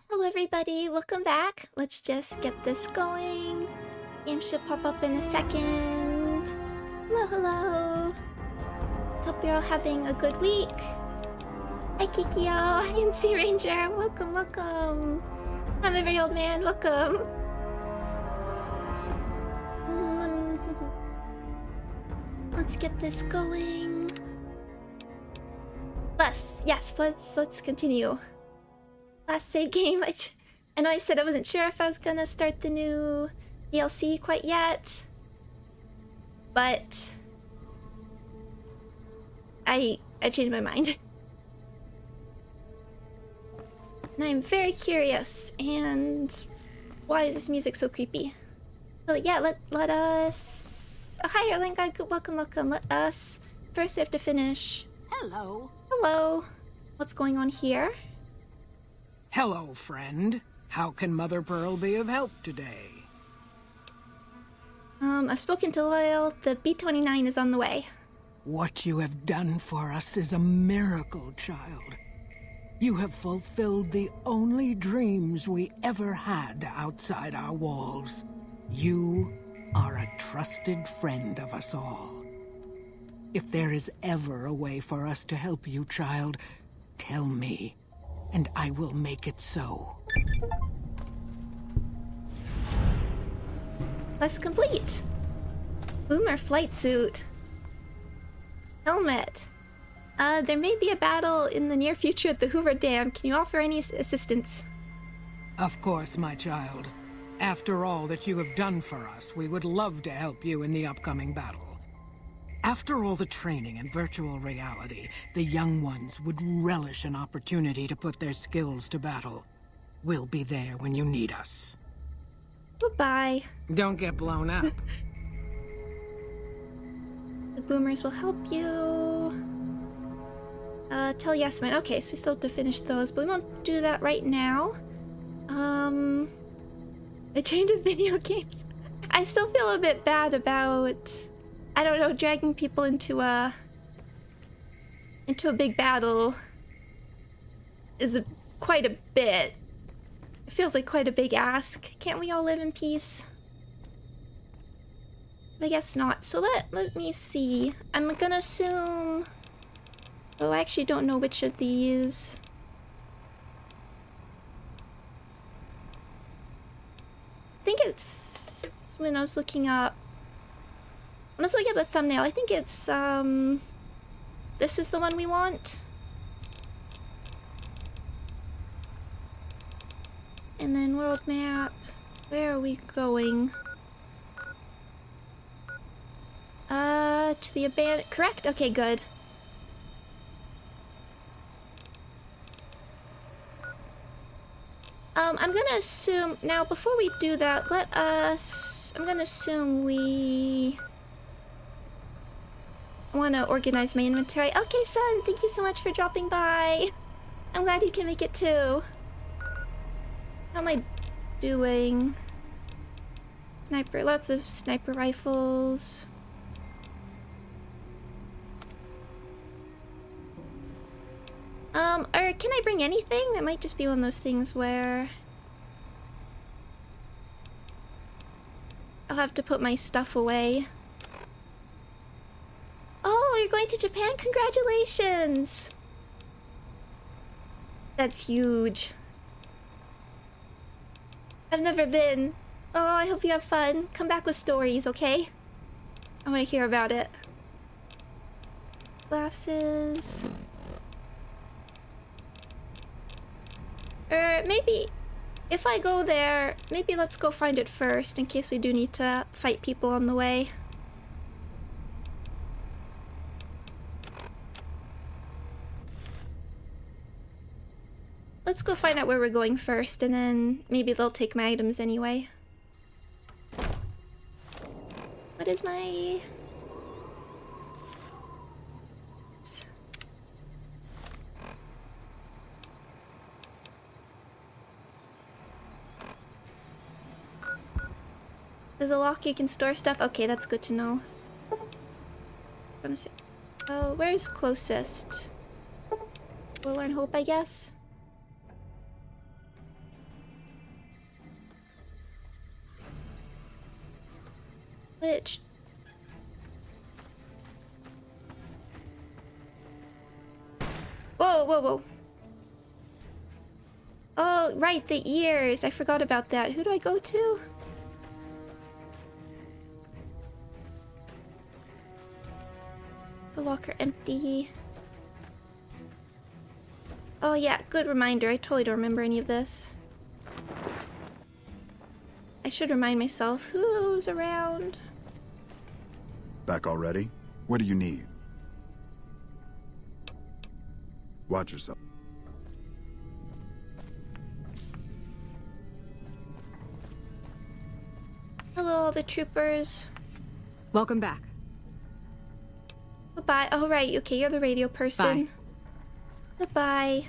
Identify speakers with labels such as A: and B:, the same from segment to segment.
A: Hello everybody, welcome back. Let's just get this going. Game should pop up in a second. Hello. Hope you're all having a good week. Hi Kikyo, hi NC Ranger, welcome. I'm a very old man, welcome. Let's get this going. Let's continue. Last save game, I know I said I wasn't sure if I was gonna start the new DLC quite yet, but I changed my mind. And I'm very curious, and why is this music so creepy? But yeah, let us... Oh, hi Erling, welcome. Let us... First we have to finish... Hello. What's going on here?
B: Hello, friend. How can Mother Pearl be of help today?
A: I've spoken to Loyal. The B-29 is on the way.
B: What you have done for us is a miracle, child. You have fulfilled the only dreams we ever had outside our walls. You are a trusted friend of us all. If there is ever a way for us to help you, child, tell me, and I will make it so.
A: Quest complete. Boomer flight suit. Helmet. There may be a battle in the near future at the Hoover Dam. Can you offer any assistance?
B: Of course, my child. After all that you have done for us, we would love to help you in the upcoming battle. After all the training in virtual reality, the young ones would relish an opportunity to put their skills to battle. We'll be there when you need us.
A: Goodbye.
B: Don't get blown up.
A: The boomers will help you. Tell Yasmin. Okay, so we still have to finish those, but we won't do that right now. I changed the video games. I still feel a bit bad about... I don't know, dragging people into a big battle is quite a bit. It feels like quite a big ask. Can't we all live in peace? I guess not. So let me see. I'm gonna assume... Oh, I actually don't know which of these. I think it's when I was looking up. When I was looking at the thumbnail, I think it's, this is the one we want. And then world map. Where are we going? To the abandoned... Correct? Okay, good. I'm gonna assume... Now, before we do that, let us... I'm gonna assume we... I want to organize my inventory. Okay, son, thank you so much for dropping by. I'm glad you can make it too. How am I doing? Sniper, lots of sniper rifles. Or can I bring anything? That might just be one of those things where I'll have to put my stuff away. Oh, you're going to Japan? Congratulations! That's huge. I've never been. Oh, I hope you have fun. Come back with stories, okay? I want to hear about it. Glasses. Or maybe, if I go there, maybe let's go find it first in case we do need to fight people on the way. Let's go find out where we're going first, and then maybe they'll take my items anyway. What is my... There's a lock you can store stuff? Okay, that's good to know. I'm gonna say... Oh, where's closest? Will and Hope, I guess? Which... Whoa, whoa, whoa. Oh, right, the ears. I forgot about that. Who do I go to? The locker empty. Oh yeah, good reminder. I totally don't remember any of this. I should remind myself who's around.
C: Back already? What do you need? Watch yourself.
A: Hello, all the troopers.
D: Welcome back.
A: Goodbye. Oh, right. Okay, you're the radio person.
D: Bye.
A: Goodbye.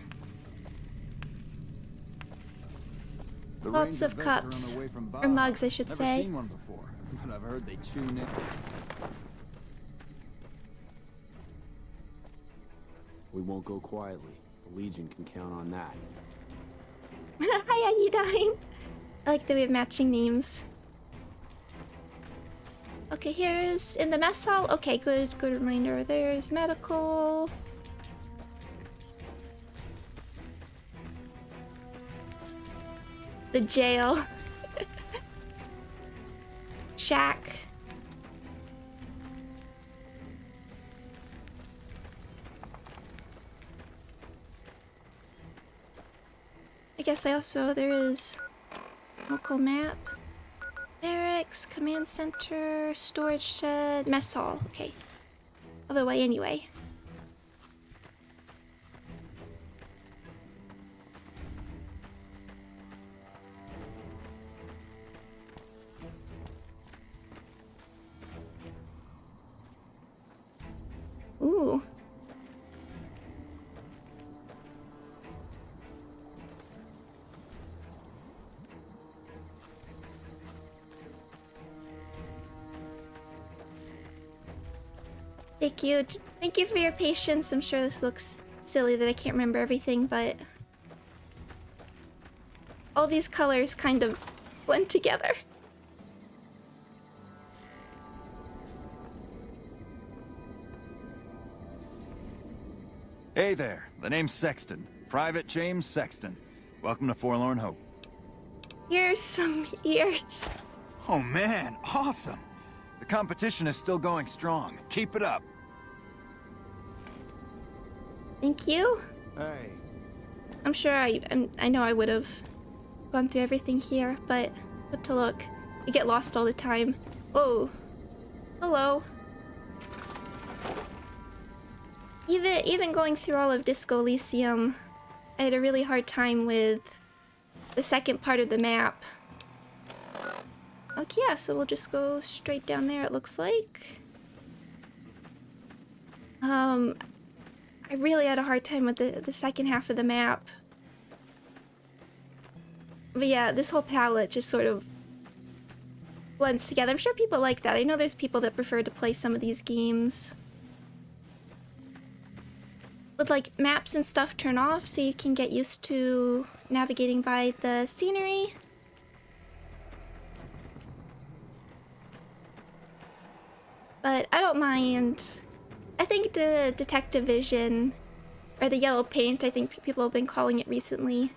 E: The
A: Lots
E: Ranger
A: of
E: vets are on
A: cups.
E: the way from
A: Or
E: Baja.
A: mugs, I should
E: Never
A: say.
E: seen one before, but I've heard they tune in.
F: We won't go quietly. The Legion can count on that.
A: Hi, Ayudine. I like that we have matching names. Okay, here's in the mess hall. Okay, good reminder. There's medical. The jail. Shack. I guess there is local map. Barracks, command center, storage shed, mess hall. Okay. Other way anyway. Ooh. Thank you. Thank you for your patience. I'm sure this looks silly that I can't remember everything, but all these colors kind of blend together.
G: Hey there, the name's Sexton. Private James Sexton. Welcome to Forlorn Hope.
A: Here's some ears.
G: Oh man, awesome! The competition is still going strong. Keep it up.
A: Thank you.
E: Hey,
A: I'm sure I know I would have gone through everything here, but good to look. You get lost all the time. Oh, hello. Even going through all of Disco Elysium, I had a really hard time with the second part of the map. Okay, yeah, so we'll just go straight down there, it looks like. I really had a hard time with the second half of the map. But yeah, this whole palette just sort of blends together. I'm sure people like that. I know there's people that prefer to play some of these games with like maps and stuff turn off so you can get used to navigating by the scenery. But I don't mind. I think the detective vision, or the yellow paint, I think people have been calling it recently.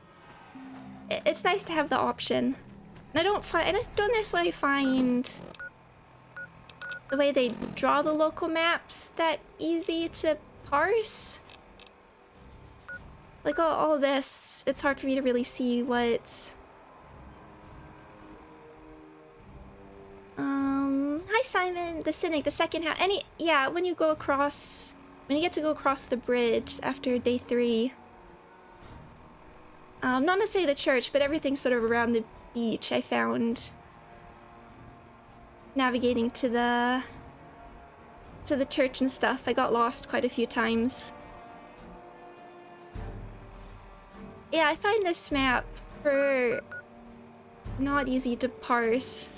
A: It's nice to have the option. And I just don't necessarily find the way they draw the local maps that easy to parse. Like all this, it's hard for me to really see what... Hi Simon, the Cynic, the second half. Yeah, when you get to go across the bridge after day 3. Not necessarily the church, but everything sort of around the beach, I found navigating to the church and stuff. I got lost quite a few times. Yeah, I find this map not easy to parse.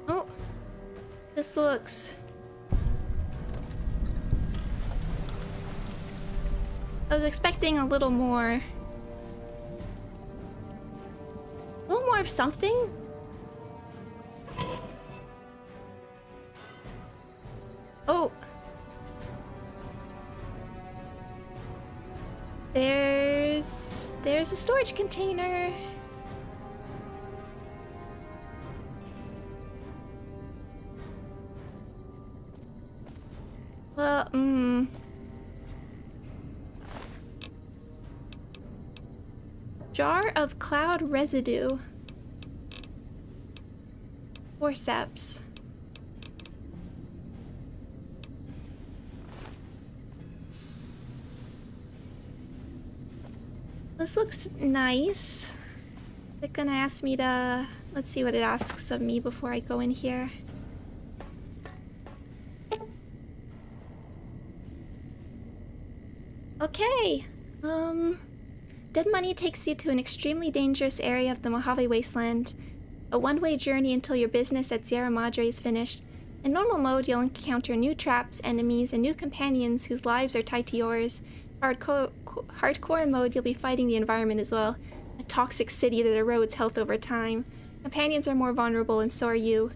A: Oh, this looks... I was expecting a little more more of something? Oh. There's a storage container. Well, Jar of cloud residue. Forceps. This looks nice. Is it gonna ask me to... Let's see what it asks of me before I go in here. Okay. Dead Money takes you to an extremely dangerous area of the Mojave Wasteland. A one-way journey until your business at Sierra Madre is finished. In normal mode, you'll encounter new traps, enemies, and new companions whose lives are tied to yours. Hardcore mode, you'll be fighting the environment as well. A toxic city that erodes health over time. Companions are more vulnerable, and so are you.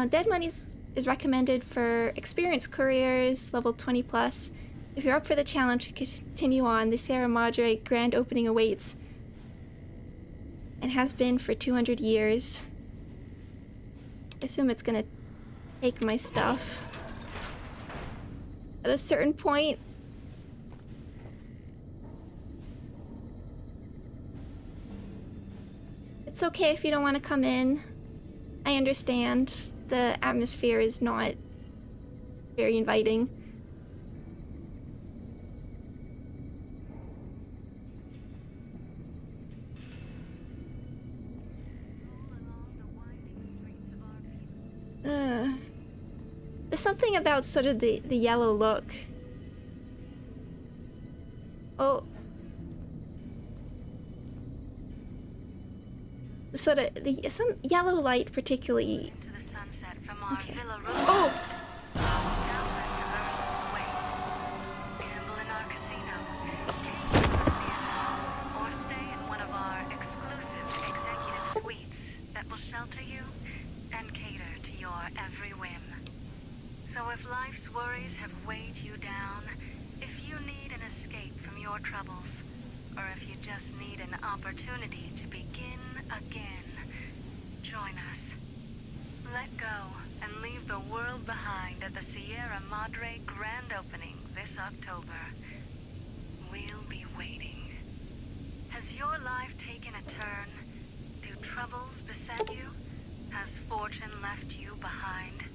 A: Dead Money is recommended for experienced couriers, level 20+. If you're up for the challenge, continue on. The Sierra Madre grand opening awaits. And has been for 200 years. I assume it's gonna take my stuff. At a certain point. It's okay if you don't want to come in. I understand. The atmosphere is not very inviting. There's something about sort of the yellow look. Oh. Sort of some yellow light particularly.
D: To the sunset from our
A: Okay.
D: villa
A: Oh.
D: Countless diversions await. Gamble in our casino, take your theater, or stay in one of our exclusive executive suites that will shelter you and cater to your every whim. So if life's worries have weighed you down, if you need an escape from your troubles, or if you just need an opportunity to begin again, join us. Let go and leave the world behind at the Sierra Madre grand opening this October. We'll be waiting. Has your life taken a turn? Do troubles beset you? Has fortune left you behind?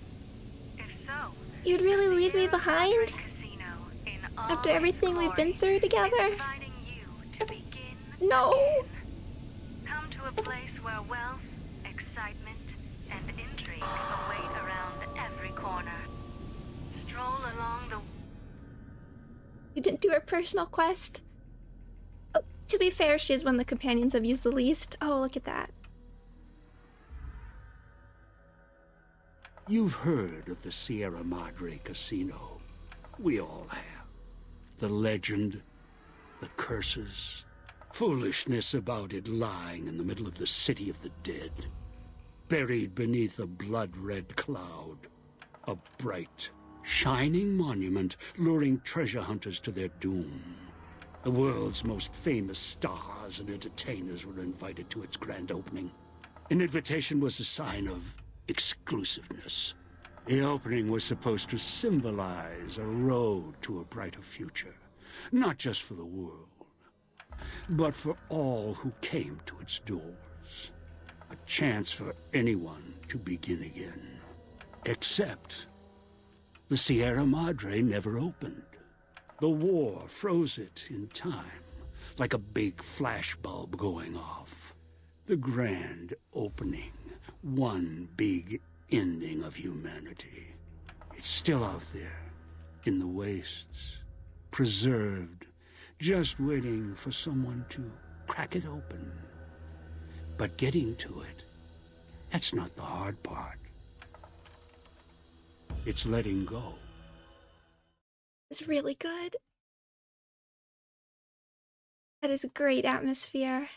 D: If so,
A: You'd really leave me
D: Sierra
A: behind?
D: Madre Casino in all
A: After everything
D: its
A: we've been
D: glory
A: through together?
D: is inviting you to begin
A: No.
D: again. Come to a place where wealth, excitement, and intrigue await around every corner. Stroll along the...
A: You didn't do her personal quest? Oh, to be fair, she is one of the companions I've used the least. Oh, look at that.
H: You've heard of the Sierra Madre Casino. We all have. The legend, the curses, foolishness about it lying in the middle of the city of the dead, buried beneath a blood-red cloud. A bright, shining monument luring treasure hunters to their doom. The world's most famous stars and entertainers were invited to its grand opening. An invitation was a sign of exclusiveness. The opening was supposed to symbolize a road to a brighter future, not just for the world, but for all who came to its doors. A chance for anyone to begin again. Except the Sierra Madre never opened. The war froze it in time, like a big flashbulb going off. The grand opening. One big ending of humanity. It's still out there, in the wastes, preserved, just waiting for someone to crack it open. But getting to it, that's not the hard part. It's letting go.
A: It's really good. That is a great atmosphere.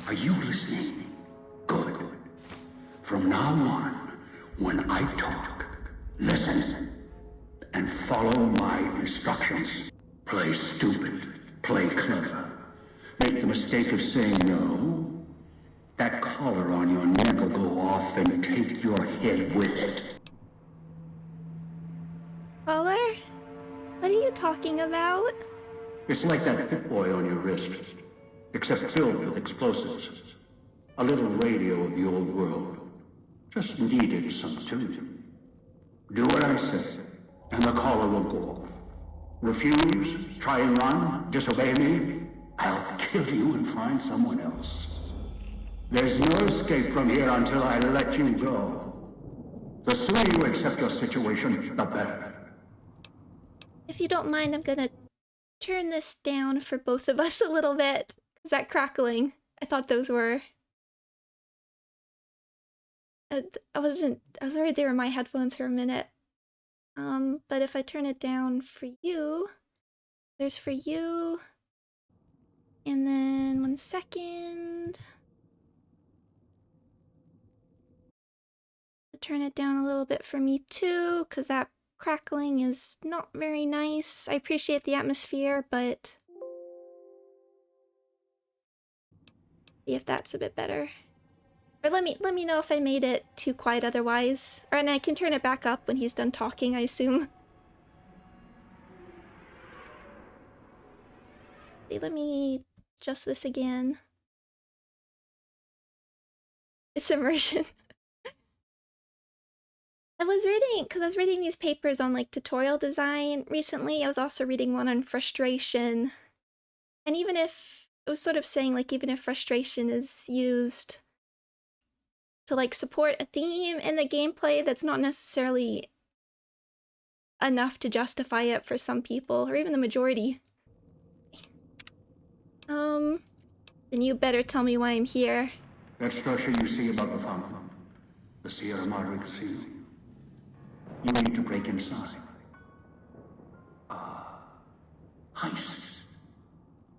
H: Are you listening? Good. From now on, when I talk, listen and follow my instructions. Play stupid, play clever. Make the mistake of saying no. That collar on your neck will go off and take your head with it.
A: Collar? What are you talking about?
H: It's like that Pip Boy on your wrist, except filled with explosives. A little radio of the old world. Just needed some tuning. Do what I say, and the collar will go off. Refuse, try and run, disobey me, I'll kill you and find someone else. There's no escape from here until I let you go. The sooner you accept your situation, the better.
A: If you don't mind, I'm gonna turn this down for both of us a little bit. Is that crackling? I thought those were... I was worried they were my headphones for a minute. But if I turn it down for you, there's for you. And then 1 second. Turn it down a little bit for me too, because that crackling is not very nice. I appreciate the atmosphere, but see if that's a bit better. Or let me know if I made it too quiet otherwise. Or and I can turn it back up when he's done talking, I assume. Okay, let me adjust this again. It's immersion. I was reading these papers on like tutorial design recently. I was also reading one on frustration. And even if, it was sort of saying like even if frustration is used to like support a theme in the gameplay, that's not necessarily enough to justify it for some people, or even the majority. Then you better tell me why I'm here.
H: That structure you see above the fountain, the Sierra Madre Casino. You need to break inside. Heist.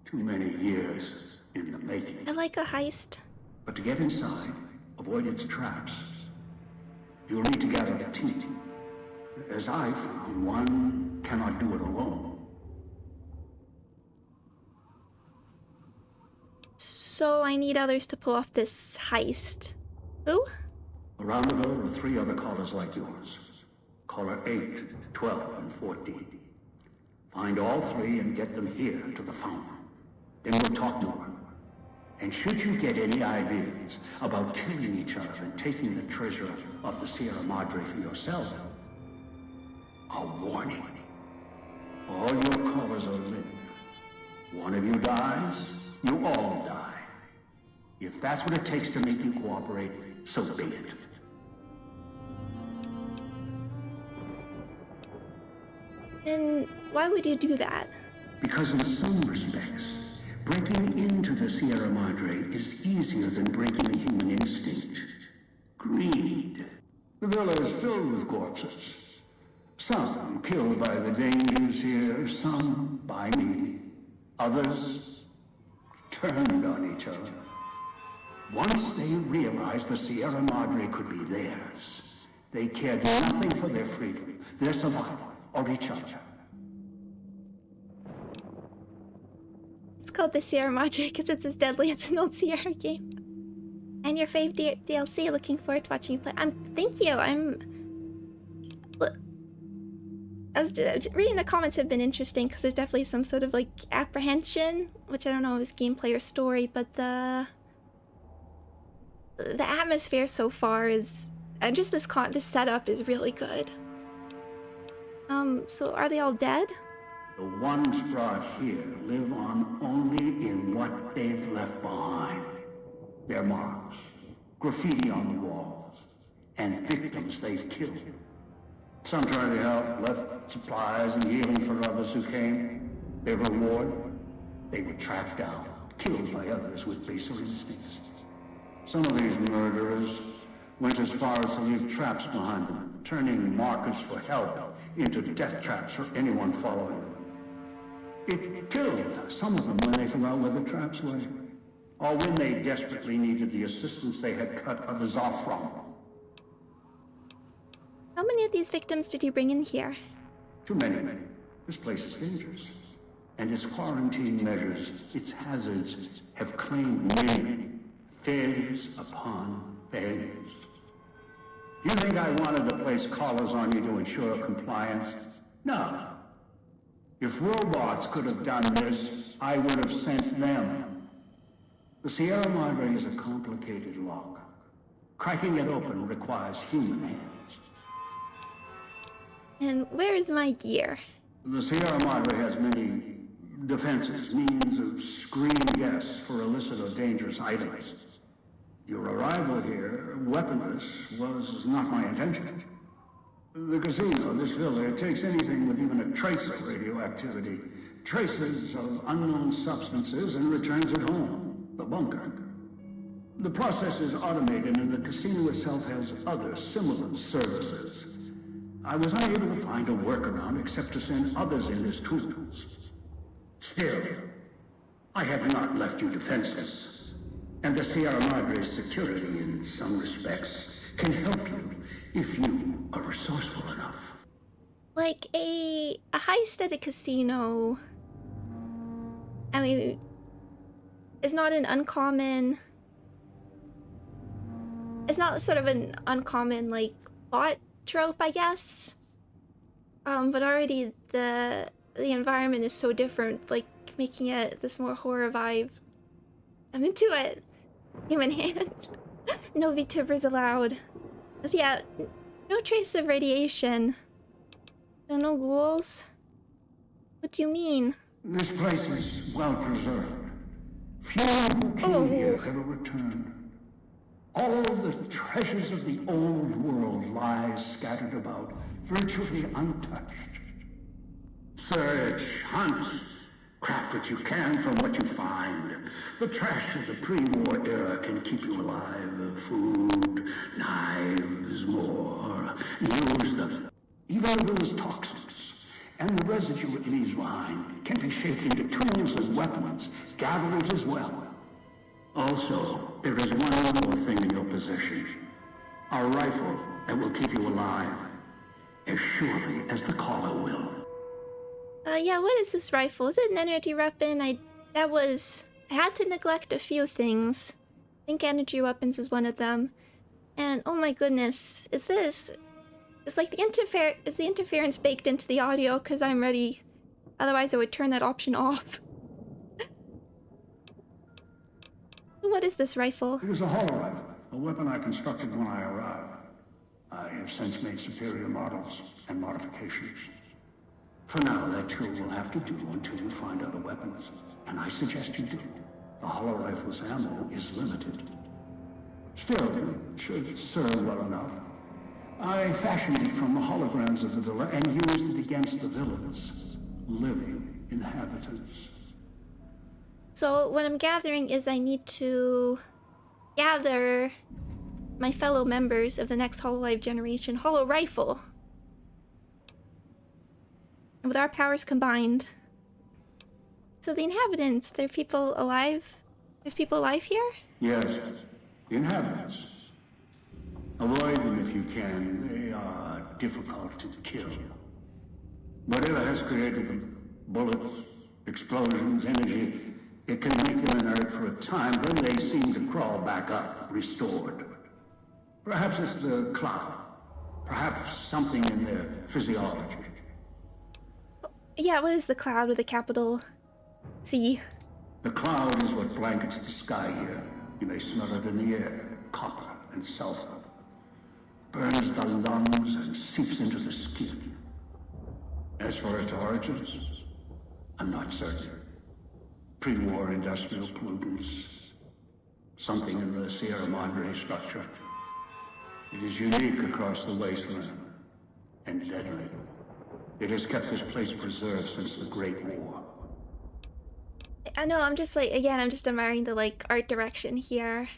H: Too many years in the making.
A: I like a heist.
H: But to get inside, avoid its traps. You'll need to gather a team. As I found, one cannot do it alone.
A: So I need others to pull off this heist. Who?
H: Around the villa are 3 other callers like yours. Caller 8, 12, and 14. Find all 3 and get them here to the fountain. Then we'll talk more. And should you get any ideas about killing each other and taking the treasure of the Sierra Madre for yourself, a warning. All your callers are limp. One of you dies, you all die. If that's what it takes to make you cooperate, so be it.
A: Then why would you do that?
H: Because in some respects, breaking into the Sierra Madre is easier than breaking a human instinct. Greed. The villa is filled with corpses. Some killed by the dangers here, some by me. Others turned on each other. Once they realized the Sierra Madre could be theirs, they cared nothing for their freedom, their survival, or each other.
A: It's called the Sierra Madre because it's as deadly as an old Sierra game. And your fave DLC, looking forward to watching you play. Thank you, reading the comments have been interesting because there's definitely some sort of like apprehension, which I don't know if it's gameplay or story, but the atmosphere so far is, and just this setup is really good. So are they all dead?
H: The ones brought here live on only in what they've left behind. Their marks, graffiti on the walls, and victims they've killed. Some tried to help, left supplies and healing for others who came. Their reward? They were tracked down, killed by others with baser instincts. Some of these murderers went as far as to leave traps behind them, turning markers for help into death traps for anyone following them. It killed some of them when they forgot where the traps were. or when they desperately needed the assistance they had cut others off from.
A: How many of these victims did you bring in here?
H: Too many. This place is dangerous. And its quarantine measures, its hazards, have claimed many failures upon failures. You think I wanted to place collars on you to ensure compliance? No. If robots could have done this, I would have sent them. The Sierra Madre is a complicated lock. Cracking it open requires human hands.
A: And where is my gear?
H: The Sierra Madre has many defenses, means of screening guests for illicit or dangerous items. Your arrival here, weaponless, was not my intention. The casino, this villa, it takes anything with even a trace of radioactivity, traces of unknown substances, and returns it home, the bunker. The process is automated, and the casino itself has other similar services. I was unable to find a workaround except to send others in as tools. Still, I have not left you defenseless, and the Sierra Madre's security, in some respects, can help you if you are resourceful enough.
A: Like a heist at a casino, I mean, is not an uncommon... It's not sort of an uncommon, like, bot trope, I guess. But already the environment is so different, like, making it this more horror vibe. I'm into it. Human hand. No VTubers allowed. 'Cause yeah, no trace of radiation. So no ghouls? What do you mean?
H: This place is well preserved. Few who came here ever returned. All the treasures of the old world lie scattered about, virtually untouched. Search, hunt, craft what you can from what you find. The trash of the pre-war era can keep you alive. Food, knives, more. Use them. Even those toxins and the residue it leaves behind can be shaped into tools and weapons, gatherers as well. Also, there is one more thing in your possession. A rifle that will keep you alive, as surely as the caller will.
A: Yeah, what is this rifle? Is it an energy weapon? I had to neglect a few things. I think energy weapons is one of them. And oh my goodness, is like is the interference baked into the audio because I'm ready? Otherwise I would turn that option off. What is this rifle?
H: It was a hollow rifle, a weapon I constructed when I arrived. I have since made superior models and modifications. For now, that tool will have to do until you find other weapons, and I suggest you do. The hollow rifle's ammo is limited. Still, it should serve well enough. I fashioned it from the holograms of the villa and used it against the villa's living inhabitants.
A: So what I'm gathering is I need to gather my fellow members of the next Hololive generation hollow rifle. And with our powers combined. So the inhabitants, they're people alive? There's people alive here?
H: Yes, inhabitants. Avoid them if you can. They are difficult to kill. Whatever has created them, bullets, explosions, energy, it can make them inert for a time, then they seem to crawl back up, restored. Perhaps it's the cloud. Perhaps something in their physiology.
A: Yeah, what is the cloud with a capital C?
H: The cloud is what blankets the sky here. You may smell it in the air. Copper and sulfur. Burns the lungs and seeps into the skin. As for its origins, I'm not certain. Pre-war industrial pollutants. Something in the Sierra Madre structure. It is unique across the wasteland. And deadly. It has kept this place preserved since the Great War.
A: I know, I'm just I'm just admiring the art direction here.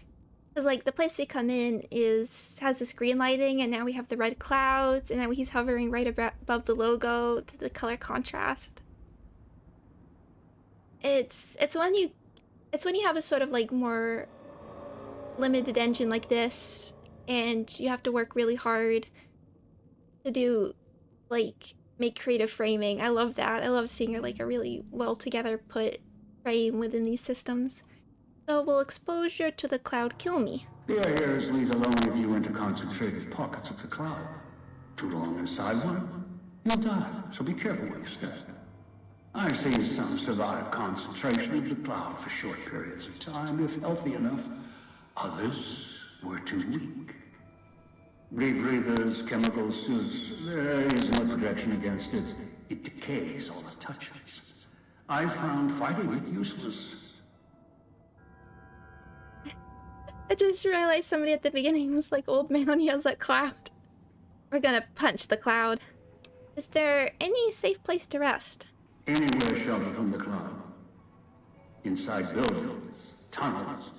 A: Because the place we come in has this green lighting, and now we have the red clouds, and now he's hovering right above the logo, the color contrast. It's when you It's when you have a sort of like more limited engine like this, and you have to work really hard to do like make creative framing. I love that. I love seeing like a really well together put frame within these systems. So will exposure to the cloud kill me?
I: The air is lethal only if you enter concentrated pockets of the cloud. Too long inside one, you'll die, so be careful where you step. I've seen some survive concentration of the cloud for short periods of time, if healthy enough. Others were too weak. Rebreathers, chemical suits, there is no protection against it. It decays all it touches. I found fighting it useless.
A: I just realized somebody at the beginning was like, old man yells at cloud. We're gonna punch the cloud. Is there any safe place to rest?
I: Anywhere sheltered from the cloud. Inside buildings, tunnels.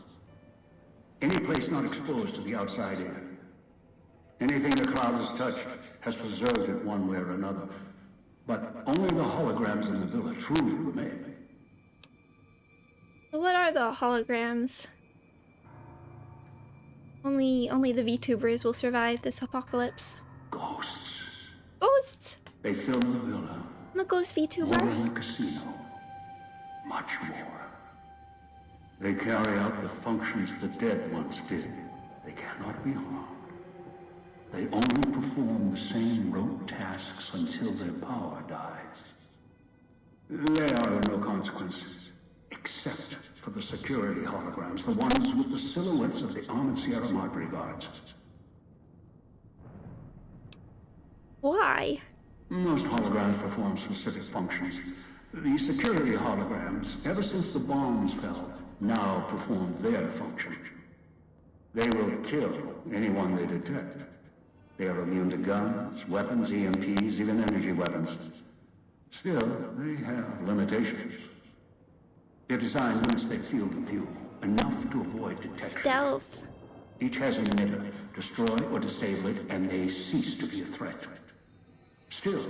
I: Any place not exposed to the outside air. Anything the cloud has touched has preserved it one way or another. But only the holograms in the villa truly remain.
A: What are the holograms? Only the VTubers will survive this apocalypse.
I: Ghosts.
A: Ghosts?
I: They fill the villa.
A: I'm a ghost
I: More
A: VTuber.
I: than a casino. Much more. They carry out the functions the dead once did. They cannot be harmed. They only perform the same rote tasks until their power dies. They are of no consequence, except for the security holograms, the ones with the silhouettes of the armored Sierra Madre guards.
A: Why?
I: Most holograms perform specific functions. The security holograms, ever since the bombs fell, now perform their function. They will kill anyone they detect. They are immune to guns, weapons, EMPs, even energy weapons. Still, they have limitations. Their design limits their field of view, enough to avoid detection.
A: Stealth.
I: Each has an emitter. Destroy or disable it, and they cease to be a threat. Still,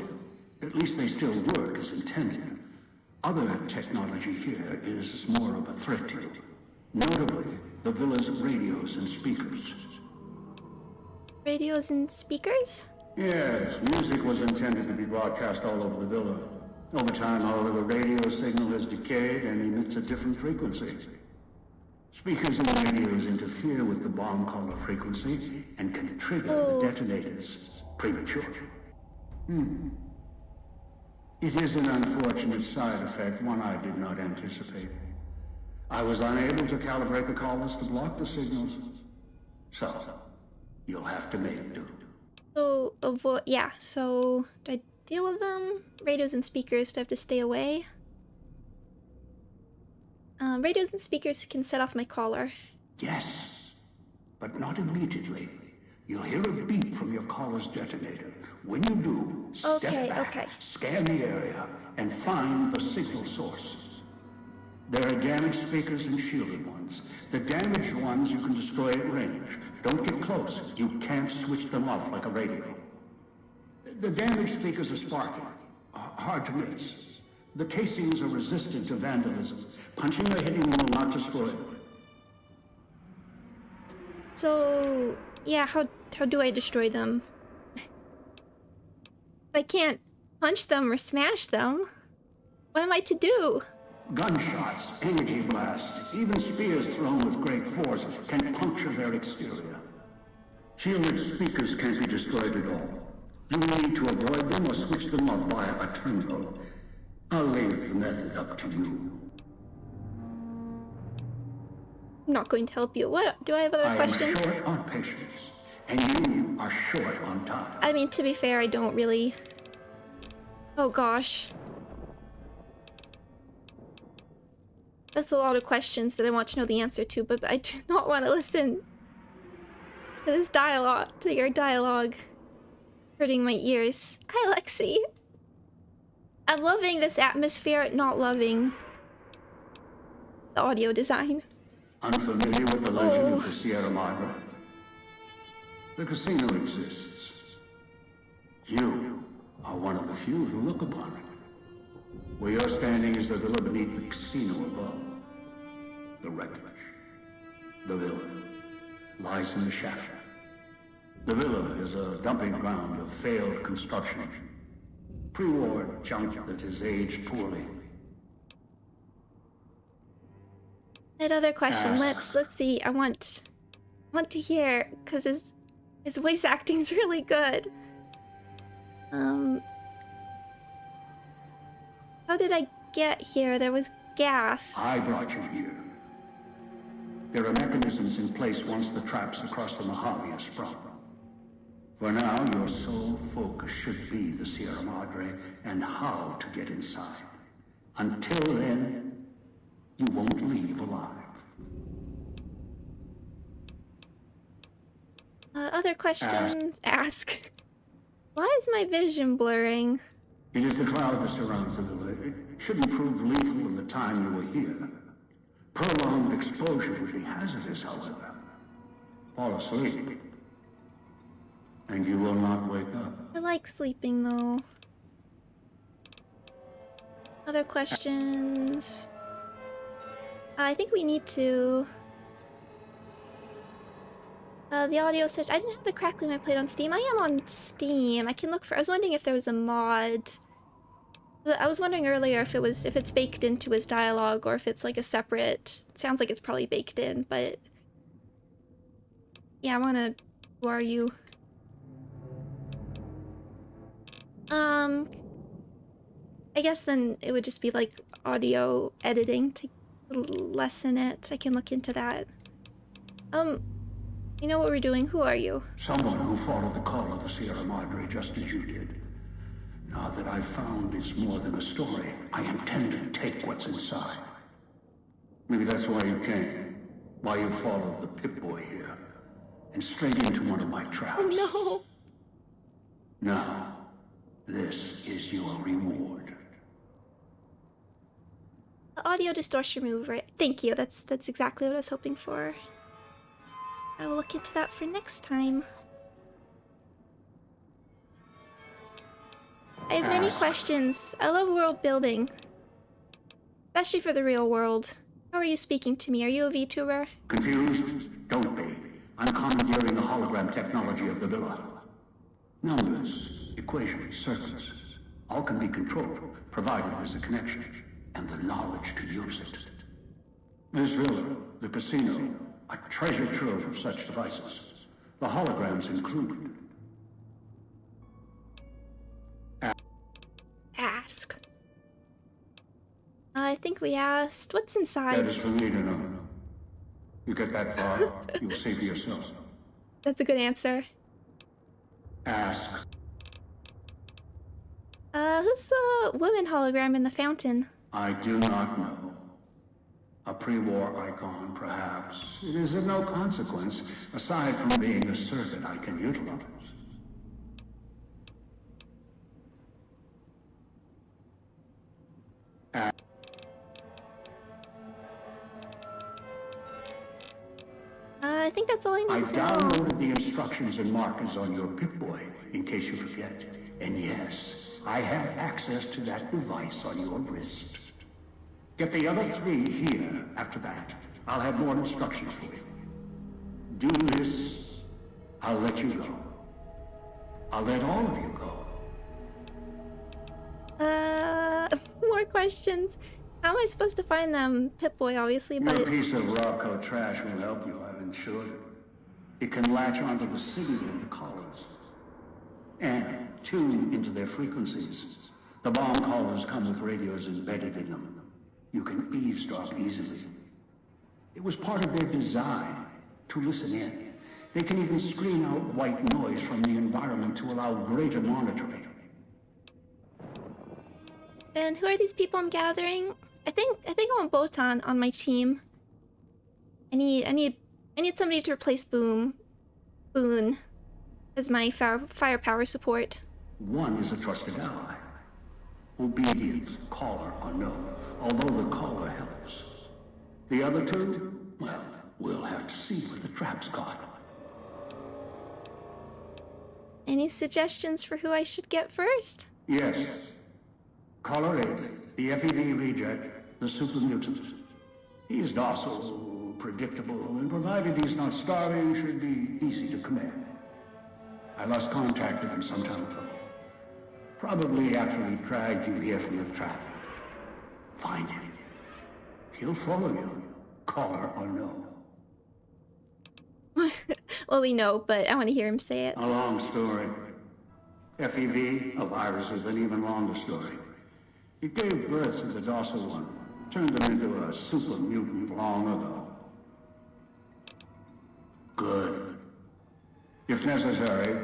I: at least they still work as intended. Other technology here is more of a threat to you. Notably, the villa's radios and speakers.
A: Radios and speakers?
I: Yes, music was intended to be broadcast all over the villa. Over time, however, the radio signal has decayed and emits a different frequency. Speakers and radios interfere with the bomb caller frequency and can trigger the detonators prematurely. It is an unfortunate side effect, one I did not anticipate. I was unable to calibrate the callers to block the signals. So, you'll have to make do.
A: So, so do I deal with them? Radios and speakers, do I have to stay away? Radios and speakers can set off my caller.
I: Yes, but not immediately. You'll hear a beep from your caller's detonator. When you do, step back, scan the area, and find the signal source. There are damaged speakers and shielded ones. The damaged ones you can destroy at range. Don't get close. You can't switch them off like a radio. The damaged speakers are sparking. Hard to miss. The casings are resistant to vandalism. Punching or hitting them will not destroy them.
A: So, yeah, how do I destroy them? If I can't punch them or smash them, what am I to do?
I: Gunshots, energy blasts, even spears thrown with great force can puncture their exterior. Shielded speakers can't be destroyed at all. You need to avoid them or switch them off via a terminal. I'll leave the method up to you.
A: I'm not going to help you. What? Do I have other questions?
I: I am short on patience, and you are short on time.
A: I mean, to be fair, I don't really... Oh gosh. That's a lot of questions that I want to know the answer to, but I do not want to listen to this dialogue, to your dialogue. Hurting my ears. Hi, Lexi. I'm loving this atmosphere, not loving the audio design.
I: Unfamiliar with the legend of the Sierra Madre? The casino exists. You are one of the few who look upon it. Where you're standing is the villa beneath the casino above. the wreckage. The villa lies in the shadow. The villa is a dumping ground of failed construction. Pre-war junk that has aged poorly.
A: Another question. Let's see. I want to hear, because his voice acting's really good. How did I get here? There was gas.
I: I brought you here. There are mechanisms in place once the traps across the Mojave are sprung. For now, your sole focus should be the Sierra Madre and how to get inside. Until then, you won't leave alive.
A: Other questions? Ask. Why is my vision blurring?
I: It is the cloud that surrounds the villa. It shouldn't prove lethal in the time you were here. Prolonged exposure would be hazardous, however. Fall asleep, and you will not wake up.
A: I like sleeping, though. Other questions? I think we need to... the audio says I didn't have the crackling I played on Steam. I am on Steam. I can look for... I was wondering if there was a mod. I was wondering earlier if it's baked into his dialogue or if it's like a separate... It sounds like it's probably baked in, but... Yeah, I wanna... Who are you? I guess then it would just be like audio editing to lessen it. I can look into that. You know what we're doing? Who are you?
I: Someone who followed the call of the Sierra Madre just as you did. Now that I've found it's more than a story, I intend to take what's inside. Maybe that's why you came. Why you followed the Pip-Boy here. And straight into one of my traps.
A: Oh no!
I: Now, this is your reward.
A: The audio distortion remover. Right? Thank you. That's exactly what I was hoping for. I will look into that for next time. I have many questions. I love world building. Especially for the real world. How are you speaking to me? Are you a VTuber?
I: Confused? Don't be. I'm commandeering the hologram technology of the villa. Numbers, equations, circuits, all can be controlled, provided there's a connection, and the knowledge to use it. This villa, the casino, a treasure trove of such devices. The holograms included.
A: Ask. I think we asked. What's inside?
I: That is for me to know. You get that far, you'll see for yourself.
A: That's a good answer.
I: Ask.
A: Who's the woman hologram in the fountain?
I: I do not know. A pre-war icon, perhaps. It is of no consequence, aside from being a circuit I can utilize.
A: I think that's all I need to know.
I: I downloaded the instructions and markers on your Pip-Boy, in case you forget. And yes, I have access to that device on your wrist. Get the other three here after that. I'll have more instructions for you. Do this, I'll let you go. I'll let all of you go.
A: More questions. How am I supposed to find them? Pip-Boy, obviously, but...
I: Your piece of Rocco trash will help you, I've insured it. It can latch onto the signal of the collars. And tune into their frequencies. The bomb collars come with radios embedded in them. You can eavesdrop easily. It was part of their design to listen in. They can even screen out white noise from the environment to allow greater monitoring.
A: And who are these people I'm gathering? I think I want Botan on my team. I need somebody to replace Boone as my firepower support.
I: One is a trusted ally. Obedient, caller unknown, although the caller helps. The other two, well, we'll have to see what the traps got.
A: Any suggestions for who I should get first?
I: Yes. Caller 8, the FEV reject, the super mutant. He's docile, predictable, and provided he's not starving, should be easy to command. I lost contact with him some time ago. Probably after he dragged you here from the trap. Find him. He'll follow you, caller or no.
A: Well, we know, but I want to hear him say it.
I: A long story. FEV, a virus is an even longer story. It gave birth to the docile one, turned them into a super mutant long ago. Good. If necessary,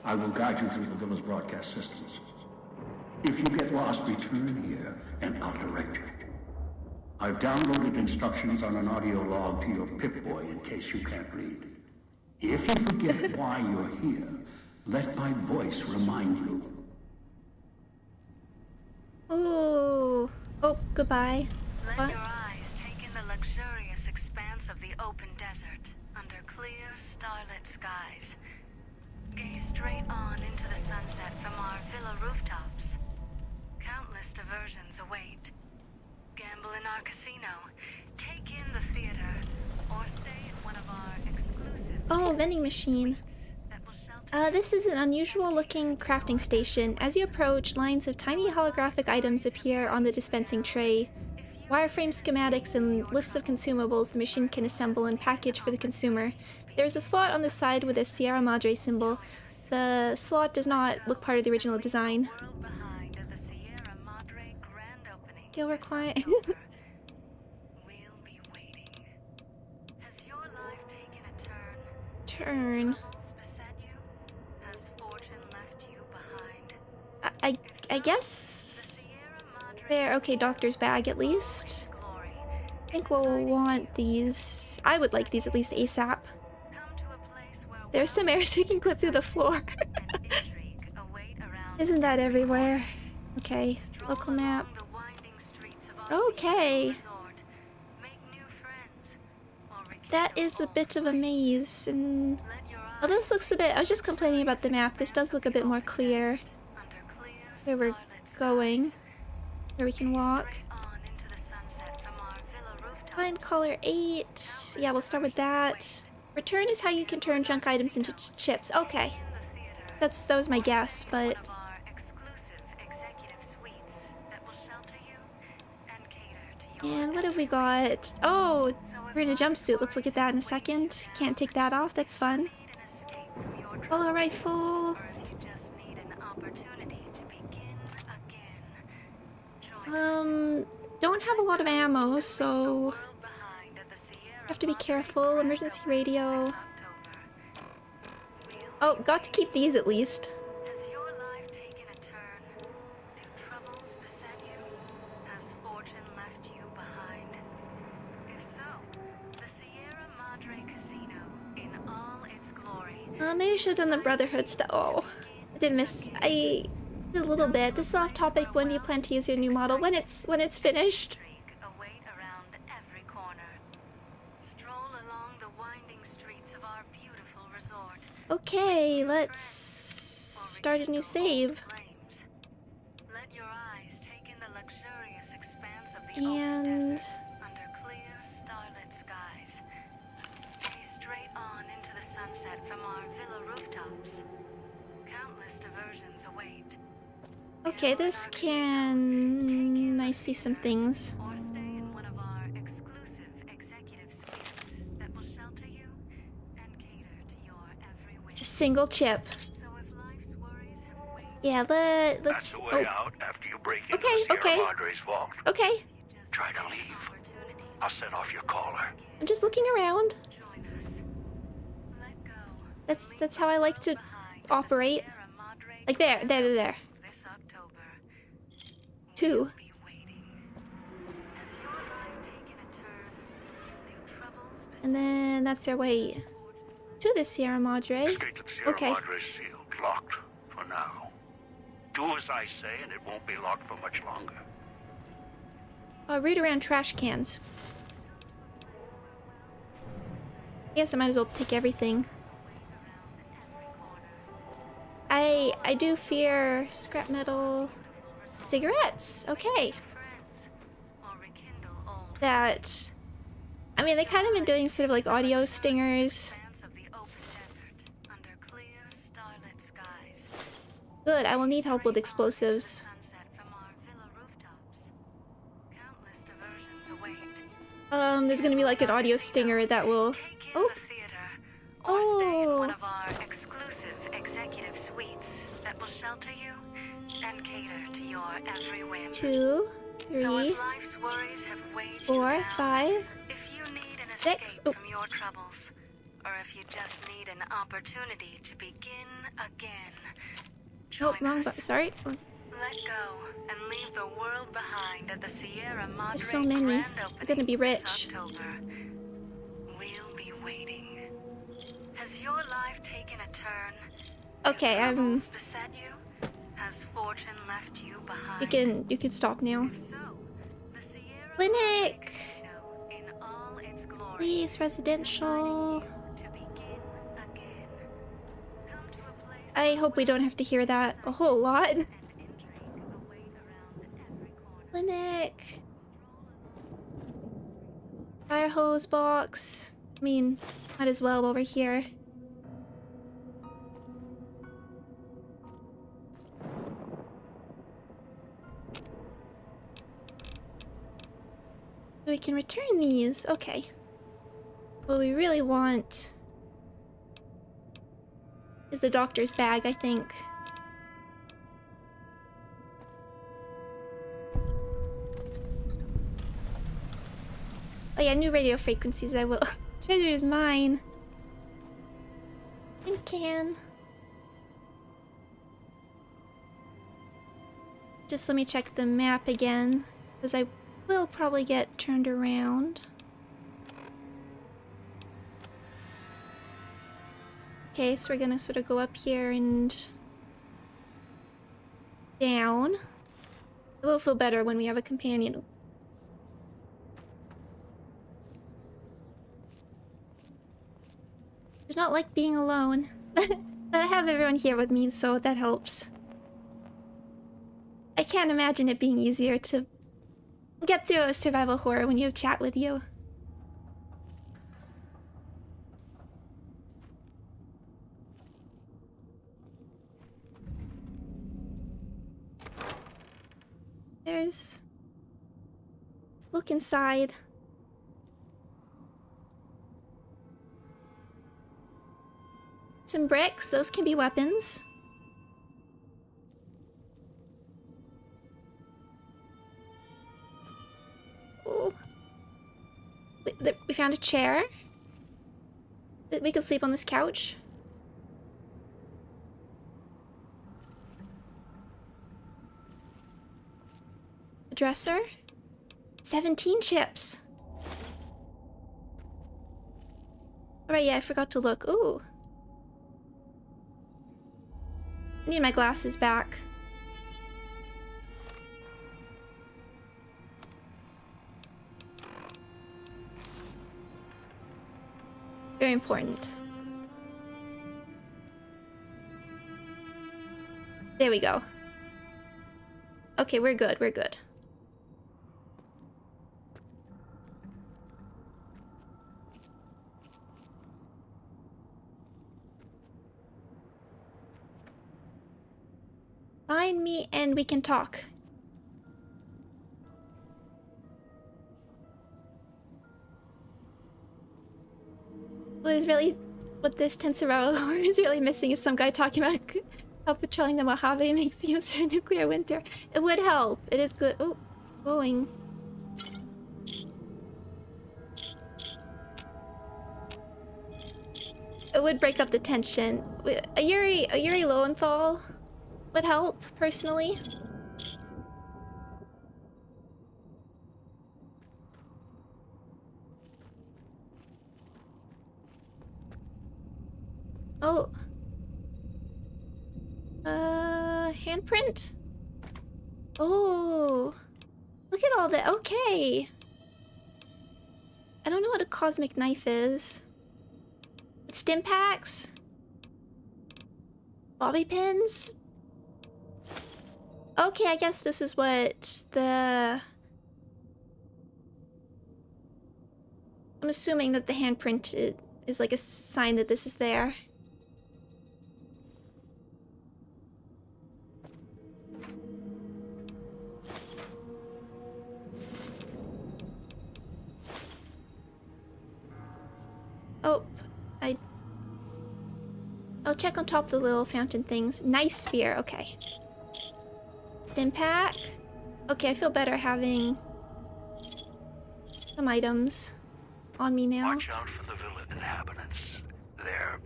I: I will guide you through the villa's broadcast systems. If you get lost, return here, and I'll direct you. I've downloaded instructions on an audio log to your Pip-Boy in case you can't read. If you forget why you're here, let my voice remind you.
A: Ooh. Oh, goodbye.
D: Let
A: What?
D: your eyes take in the luxurious expanse of the open desert under clear, starlit skies. Gaze straight on into the sunset from our villa rooftops. Countless diversions await. Gamble in our casino, take in the theater, or stay in one of our exclusive
A: Oh, vending machine.
D: that will shelter
A: This is an unusual looking crafting station. As you approach, lines of tiny holographic items appear on the dispensing tray. Wireframe schematics and lists of consumables the machine can assemble and package for the consumer. There's a slot on the side with a Sierra Madre symbol. The slot does not look part of the original design.
D: world behind at the Sierra Madre grand opening.
A: Deal required.
D: We'll be waiting. Has your life taken a turn?
A: Turn.
D: Troubles beset you? Has fortune left you behind?
A: I guess.
D: Sierra Madre
A: There. Okay, doctor's bag at least.
D: glory.
A: I think we'll want these. I would like these at least ASAP.
D: Come to a place where
A: There's some arrows we can clip through the floor.
D: and intrigue await around.
A: Isn't that everywhere? Okay,
D: Stroll
A: local map.
D: along the winding streets of our
A: Okay.
D: resort. Make new friends. Or
A: That
D: rekindle
A: is a
D: old
A: bit of a maze, and
D: Let your
A: oh, this looks a bit. I was just complaining about the map. This does look a bit more clear.
D: under clear
A: Where we're
D: starlit skies.
A: going, where we can walk.
D: Straight on into the sunset from our villa rooftop.
A: Find caller 8. Yeah, we'll start with that. Return is how you can turn junk items into chips. Okay,
D: In the theater.
A: that was my guess, but
D: One of our exclusive executive suites that will shelter you and cater to your
A: and what have we got? Oh, we're in a jumpsuit. Let's look at that in a second. Can't take that off. That's fun.
D: need an escape from your trouble.
A: Polo rifle.
D: Or if you just need an opportunity to begin again. Join us.
A: Don't have a lot of ammo, so
D: World behind at the Sierra
A: have to be
D: Madre
A: careful. Emergency radio.
D: October.
A: Oh, got to keep these at least.
D: Has your life taken a turn? Do troubles beset you? Has fortune left you behind? If so, the Sierra Madre Casino in all its glory.
A: Maybe I should have done the Brotherhood stuff. Oh, I did miss. I did a little bit. This is off topic. When do you plan to use your new model? When it's finished.
D: Intrigue await around every corner. Stroll along the winding streets of our beautiful resort.
A: Okay, let's start a new save.
D: Flames. Let your eyes take in the luxurious expanse of the
A: And-
D: open desert under clear, starlit skies. Gaze straight on into the sunset from our villa rooftops. Countless diversions await.
A: Okay, this can. I see some things.
D: Or stay in one of our exclusive executive suites that will shelter you and cater to your every wish.
A: Single chip.
D: So if life's worries have weighed
A: Yeah,
H: That's
A: let's.
H: the way
A: Oh,
H: out after you break into
A: Okay,
H: the Sierra
A: okay.
H: Madre's vault.
A: okay.
D: you just
H: Try to
D: need an
H: leave.
D: opportunity
H: I'll set off your caller.
A: I'm just looking around.
D: to join us. Let go.
A: That's how I like to
D: Behind
A: operate.
D: Sierra Madre
A: Like there.
D: this October.
A: 2.
D: Be waiting. Has your life taken a turn? Do troubles beset
A: And then that's our way to the Sierra Madre.
H: Escape to the Sierra
A: Okay.
H: Madre's sealed, locked for now. Do as I say, and it won't be locked for much longer.
A: Route around trash cans. Guess I might as well take everything. I do fear scrap metal. Cigarettes. Okay.
D: friends or rekindle old
A: That I mean, they kind of been doing sort of like audio stingers. Good, I will need help with explosives. There's gonna be like an audio stinger that will... Oh! Oh!
D: One of our exclusive executive suites that will shelter you and cater to your every whim.
A: 2, 3, 4, 5,
D: if you need an
A: 6.
D: escape
A: Oh.
D: from your troubles, or if you just need an opportunity to begin again,
A: Oh,
D: join
A: wrong
D: us.
A: button. Sorry.
D: Let go and leave the world behind at the Sierra Madre
A: There's so many.
D: grand
A: I'm
D: opening
A: gonna be
D: this
A: rich.
D: October. We'll be waiting. Has your life taken a turn?
A: Okay,
D: Have troubles beset you? Has fortune left you behind?
A: You can stop now.
D: So, the Sierra
A: Clinic!
D: Madre in all its glory,
A: Please, residential.
D: to begin again. Come to a place
A: I hope we don't have to hear that a whole lot.
D: and intrigue await around every corner.
A: Clinic. Fire hose box. I mean, might as well over here. So we can return these. Okay. What we really want is the doctor's bag, I think. Oh yeah, new radio frequencies, I will. Treasure is mine. Tin can. Just let me check the map again, because I will probably get turned around. Okay, so we're gonna sort of go up here and down. It will feel better when we have a companion. It's not like being alone. But I have everyone here with me, so that helps. I can't imagine it being easier to get through a survival horror when you have chat with you. There's... Look inside. Some bricks, those can be weapons. Oh. We found a chair. We could sleep on this couch. A dresser. 17 chips. Alright, yeah, I forgot to look. Ooh. I need my glasses back. Very important. There we go. Okay, we're good, we're good. Find me and we can talk. What is really, what this Tensoro is really missing is some guy talking about how patrolling the Mojave makes the answer to nuclear winter. It would help. It is good. Oh, going. It would break up the tension. A Yuri Lowenthal would help, personally. Oh. Handprint? Oh. Look at all that. Okay. I don't know what a cosmic knife is. Stim packs? Bobby pins? Okay, I guess this is what I'm assuming that the handprint is like a sign that this is there. Oh, I'll check on top of the little fountain things. Knife spear, okay. Stim pack. Okay, I feel better having some items on me now.
H: Watch out for the villa inhabitants. They're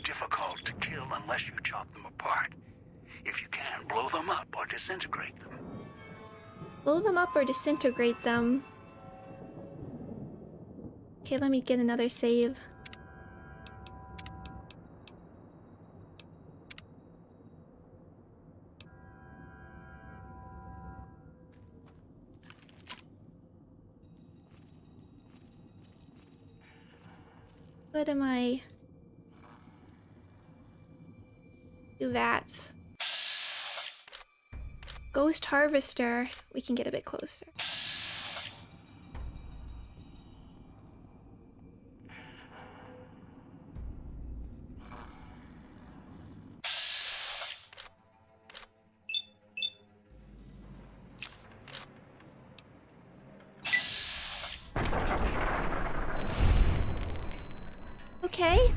H: difficult to kill unless you chop them apart. If you can, blow them up or disintegrate them.
A: Blow them up or disintegrate them. Okay, let me get another save. What am I? Do that. Ghost Harvester. We can get a bit closer. Okay.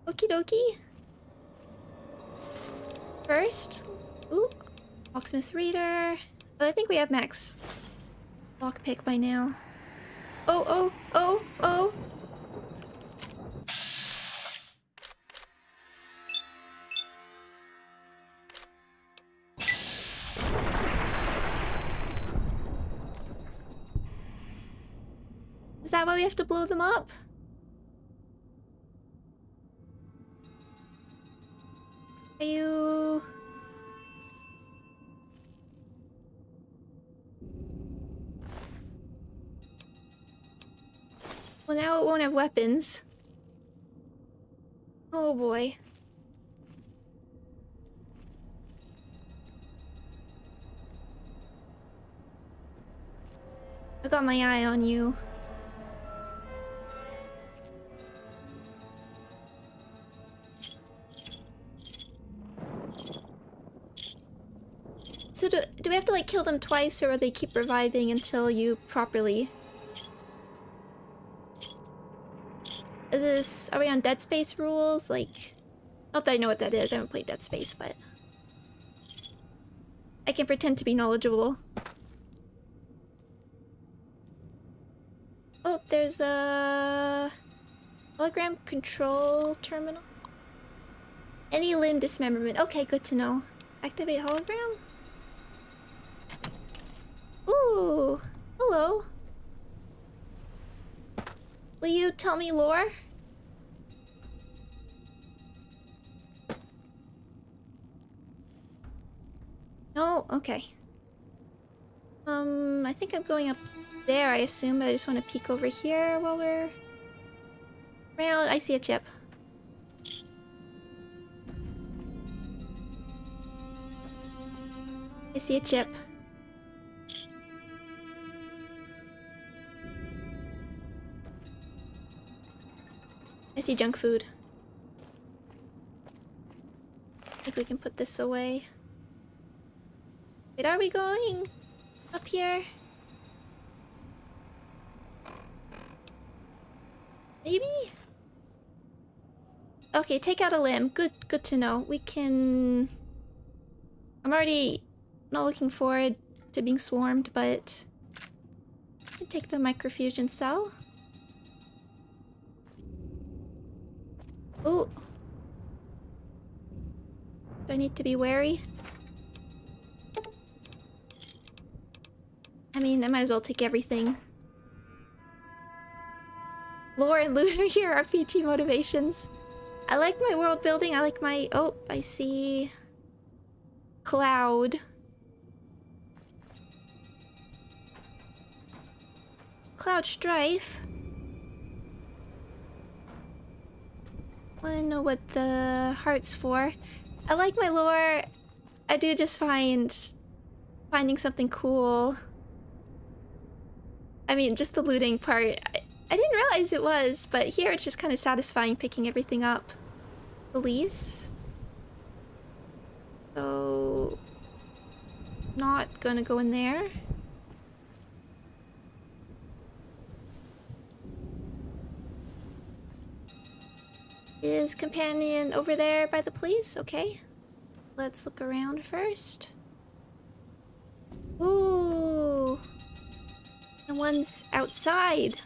A: Okie dokie. First, ooh, locksmith reader. Oh, I think we have max lockpick by now. Oh. Is that why we have to blow them up? Are you... Well, now it won't have weapons. Oh boy. I got my eye on you. So do we have to like kill them twice, or they keep reviving until you properly... Are we on Dead Space rules? Like, not that I know what that is, I haven't played Dead Space, but... I can pretend to be knowledgeable. Oh, there's a... hologram control terminal? Any limb dismemberment. Okay, good to know. Activate hologram? Ooh, hello. Will you tell me lore? No? Okay. I think I'm going up there, I assume, but I just want to peek over here while we're around. I see a chip. I see a chip. I see junk food. I think we can put this away. Wait, are we going up here? Maybe? Okay, take out a limb. Good to know. We can... I'm already not looking forward to being swarmed, but... I can take the microfusion cell. Ooh. Do I need to be wary? I mean, I might as well take everything. Lore and looter here are RPG motivations. I like my world building. I like my... Oh, I see... Cloud. Cloud Strife. Want to know what the heart's for. I like my lore. I do just finding something cool I mean, just the looting part. I didn't realize it was, but here it's just kind of satisfying picking everything up. Police. So... not gonna go in there. Is companion over there by the police? Okay. Let's look around first. Ooh. And one's outside.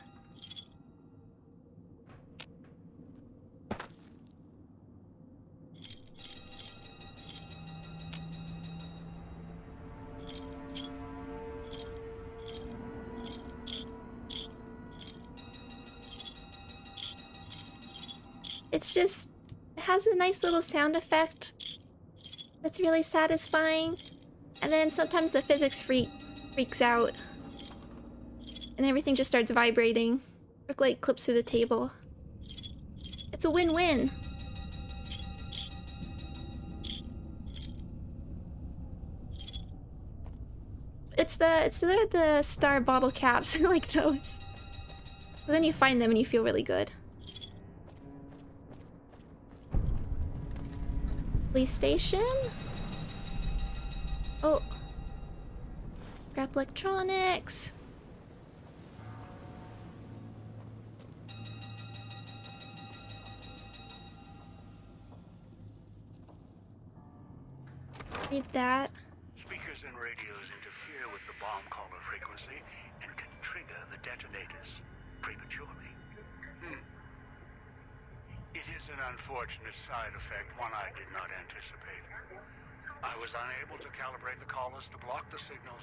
A: It's just, it has a nice little sound effect that's really satisfying. And then sometimes the physics freaks out. And everything just starts vibrating. Or like clips through the table. It's a win-win. It's the star bottle caps. I like those. But then you find them and you feel really good. Police station. Oh. Grab electronics. Read that.
H: Speakers and radios interfere with the bomb caller frequency and can trigger the detonators prematurely. It is an unfortunate side effect, one I did not anticipate. I was unable to calibrate the callers to block the signals,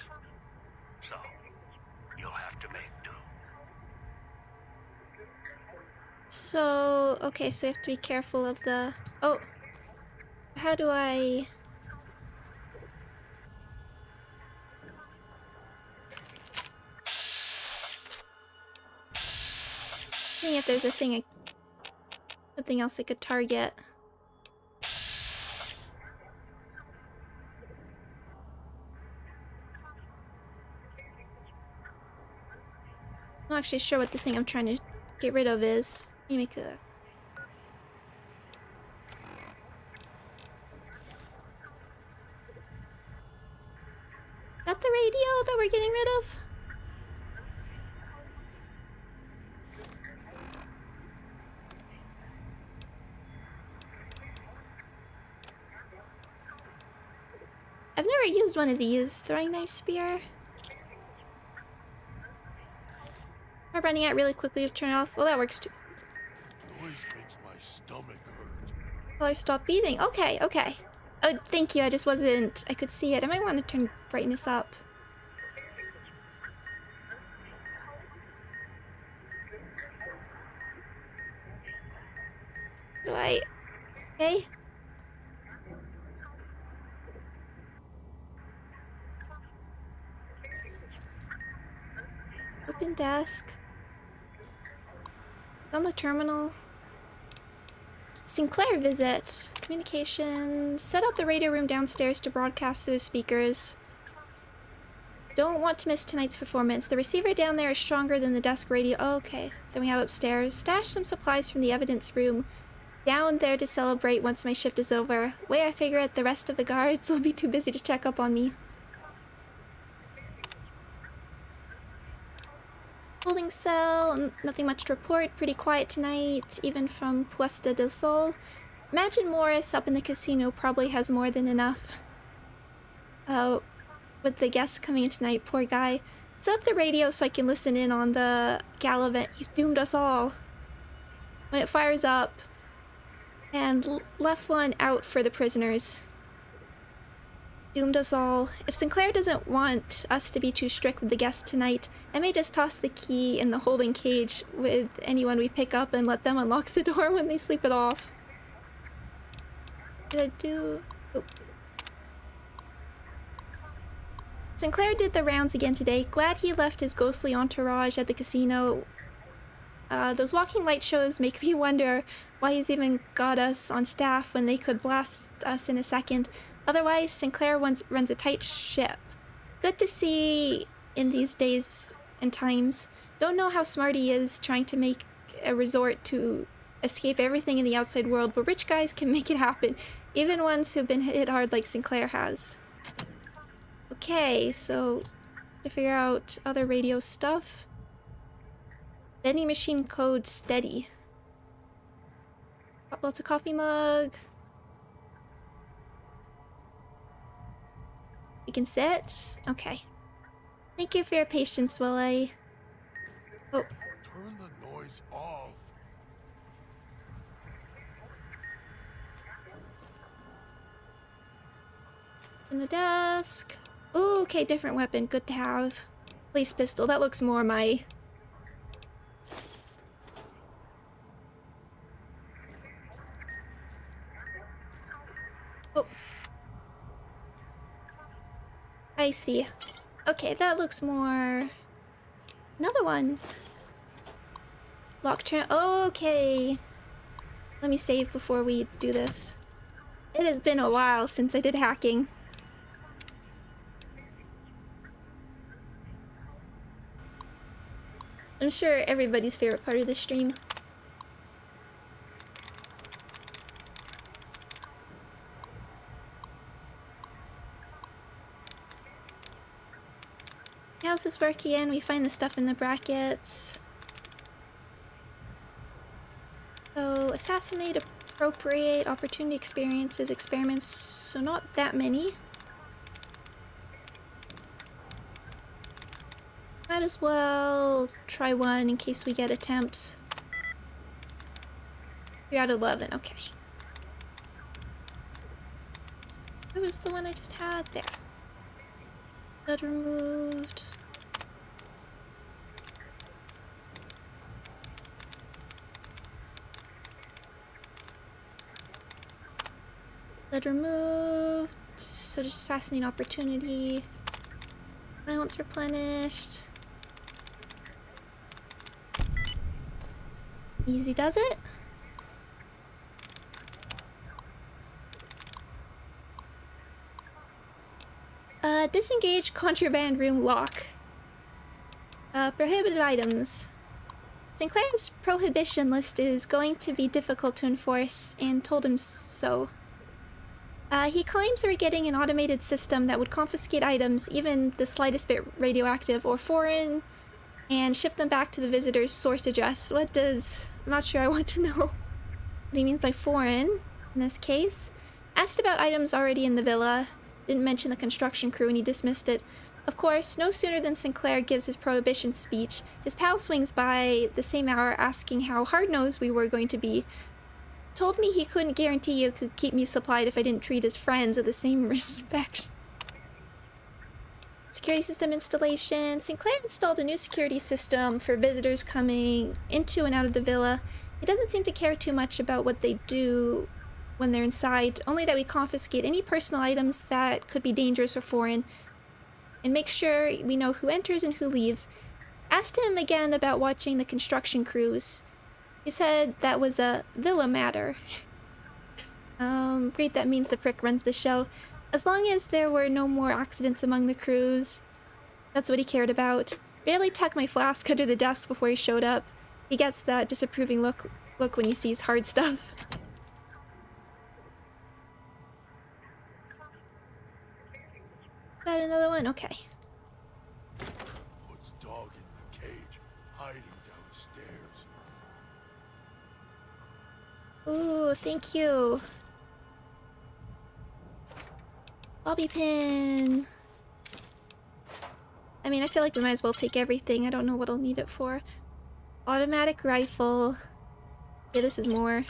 H: so you'll have to make do.
A: So, okay, so you have to be careful of the... Oh! How do I... Seeing if there's a thing something else I could target. I'm not actually sure what the thing I'm trying to get rid of is. Let me make a... Is that the radio that we're getting rid of? I've never used one of these. Throwing knife spear. Am I running out really quickly to turn it off? Well, that works too.
J: Noise makes my stomach hurt.
A: Oh, I stopped beating. Okay, okay. Oh, thank you. I just wasn't... I could see it. I might want to turn brightness up. Do I... Okay. Open desk. On the terminal. Sinclair visit. Communications. Set up the radio room downstairs to broadcast through the speakers. Don't want to miss tonight's performance. The receiver down there is stronger than the desk radio. Oh, okay. Then we have upstairs. Stash some supplies from the evidence room down there to celebrate once my shift is over. Way I figure it, the rest of the guards will be too busy to check up on me. Holding cell, nothing much to report, pretty quiet tonight, even from Puesta del Sol. Imagine Morris up in the casino probably has more than enough. With the guests coming in tonight, poor guy. Set up the radio so I can listen in on the gala event. You've doomed us all. When it fires up, and left one out for the prisoners. Doomed us all. If Sinclair doesn't want us to be too strict with the guests tonight, I may just toss the key in the holding cage with anyone we pick up and let them unlock the door when they sleep it off. Did I do... Oh. Sinclair did the rounds again today. Glad he left his ghostly entourage at the casino. Those walking light shows make me wonder why he's even got us on staff when they could blast us in a second. Otherwise, Sinclair runs a tight ship. Good to see in these days and times. Don't know how smart he is trying to make a resort to escape everything in the outside world, but rich guys can make it happen, even ones who've been hit hard like Sinclair has. Okay, so to figure out other radio stuff. Vending machine code steady. Got lots of coffee mug. We can sit. Okay. Thank you for your patience while I... Oh.
J: Turn the noise off.
A: In the desk. Ooh, okay, different weapon. Good to have. Police pistol. That looks more my... Oh. I see. Okay, that looks more... Another one. Lock tram. Okay. Let me save before we do this. It has been a while since I did hacking. I'm sure everybody's favorite part of the stream. How's this work again? We find the stuff in the brackets. So, assassinate, appropriate, opportunity, experiences, experiments. So not that many. Might as well try one in case we get attempts. 3 out of 11, okay. Where was the one I just had? There. Blood removed. Blood removed. So just assassinate opportunity. Allowance replenished. Easy does it. Disengage contraband room lock. Prohibited items. Sinclair's prohibition list is going to be difficult to enforce, and told him so. He claims we're getting an automated system that would confiscate items, even the slightest bit radioactive or foreign, and ship them back to the visitor's source address. What does... I'm not sure I want to know what he means by foreign, in this case. Asked about items already in the villa. Didn't mention the construction crew and he dismissed it. Of course, no sooner than Sinclair gives his prohibition speech, his pal swings by the same hour asking how hard-nosed we were going to be. Told me he couldn't guarantee you could keep me supplied if I didn't treat his friends with the same respect. Security system installation. Sinclair installed a new security system for visitors coming into and out of the villa. He doesn't seem to care too much about what they do when they're inside, only that we confiscate any personal items that could be dangerous or foreign, and make sure we know who enters and who leaves. Asked him again about watching the construction crews. He said that was a villa matter. Great, that means the prick runs the show. As long as there were no more accidents among the crews, that's what he cared about. Barely tucked my flask under the desk before he showed up. He gets that disapproving look when he sees hard stuff. Is that another one? Okay.
J: Puts dog in the cage, hiding downstairs.
A: Ooh, thank you. Bobby pin. I mean, I feel like we might as well take everything. I don't know what I'll need it for. Automatic rifle. Yeah, this is more.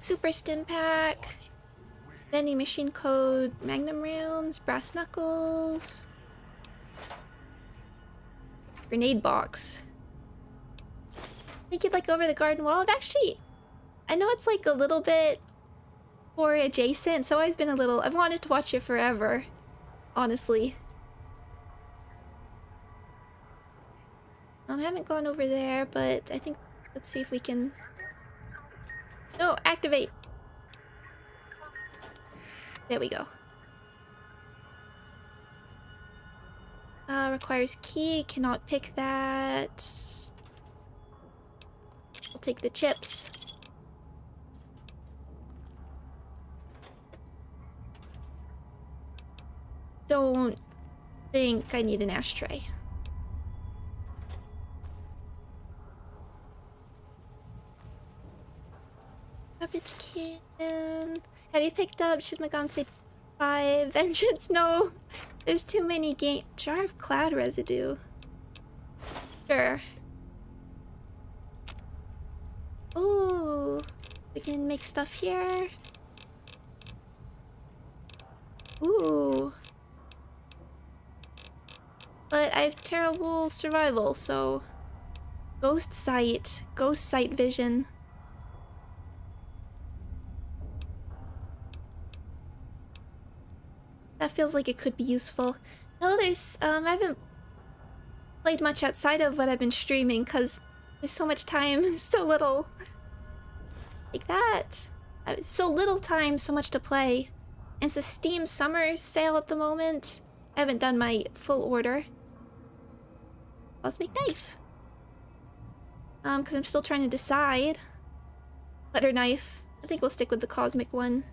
A: Super stim pack. Vending machine code. Magnum rounds. Brass knuckles. Grenade box. I think you'd like over the garden wall. I know it's like a little bit horror adjacent, so I've wanted to watch it forever, honestly. I haven't gone over there, but I think, let's see if we can... No, activate! There we go. Requires key, cannot pick that. I'll take the chips. Don't think I need an ashtray. Garbage can. Have you picked up Shin Megami 5 Vengeance? No. There's too many game. Jar of cloud residue. Sure. Ooh. We can make stuff here. Ooh. But I have terrible survival, so... Ghost sight vision. That feels like it could be useful. No, there's, I haven't played much outside of what I've been streaming, because there's so much time, so little. Like that. So little time, so much to play. And it's a Steam summer sale at the moment. I haven't done my full order. Let's make knife. Because I'm still trying to decide. Butter knife. I think we'll stick with the cosmic one.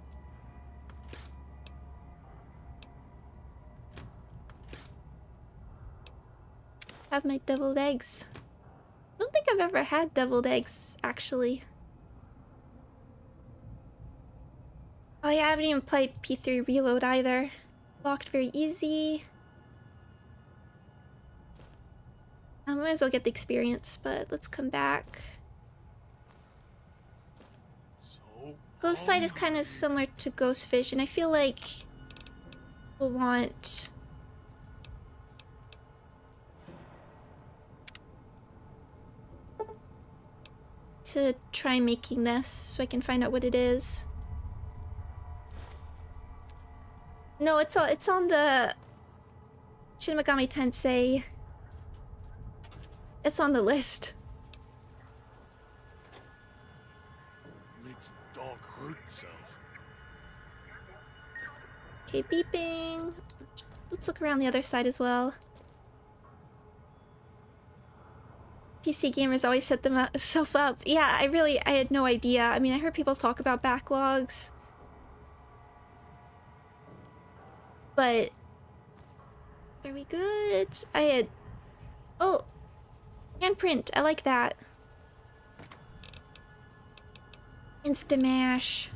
A: Have my deviled eggs. I don't think I've ever had deviled eggs, actually. Oh yeah, I haven't even played P3 Reload either. Locked very easy. I might as well get the experience, but let's come back. Ghost Sight is kind of similar to Ghost Vision. I feel like we'll want... to try making this so I can find out what it is. No, it's on the Shin Megami Tensei. It's on the list.
J: Makes dog hurt himself.
A: Okay, beeping. Let's look around the other side as well. PC gamers always set themselves up. Yeah, I had no idea. I mean, I heard people talk about backlogs. But... are we good? Oh! Handprint, I like that. Instamash.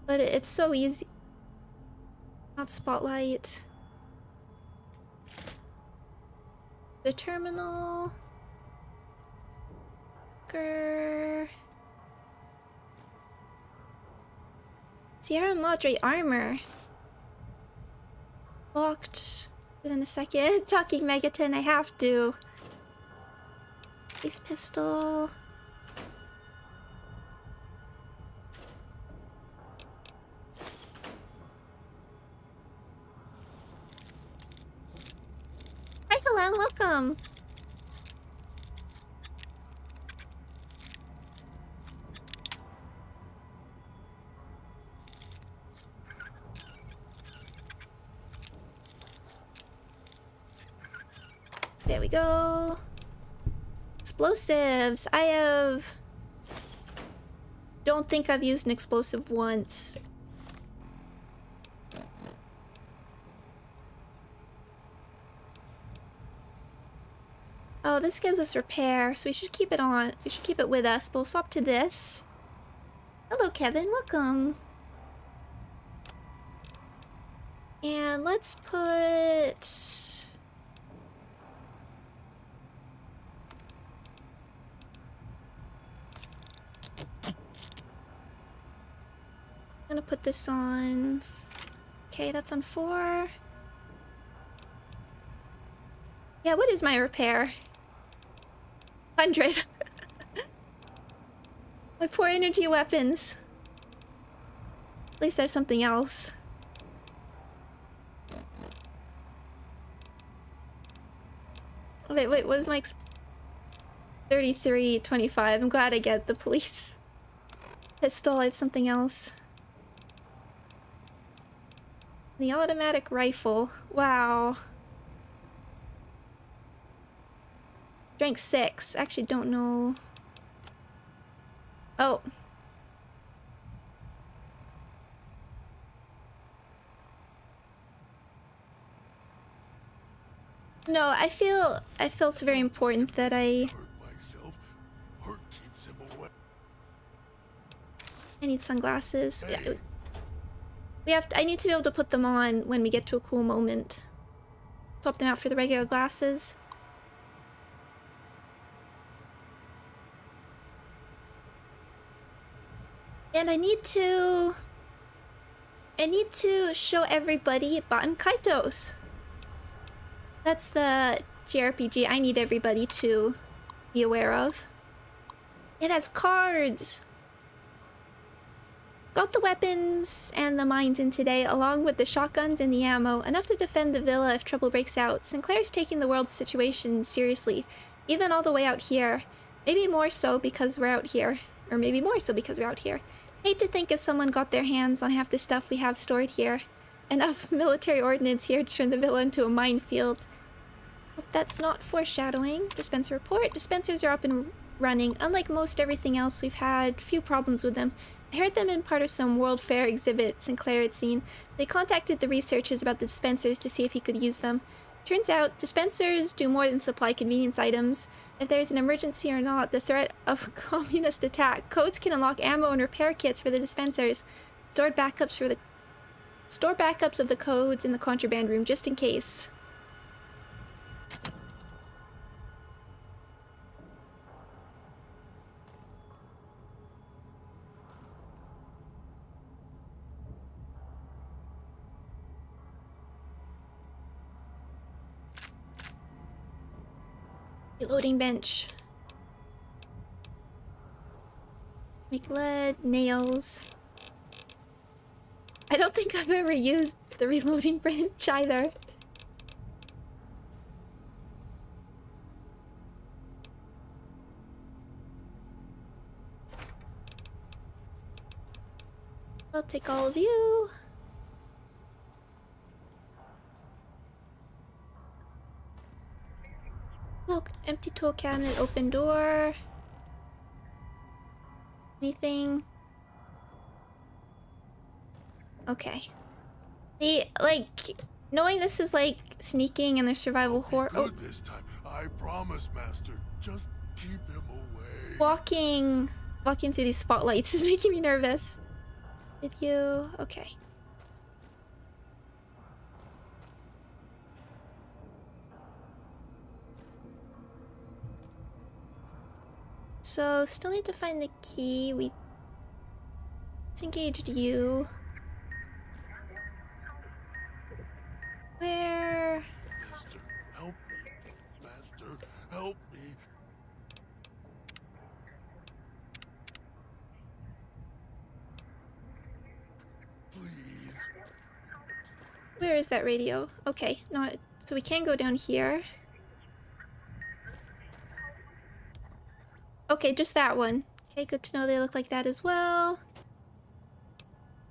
A: But it's so easy. Not spotlight. The terminal. Grr. Sierra Madre armor. Locked within a second. Talking Megaton, I have to. Ace pistol. Hi, Kalan, welcome. There we go. Explosives. Don't think I've used an explosive once. Oh, this gives us repair, so we should keep it on. We should keep it with us, but we'll swap to this. Hello, Kevin. Welcome. And let's put... I'm gonna put this on... Okay, that's on 4. Yeah, what is my repair? 100. My poor energy weapons. At least there's something else. Wait, what is my 33, 25? I'm glad I get the police. pistol. I have something else. The automatic rifle. Wow. Strength 6. Actually, don't know. Oh. No, I feel it's very important that I need sunglasses. Yeah. I need to be able to put them on when we get to a cool moment. Swap them out for the regular glasses. And I need to show everybody Baten Kaitos. That's the JRPG I need everybody to be aware of. It has cards. Got the weapons and the mines in today, along with the shotguns and the ammo, enough to defend the villa if trouble breaks out. Sinclair's taking the world's situation seriously, even all the way out here. Maybe more so because we're out here. Or maybe more so because we're out here. Hate to think if someone got their hands on half the stuff we have stored here. Enough military ordnance here to turn the villa into a minefield. Hope that's not foreshadowing. Dispenser report. Dispensers are up and running. Unlike most everything else, we've had few problems with them. I heard them in part of some World Fair exhibit Sinclair had seen, so they contacted the researchers about the dispensers to see if he could use them. Turns out, dispensers do more than supply convenience items. If there's an emergency or not, the threat of communist attack, codes can unlock ammo and repair kits for the dispensers. Store backups of the codes in the contraband room just in case. Reloading bench. Make lead, nails. I don't think I've ever used the reloading bench either. I'll take all of you. Look, empty tool cabinet, open door. Anything? Okay. Like, knowing this is like sneaking and there's survival horror. Oh,
J: this time. I promise, Master. Just keep him away.
A: Walking through these spotlights is making me nervous. Video. Okay. So, still need to find the key. We disengaged you. Where?
J: Master, help me. Master, help me. Please.
A: Where is that radio? Okay, not so we can go down here. Okay, just that one. Okay, good to know they look like that as well.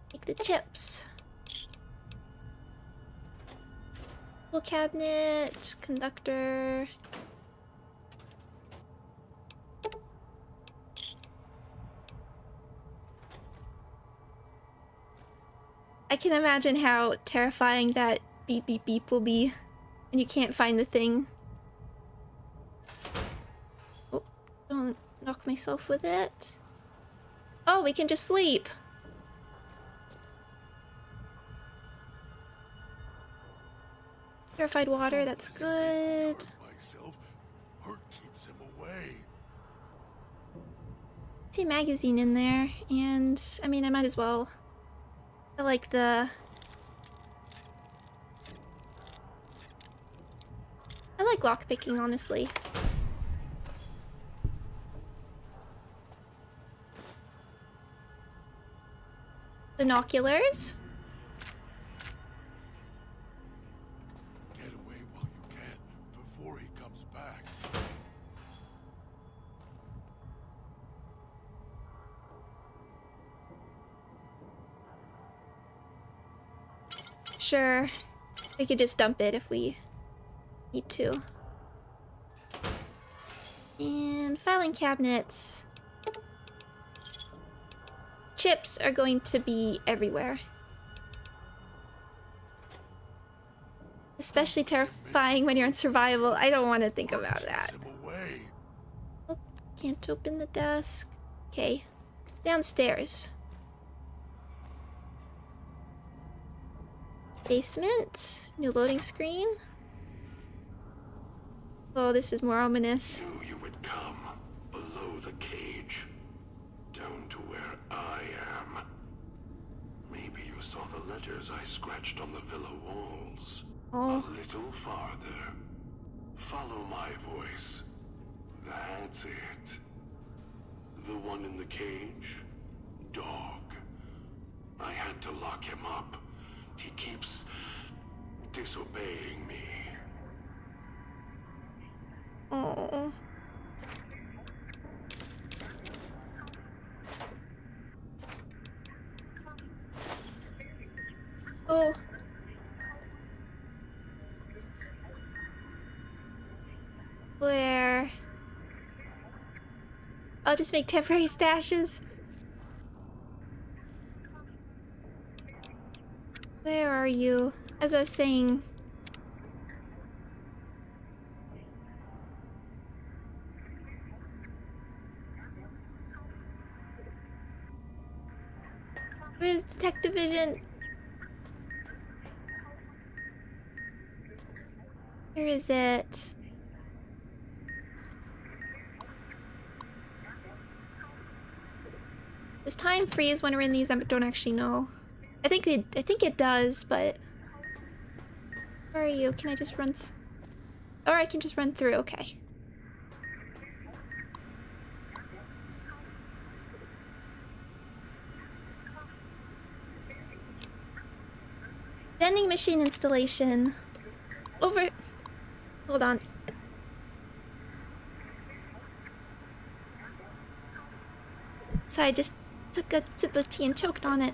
A: Take the chips. Tool cabinet, conductor. I can imagine how terrifying that beep beep beep will be when you can't find the thing. Oh, don't knock myself with it. Oh, we can just sleep. Purified water, that's good.
J: Hurt keeps him away.
A: See a magazine in there, and I mean I might as well. I like the lockpicking, honestly. Binoculars.
J: Get away while you can before he comes back.
A: sure we could just dump it if we need to. And filing cabinets. Chips are going to be everywhere. Especially terrifying when you're in survival. I don't want to think about that. Oh, can't open the desk. Okay. Downstairs. Basement. New loading screen. Oh, this is more ominous.
J: You would come below the cage, down to where I am. Maybe you saw the letters I scratched on the villa walls.
A: Oh.
J: A little farther. Follow my voice. That's it. The one in the cage? Dog. I had to lock him up. He keeps disobeying me.
A: Oh. Oh. Where? I'll just make temporary stashes. Where are you? As I was saying... Where's Detective Vision? Where is it? Does time freeze when we're in these? I don't actually know. I think it does, but where are you? Can I just run? Or I can just run through. Okay. Vending machine installation. Over. Hold on. Sorry, I just took a sip of tea and choked on it.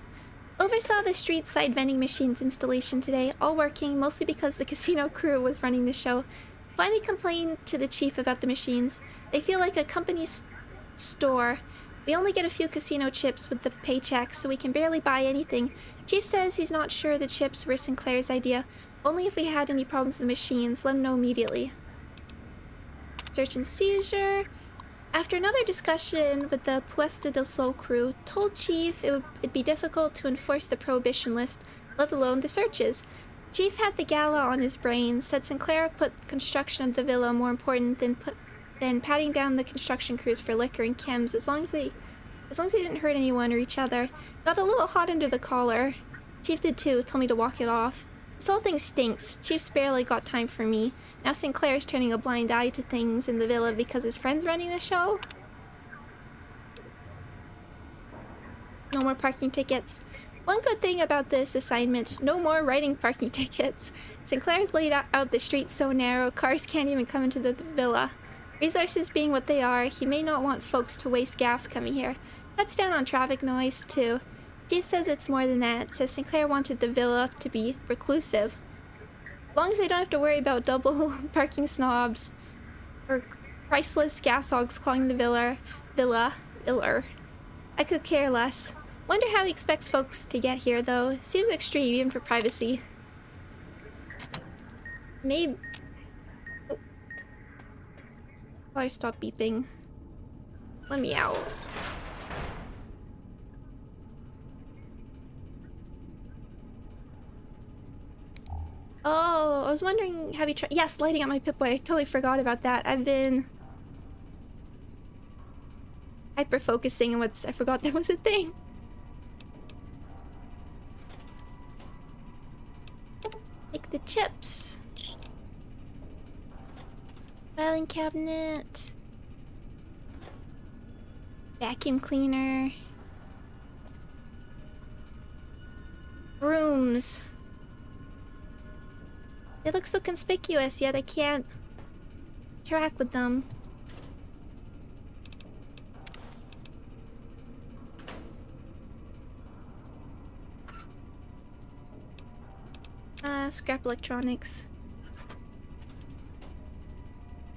A: Oversaw the street side vending machines installation today, all working, mostly because the casino crew was running the show. Finally complained to the chief about the machines. They feel like a company store. We only get a few casino chips with the paycheck, so we can barely buy anything. Chief says he's not sure the chips were Sinclair's idea. Only if we had any problems with the machines, let him know immediately. Search and seizure. After another discussion with the Puesta del Sol crew, told Chief it'd be difficult to enforce the prohibition list, let alone the searches. Chief had the gala on his brain, said Sinclair put construction of the villa more important than patting down the construction crews for liquor and chems, as long as they didn't hurt anyone or each other. Got a little hot under the collar. Chief did too, told me to walk it off. This whole thing stinks. Chief's barely got time for me. Now Sinclair's turning a blind eye to things in the villa because his friend's running the show. No more parking tickets. One good thing about this assignment, no more writing parking tickets. Sinclair's laid out the streets so narrow, cars can't even come into the villa. Resources being what they are, he may not want folks to waste gas coming here. Cuts down on traffic noise, too. Chief says it's more than that, says Sinclair wanted the villa to be reclusive. As long as they don't have to worry about double parking snobs or priceless gas hogs clogging the villa, I could care less. Wonder how he expects folks to get here, though. Seems extreme, even for privacy. Maybe... Oh. Car stop beeping. Let me out. Oh, I was wondering, have you tried... Yes, lighting up my Pip-Boy. I totally forgot about that. I've been... hyper-focusing on what's... I forgot that was a thing. Take the chips. Filing cabinet. Vacuum cleaner. Brooms. They look so conspicuous, yet I can't interact with them. scrap electronics.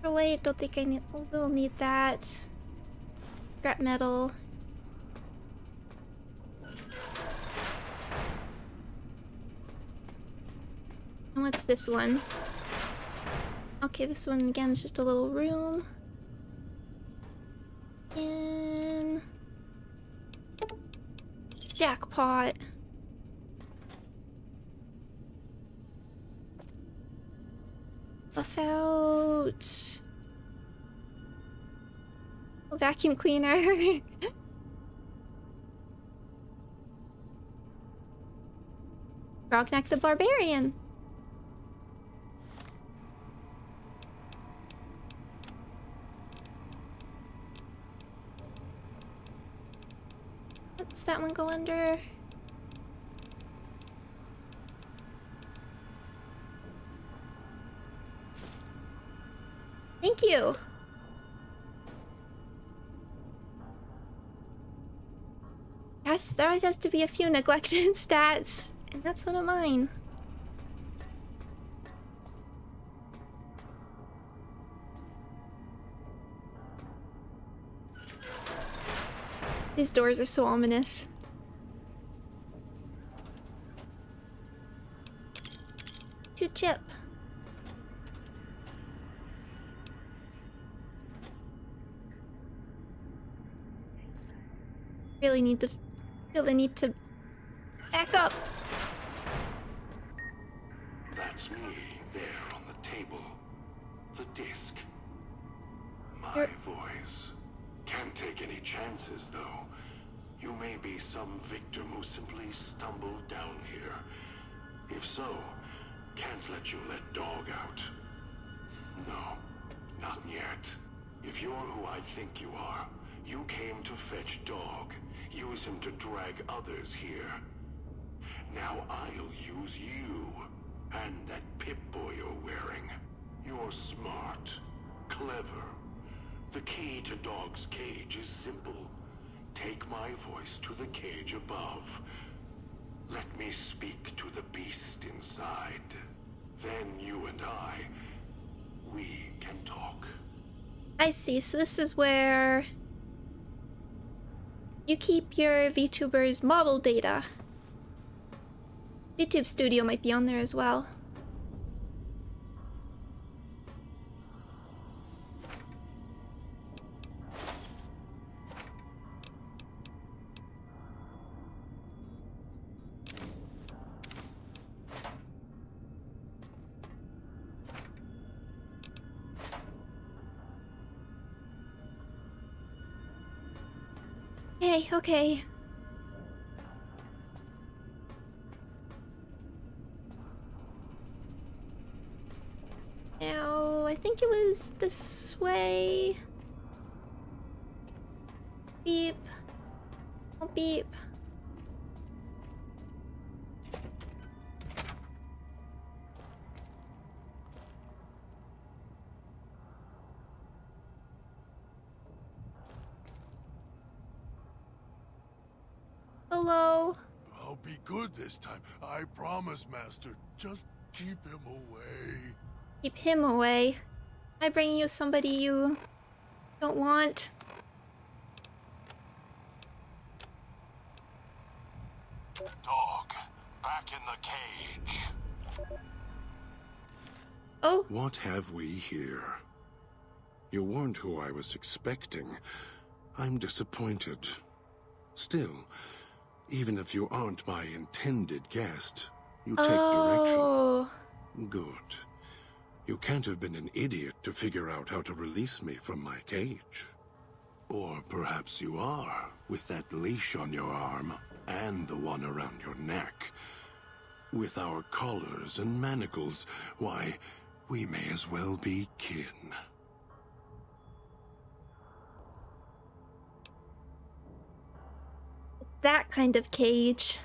A: Oh wait, don't think I will need that. Scrap metal. And what's this one? Okay, this one again is just a little room. And jackpot. Buff out. A vacuum cleaner. Grognak the Barbarian. What's that one go under? Thank you. Yes, there always has to be a few neglected stats, and that's one of mine. These doors are so ominous. To chip. Really need to feel the need to back up.
J: That's me there on the table. The disc. My
A: You're...
J: voice. Can't take any chances, though. You may be some victim who simply stumbled down here. If so, can't let you let Dog out. No, not yet. If you're who I think you are, you came to fetch Dog. Use him to drag others here. Now I'll use you. And that Pip-Boy you're wearing. You're smart. Clever. The key to Dog's cage is simple. Take my voice to the cage above. Let me speak to the beast inside. Then you and we can talk.
A: I see, so this is where you keep your VTuber's model data. VTube Studio might be on there as well. Okay. Now, I think it was this way. Beep. Oh, beep. Hello.
K: I'll be good this time. I promise, Master. Just keep him away.
A: Keep him away. I bring you somebody you don't want.
J: Dog, back in the cage.
A: Oh.
J: What have we here? You weren't who I was expecting. I'm disappointed. Still, even if you aren't my intended guest, you take direction. Good. You can't have been an idiot to figure out how to release me from my cage. Or perhaps you are, with that leash on your arm, and the one around your neck. With our collars and manacles, why, we may as well be kin.
A: That kind of cage.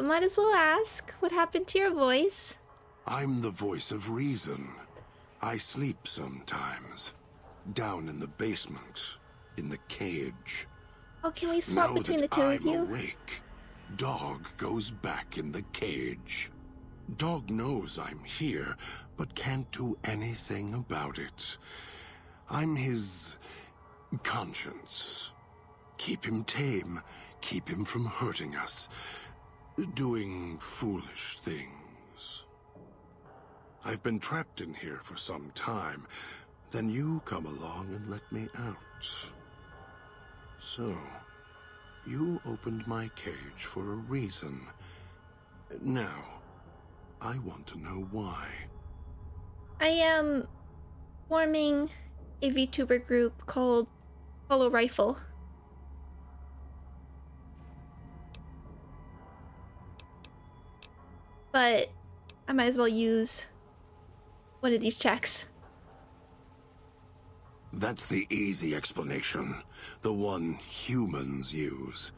A: Might as well ask, what happened to your voice?
J: I'm the voice of reason. I sleep sometimes. Down in the basement. In the cage.
A: Oh, can we swap between the two of you?
J: Awake,
K: Dog goes back in the cage. Dog knows I'm here, but can't do anything about it. I'm his conscience. Keep him tame, keep him from hurting us, doing foolish things. I've been trapped in here for some time. Then you come along and let me out. So, you opened my cage for a reason. Now, I want to know why.
A: I am forming a VTuber group called Hollow Rifle. But I might as well use one of these checks.
K: That's the easy explanation. The one humans use.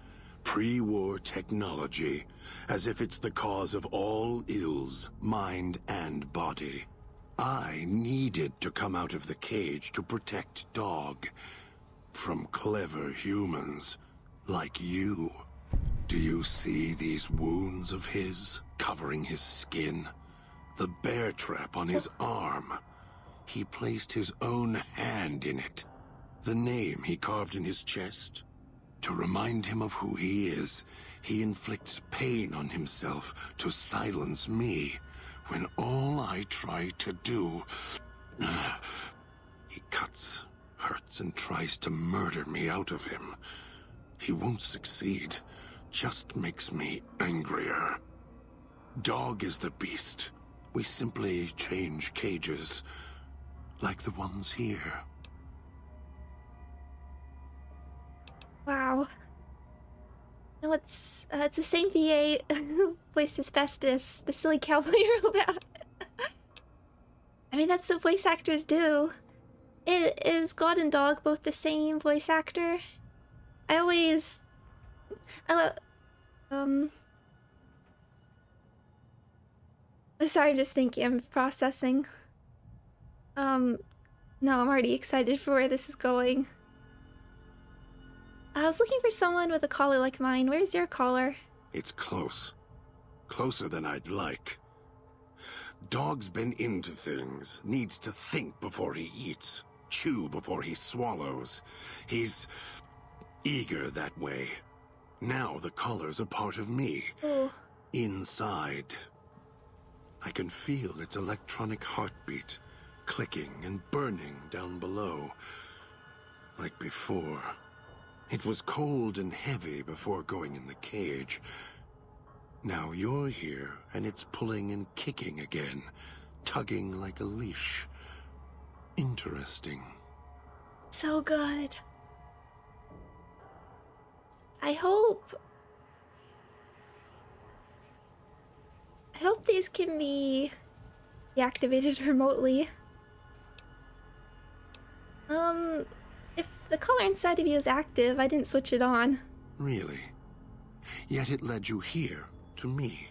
K: Pre-war technology. As if it's the cause of all ills, mind and body. I needed to come out of the cage to protect Dog. From clever humans. Like you. Do you see these wounds of his, covering his skin? The bear trap on his arm. He placed his own hand in it. The name he carved in his chest. To remind him of who he is, he inflicts pain on himself to silence me, when all I try to do... He cuts, hurts, and tries to murder me out of him. He won't succeed, just makes me angrier. Dog is the beast. We simply change cages. Like the ones here.
A: Wow. No, it's the same VA voices Festus, the silly cowboy robot. I mean, that's what voice actors do. Is God and Dog both the same voice actor? Sorry, I'm just thinking, I'm processing. No, I'm already excited for where this is going. I was looking for someone with a collar like mine. Where's your collar?
K: It's close. Closer than I'd like. Dog's been into things. Needs to think before he eats. Chew before he swallows. He's eager that way. Now the collar's a part of me.
A: Oh.
K: Inside. I can feel its electronic heartbeat. Clicking and burning down below. Like before. It was cold and heavy before going in the cage. Now you're here, and it's pulling and kicking again. Tugging like a leash. Interesting.
A: So good. I hope these can be deactivated remotely. If the collar inside of you is active, I didn't switch it on.
K: Really? Yet it led you here, to me.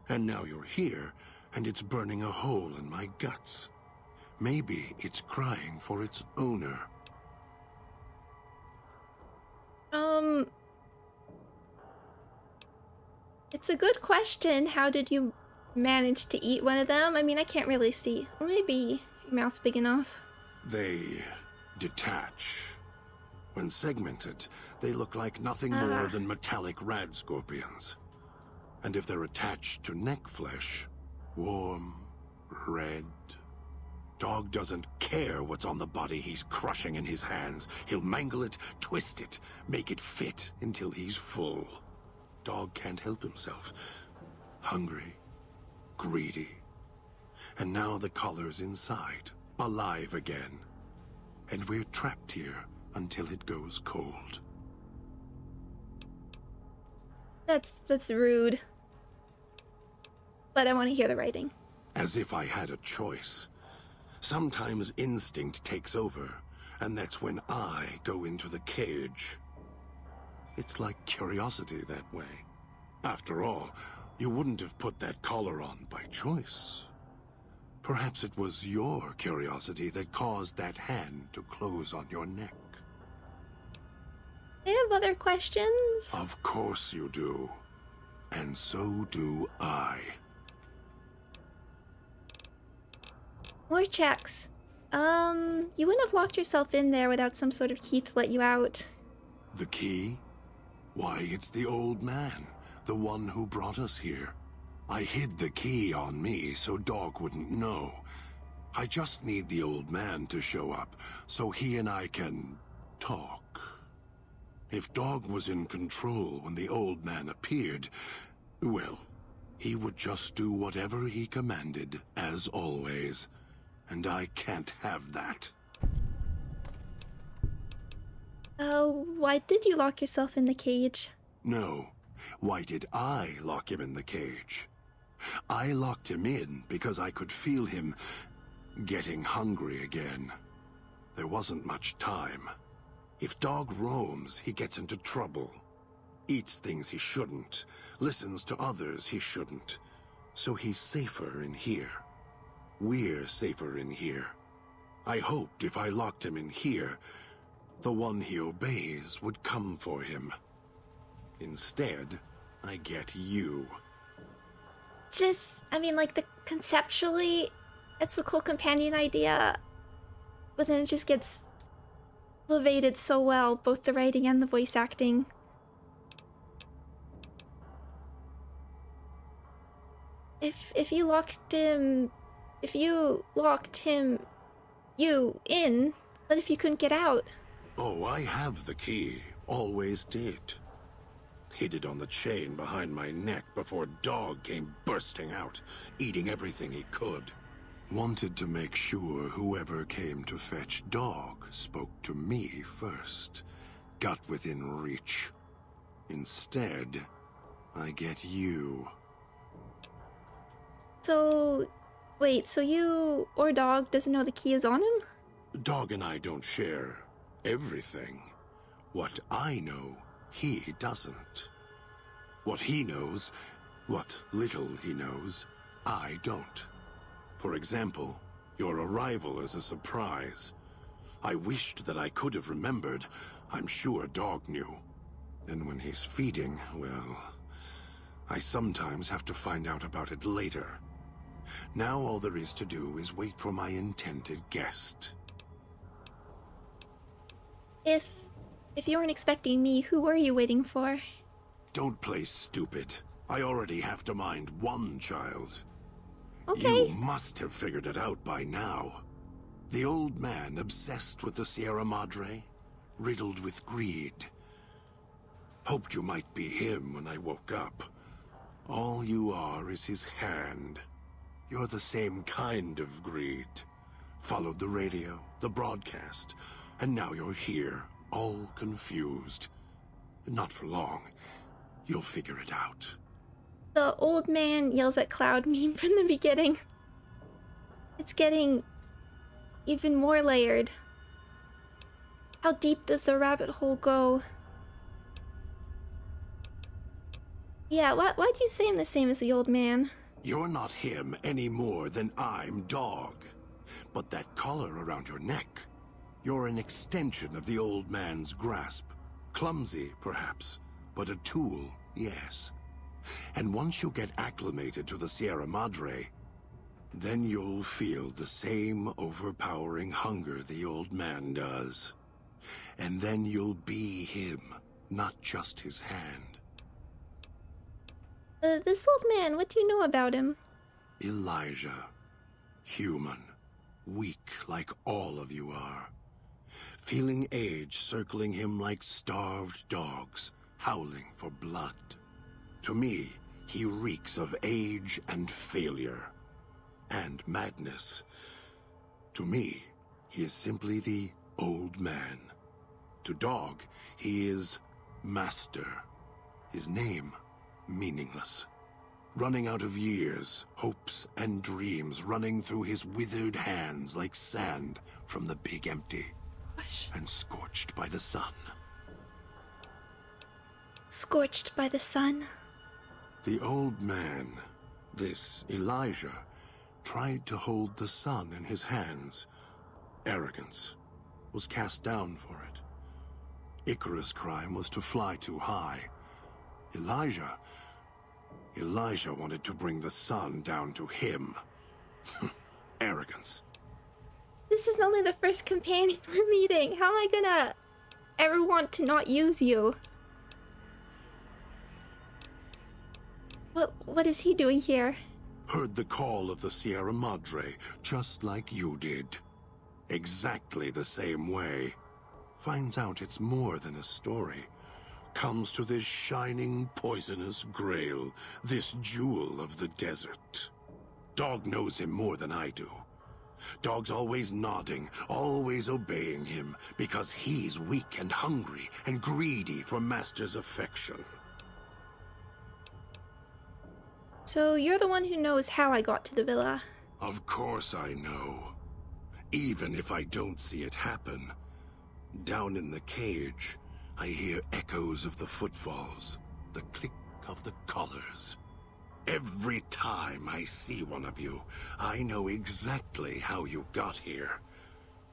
K: And now you're here, and it's burning a hole in my guts. Maybe it's crying for its owner.
A: It's a good question. How did you manage to eat one of them? I mean, I can't really see. Well, maybe your mouth's big enough.
K: They detach. When segmented, they look like nothing more than metallic rad scorpions. And if they're attached to neck flesh, warm, red. Dog doesn't care what's on the body he's crushing in his hands. He'll mangle it, twist it, make it fit until he's full. Dog can't help himself. Hungry, greedy. And now the collar's inside, alive again. And we're trapped here until it goes cold.
A: That's rude. But I want to hear the writing.
K: As if I had a choice. Sometimes instinct takes over, and that's when I go into the cage. It's like curiosity that way. After all, you wouldn't have put that collar on by choice. Perhaps it was your curiosity that caused that hand to close on your neck.
A: I have other questions.
K: Of course you do. and so do I.
A: More checks. You wouldn't have locked yourself in there without some sort of key to let you out.
K: The key? Why, it's the old man, the one who brought us here. I hid the key on me so Dog wouldn't know. I just need the old man to show up, so he and I can talk. If Dog was in control when the old man appeared, well, he would just do whatever he commanded, as always. And I can't have that.
A: Why did you lock yourself in the cage?
K: No. Why did I lock him in the cage? I locked him in because I could feel him getting hungry again. There wasn't much time. If Dog roams, he gets into trouble. Eats things he shouldn't. Listens to others he shouldn't. So he's safer in here. We're safer in here. I hoped if I locked him in here, the one he obeys would come for him. Instead, I get you.
A: I mean, like, conceptually, it's a cool companion idea, but then it just gets elevated so well, both the writing and the voice acting. If you locked him you in, but if you couldn't get out?
K: Oh, I have the key. Always did. Hid it on the chain behind my neck before Dog came bursting out, eating everything he could. Wanted to make sure whoever came to fetch Dog spoke to me first. Got within reach. Instead, I get you.
A: So, wait, so you or Dog doesn't know the key is on him?
K: Dog and I don't share everything. What I know, he doesn't. What he knows, what little he knows, I don't. For example, your arrival is a surprise. I wished that I could have remembered. I'm sure Dog knew. And when he's feeding, well, I sometimes have to find out about it later. Now all there is to do is wait for my intended guest.
A: If you weren't expecting me, who were you waiting for?
K: Don't play stupid. I already have to mind one child.
A: Okay.
K: You must have figured it out by now. The old man obsessed with the Sierra Madre, riddled with greed. Hoped you might be him when I woke up. All you are is his hand. You're the same kind of greed. Followed the radio, the broadcast, and now you're here, all confused. Not for long. You'll figure it out.
A: The old man yells at Cloud meme from the beginning. It's getting even more layered. How deep does the rabbit hole go? Yeah, why'd you say I'm the same as the old man?
K: You're not him any more than I'm Dog. But that collar around your neck, you're an extension of the old man's grasp. Clumsy, perhaps, but a tool, yes. And once you get acclimated to the Sierra Madre, then you'll feel the same overpowering hunger the old man does. And then you'll be him, not just his hand.
A: This old man, what do you know about him?
K: Elijah. Human. Weak like all of you are. Feeling age circling him like starved dogs, howling for blood. To me, he reeks of age and failure. And madness. To me, he is simply the old man. To Dog, he is Master. His name, meaningless. Running out of years, hopes and dreams running through his withered hands like sand from the big empty. And scorched by the sun.
A: Scorched by the sun?
K: The old man, this Elijah, tried to hold the sun in his hands. Arrogance. Was cast down for it. Icarus' crime was to fly too high. Elijah, Elijah wanted to bring the sun down to him. Arrogance.
A: This is only the first companion we're meeting. How am I gonna ever want to not use you? What is he doing here?
K: Heard the call of the Sierra Madre, just like you did. Exactly the same way. Finds out it's more than a story. Comes to this shining, poisonous grail, this jewel of the desert. Dog knows him more than I do. Dog's always nodding, always obeying him, because he's weak and hungry and greedy for Master's affection.
A: So you're the one who knows how I got to the villa.
K: Of course I know. Even if I don't see it happen. Down in the cage, I hear echoes of the footfalls, the click of the collars. Every time I see one of you, I know exactly how you got here.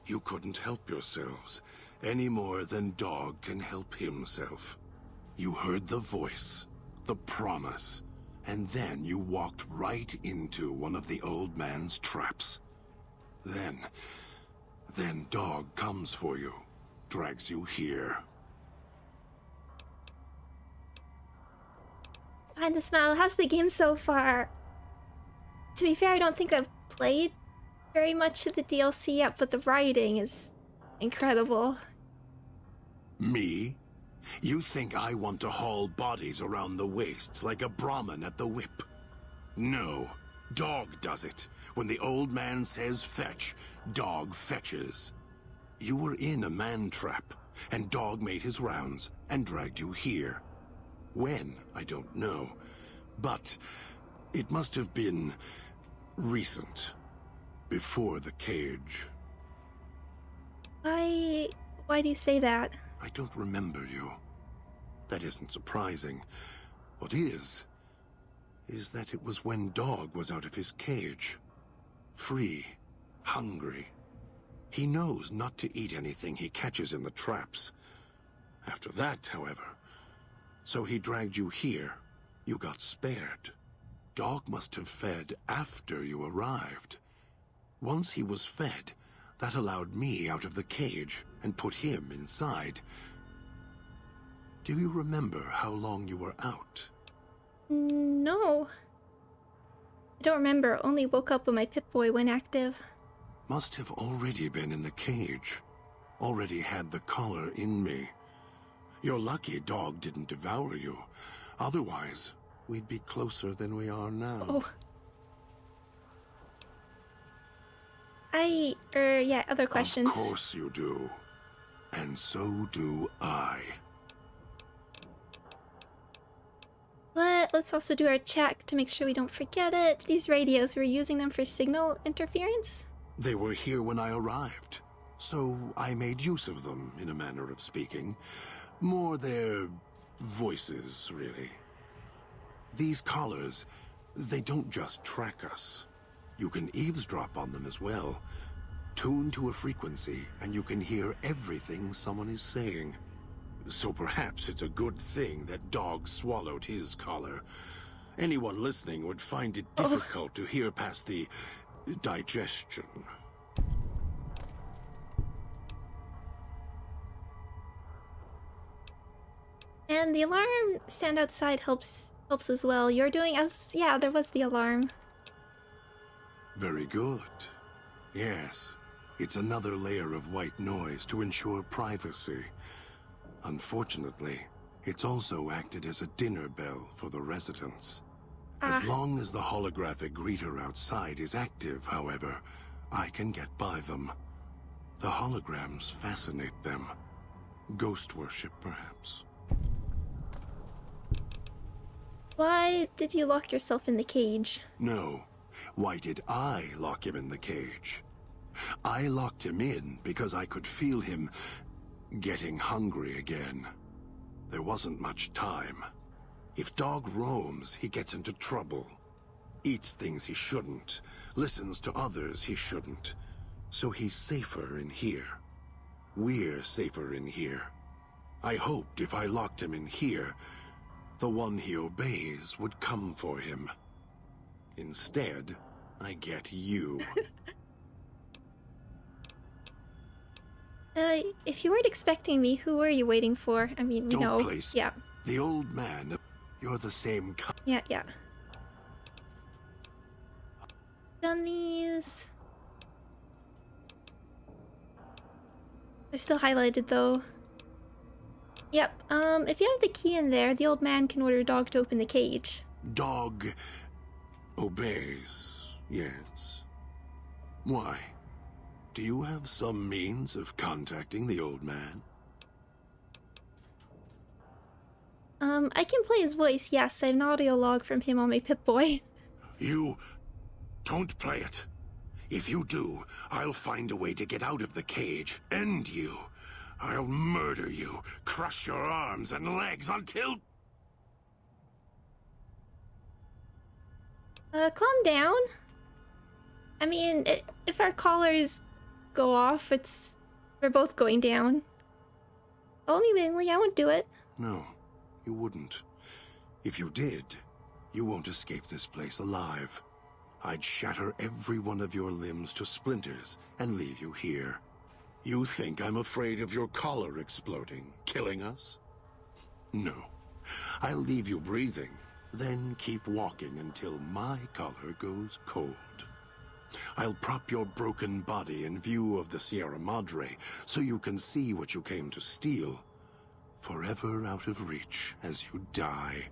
K: You couldn't help yourselves, any more than Dog can help himself. You heard the voice, the promise, and then you walked right into one of the old man's traps. Then Dog comes for you, drags you here.
A: Find the smile. How's the game so far? To be fair, I don't think I've played very much of the DLC yet, but the writing is incredible.
K: Me? You think I want to haul bodies around the wastes like a Brahmin at the whip? No, Dog does it. When the old man says fetch, Dog fetches. You were in a man trap, and Dog made his rounds and dragged you here. When, I don't know, but it must have been recent, before the cage.
A: Why do you say that?
K: I don't remember you. That isn't surprising. What is that it was when Dog was out of his cage. Free, hungry. He knows not to eat anything he catches in the traps. After that, however, so he dragged you here. You got spared. Dog must have fed after you arrived. Once he was fed, that allowed me out of the cage and put him inside. Do you remember how long you were out?
A: No. I don't remember. Only woke up when my Pip-Boy went active.
K: Must have already been in the cage. Already had the collar in me. You're lucky Dog didn't devour you. Otherwise, we'd be closer than we are now.
A: Oh. Yeah, other questions.
K: Of course you do. And so do I.
A: But let's also do our check to make sure we don't forget it. These radios, we're using them for signal interference?
K: They were here when I arrived, so I made use of them, in a manner of speaking. More their voices, really. These collars, they don't just track us. You can eavesdrop on them as well. Tune to a frequency, and you can hear everything someone is saying. So perhaps it's a good thing that Dog swallowed his collar. Anyone listening would find it difficult to hear past the digestion.
A: And the alarm stand outside helps as well. You're doing yeah, there was the alarm.
K: Very good. Yes. It's another layer of white noise to ensure privacy. Unfortunately, it's also acted as a dinner bell for the residents. As long as the holographic greeter outside is active, however, I can get by them. The holograms fascinate them. Ghost worship, perhaps.
A: Why did you lock yourself in the cage?
K: No. Why did I lock him in the cage? I locked him in because I could feel him getting hungry again. There wasn't much time. If Dog roams, he gets into trouble. Eats things he shouldn't. Listens to others he shouldn't. So he's safer in here. We're safer in here. I hoped if I locked him in here, the one he obeys would come for him. Instead, I get you.
A: If you weren't expecting me, who are you waiting for? I mean,
K: Don't
A: know.
K: place
A: Yeah.
K: the old man. You're the same kind.
A: Yeah, yeah. Done these. They're still highlighted though. Yep, if you have the key in there, the old man can order Dog to open the cage.
K: Dog obeys, yes. Why? Do you have some means of contacting the old man?
A: I can play his voice, yes. I have an audio log from him on my Pip-Boy.
K: You don't play it. If you do, I'll find a way to get out of the cage. End you. I'll murder you, crush your arms and legs until...
A: Calm down. I mean, if our collars go off, we're both going down. Follow me willingly, I won't do it.
K: No, you wouldn't. If you did, you won't escape this place alive. I'd shatter every one of your limbs to splinters and leave you here. You think I'm afraid of your collar exploding, killing us? No. I'll leave you breathing, then keep walking until my collar goes cold. I'll prop your broken body in view of the Sierra Madre so you can see what you came to steal, forever out of reach as you die.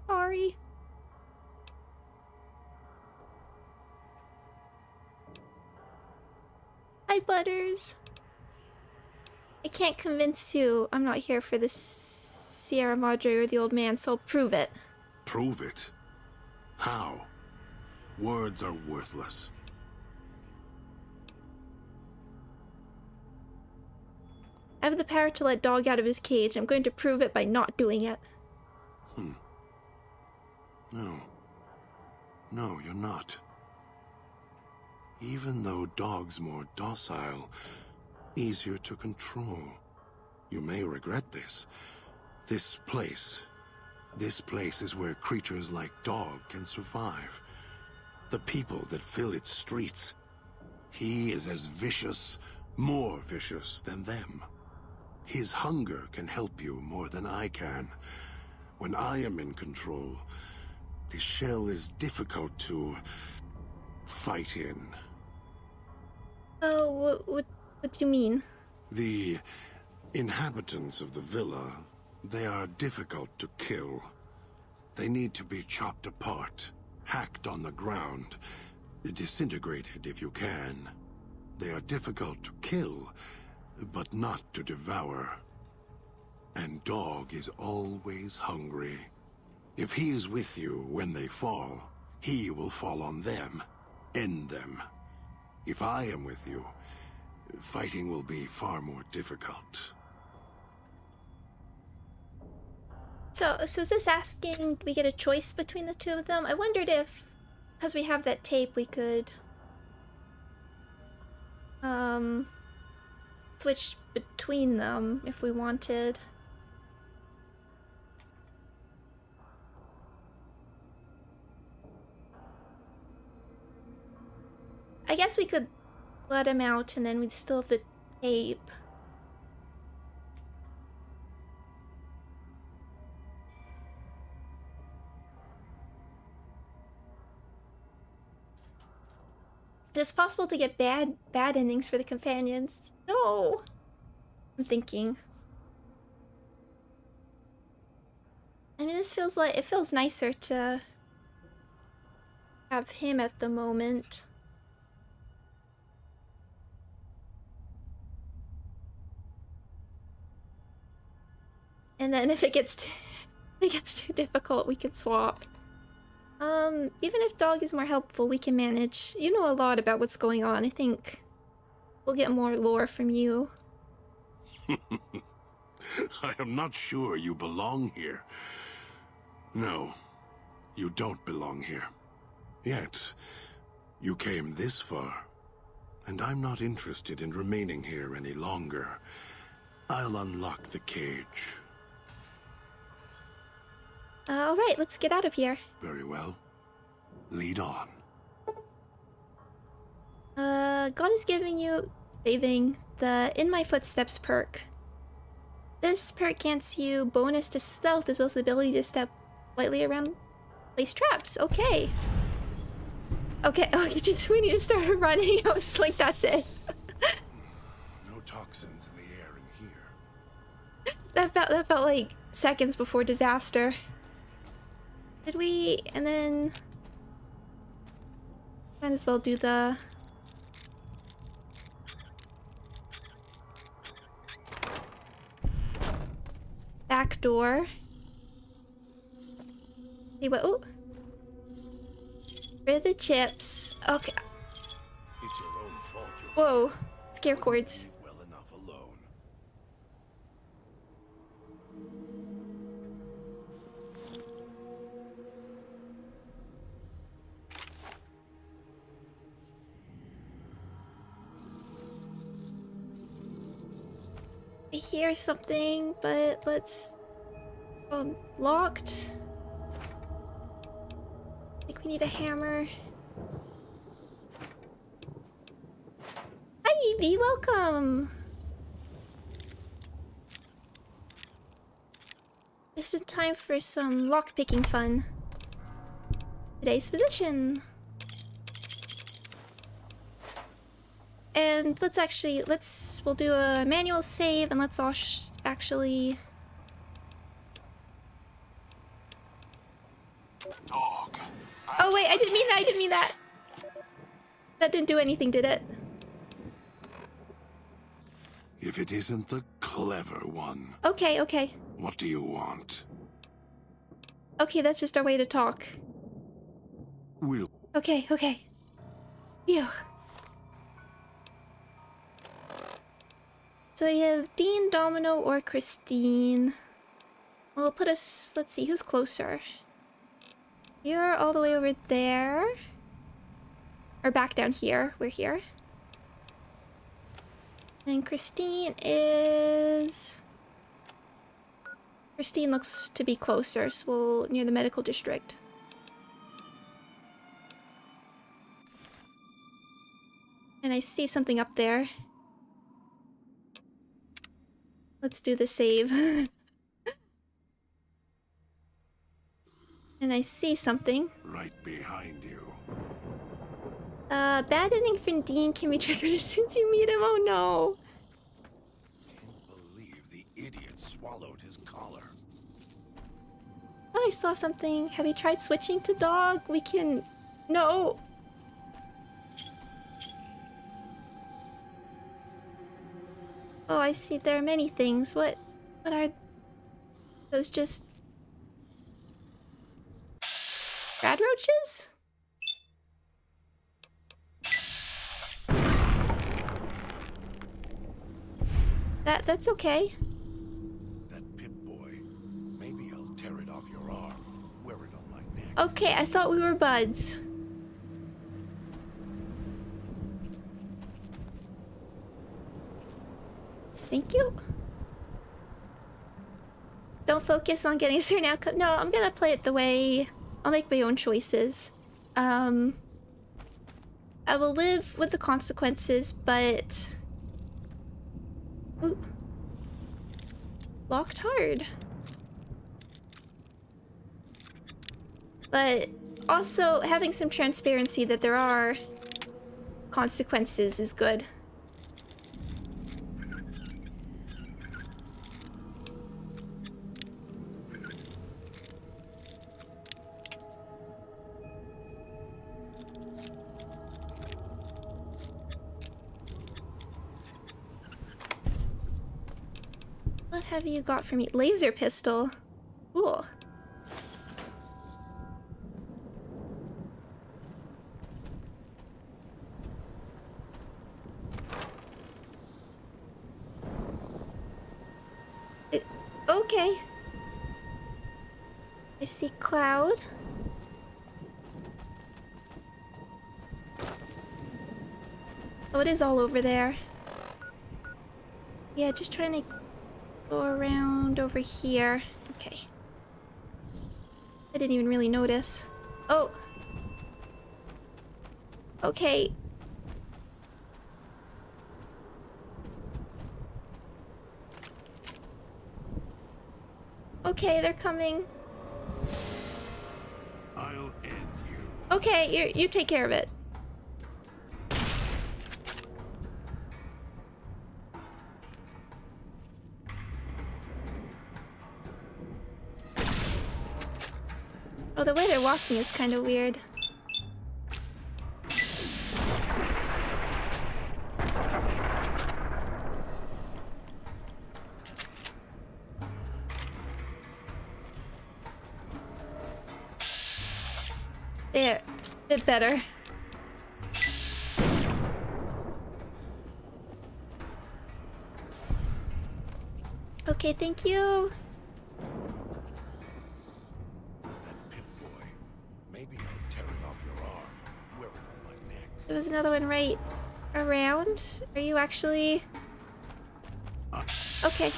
A: Sorry. Hi, Butters. I can't convince you I'm not here for the Sierra Madre or the old man, so I'll prove it.
K: Prove it? How? Words are worthless.
A: I have the power to let Dog out of his cage. I'm going to prove it by not doing it.
K: No. No, you're not. Even though Dog's more docile, easier to control. You may regret this. This place is where creatures like Dog can survive. The people that fill its streets. He is as vicious, more vicious than them. His hunger can help you more than I can. When I am in control, the shell is difficult to fight in.
A: Oh, what do you mean?
K: The inhabitants of the villa, they are difficult to kill. They need to be chopped apart, hacked on the ground, disintegrated if you can. They are difficult to kill, but not to devour. And Dog is always hungry. If he is with you when they fall, he will fall on them, end them. If I am with you, fighting will be far more difficult.
A: So is this asking we get a choice between the two of them? I wondered if, because we have that tape, we could switch between them if we wanted. I guess we could let him out and then we'd still have the tape. It's possible to get bad endings for the companions. No! I'm thinking. I mean, this feels like, it feels nicer to have him at the moment. And then if it gets too difficult, we can swap. Even if Dog is more helpful, we can manage. You know a lot about what's going on. I think we'll get more lore from you.
K: I am not sure you belong here. No, you don't belong here. Yet, you came this far, and I'm not interested in remaining here any longer. I'll unlock the cage.
A: Alright, let's get out of here.
K: Very well. Lead on.
A: God is giving you saving the In My Footsteps perk. This perk grants you bonus to stealth as well as the ability to step lightly around place traps. Okay. Okay, oh, when you just started running, I was like, that's it.
K: No toxins in the air in here.
A: That felt like seconds before disaster. Did we? And then might as well do the back door. See what? Oh, where are the chips? Okay.
K: It's your own fault.
A: Whoa, scare cords.
K: Well enough alone.
A: I hear something, but let's... locked. I think we need a hammer. Hi, Evie, welcome! Just in time for some lockpicking fun. Today's position. And we'll do a manual save and let's all actually...
J: Dog.
A: Oh wait, I didn't mean that! That didn't do anything, did it?
K: If it isn't the clever one.
A: Okay, okay.
K: What do you want?
A: Okay, that's just our way to talk.
K: We'll...
A: Okay, okay. Phew. So you have Dean, Domino, or Christine. Well, put us... Let's see, who's closer? You're all the way over there. Or back down here. We're here. And Christine is... Christine looks to be closer, so we'll near the medical district. And I see something up there. Let's do the save. And I see something.
K: Right behind you.
A: Bad ending from Dean can be triggered as soon as you meet him. Oh no.
K: Can't believe the idiot swallowed his collar.
A: I thought I saw something. Have you tried switching to dog? We can... No. Oh, I see. There are many things. What are those? Just rad roaches? That's okay.
K: That Pip-Boy. Maybe I'll tear it off your arm. Wear it on my neck.
A: Okay, I thought we were buds. Thank you. Don't focus on getting a certain outcome. No, I'm gonna play it the way... I'll make my own choices. I will live with the consequences, but... Ooh. Locked hard. But also having some transparency that there are consequences is good. What have you got for me? Laser pistol. Cool. Okay. I see Cloud. Oh, it is all over there. Yeah, just trying to go around over here. Okay. I didn't even really notice. Oh. Okay. Okay, they're coming.
J: I'll end you.
A: Okay, you take care of it. Oh, the way they're walking is kind of weird. There, a bit better. Okay, thank you.
K: Maybe I'll tear it off your arm, wear it on my neck.
A: There was another one right around. Are you actually... Okay.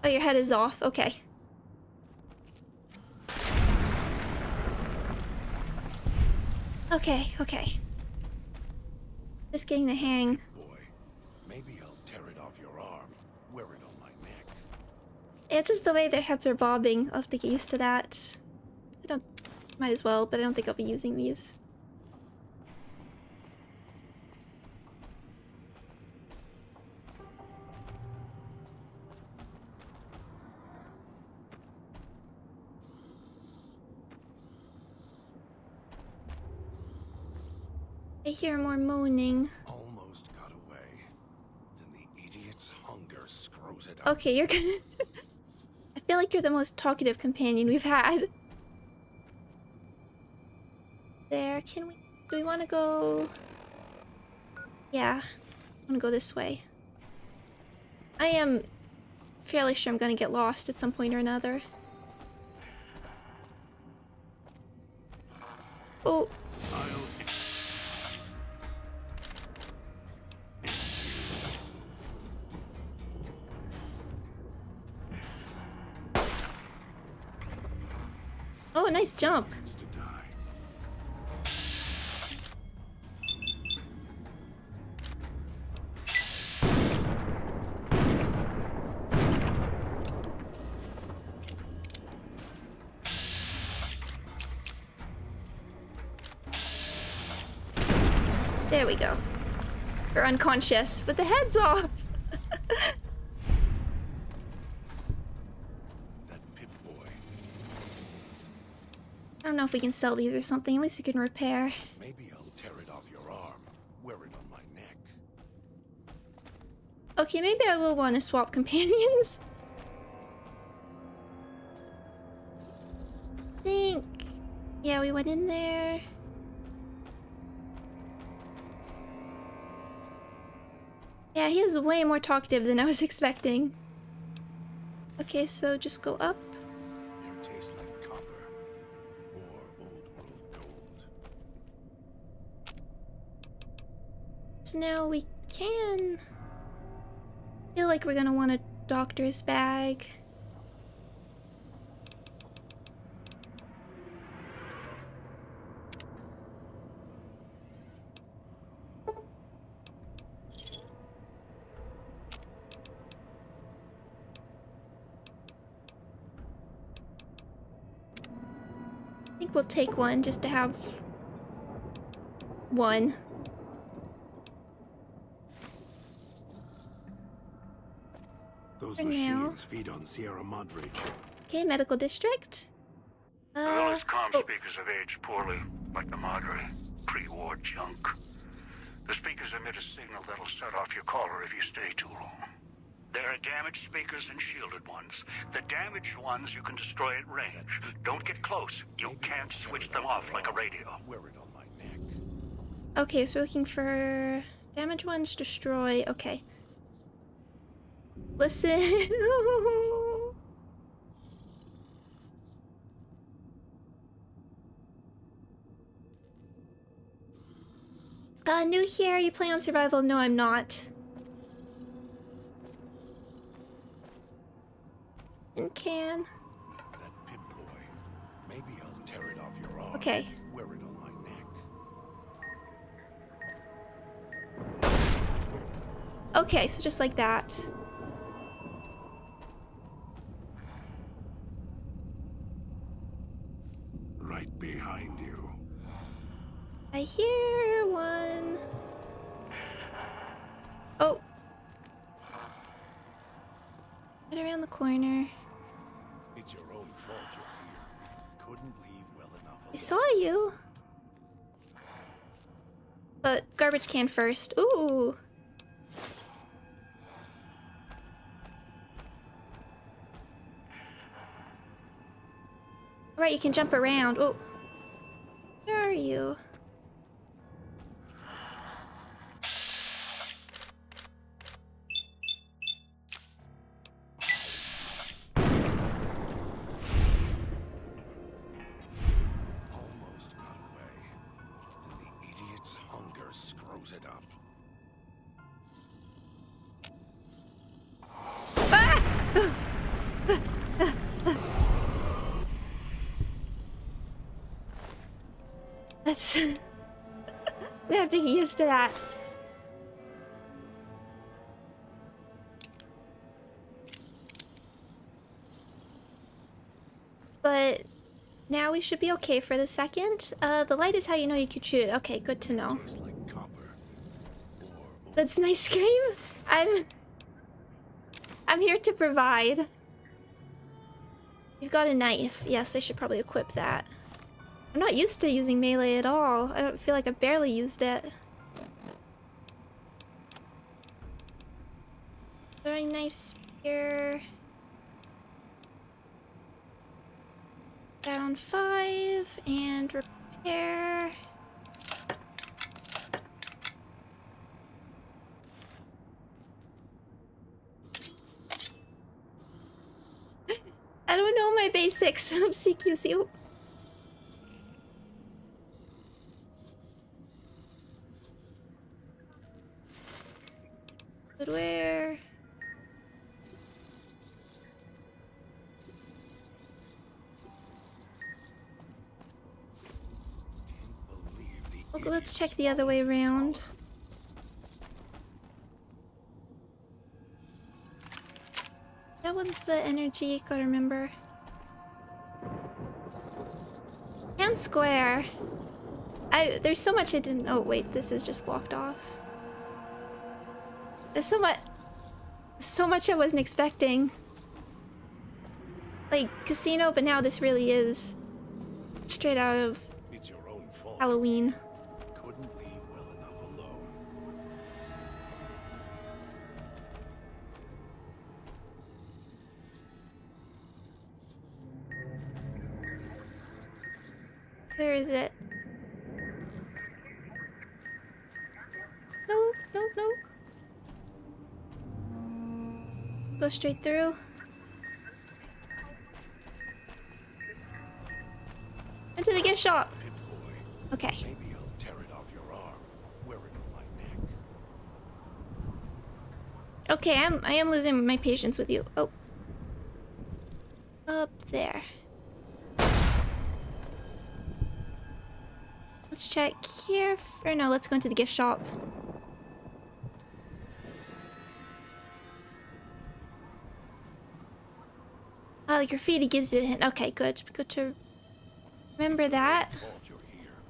A: Oh, your head is off. Okay. Okay, okay. Just getting the hang.
K: Boy, maybe I'll tear it off your arm, wear it on my neck.
A: It's just the way their heads are bobbing. I'll have to get used to that. Might as well, but I don't think I'll be using these. I hear more moaning.
K: Almost got away. Then the idiot's hunger screws it up.
A: Okay, you're gonna... I feel like you're the most talkative companion we've had. There, can we... Do we want to go... Yeah, I want to go this way. I am fairly sure I'm gonna get lost at some point or another. Oh. Oh, nice jump. There we go. We're unconscious, but the head's off. I don't know if we can sell these or something. At least we can repair.
K: Maybe I'll tear it off your arm, wear it on my neck.
A: Okay, maybe I will want to swap companions. Think. Yeah, we went in there. Yeah, he is way more talkative than I was expecting. Okay, so just go up.
K: They taste like copper or old world gold.
A: So now we can... feel like we're gonna want a doctor's bag. I think we'll take one just to have one.
K: Those
A: For
K: machines
A: now.
K: feed on Sierra Madre chip.
A: Okay, medical district.
J: Those comm speakers have aged poorly, like the Madre. Pre-war junk. The speakers emit a signal that'll set off your caller if you stay too long. There are damaged speakers and shielded ones. The damaged ones you can destroy at range. Don't get close. You can't switch them off like a radio.
K: Wear it on my neck.
A: Okay, so looking for damaged ones, destroy. Okay. Listen. New here. Are you playing on survival? No, I'm not. And can.
K: That pit boy. Maybe I'll tear it off your arm.
A: Okay.
K: Wear it on my neck.
A: Okay, so just like that.
K: Right behind you.
A: I hear one. Oh. Get around the corner.
K: It's your own fault you're here. Couldn't leave well enough alone.
A: I saw you. But garbage can first. Ooh. Right, you can jump around. Oh. Where are you?
K: Almost got away. Then the idiot's hunger screws it up.
A: Ah! That's... we have to get used to that. But now we should be okay for the second. The light is how you know you could shoot. Okay, good to know.
K: Tastes like copper.
A: That's nice scream. I'm here to provide. You've got a knife. Yes, I should probably equip that. I'm not used to using melee at all. I don't feel like I barely used it. Throwing knife spear. Down 5 and repair. I don't know my basics of CQC. Where? Okay, let's check the other way around. That one's the energy, gotta remember. And square. There's so much I didn't. Oh wait, this is just blocked off. There's so much I wasn't expecting. Like casino, but now this really is straight out of
K: It's your own fault.
A: Halloween.
K: Couldn't leave well enough alone.
A: Where is it? Nope, nope, nope. Go straight through. Into the gift shop. Okay.
K: Maybe I'll tear it off your arm. Wear it on my neck.
A: Okay, I am losing my patience with you. Oh. Up there. Let's check here. Or no, let's go into the gift shop. Oh, the graffiti gives you a hint. Okay, good. Good to remember that.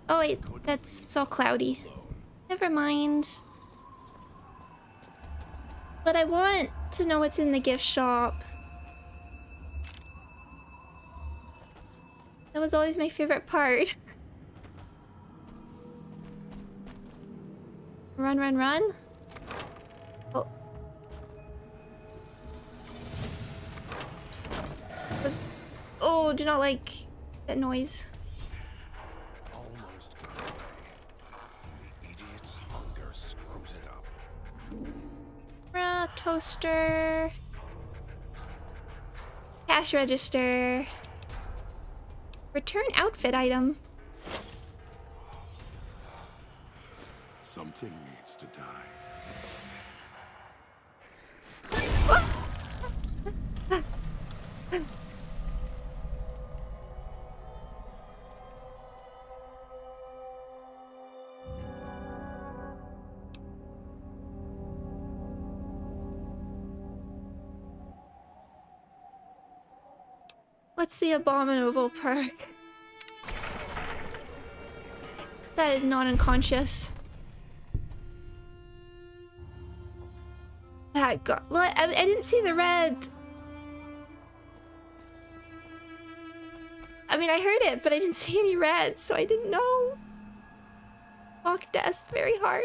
A: Oh wait, it's all cloudy. Never mind. But I want to know what's in the gift shop. That was always my favorite part. Run, run, run. Oh. Oh, do not like that noise.
K: Almost got away. And the idiot's hunger screws it up.
A: Toaster. Cash register. Return outfit item.
K: So Something needs to die.
A: What's the abominable perk? That is not unconscious. That got. Well, I didn't see the red. I mean, I heard it, but I didn't see any red, so I didn't know. Walk death's very hard.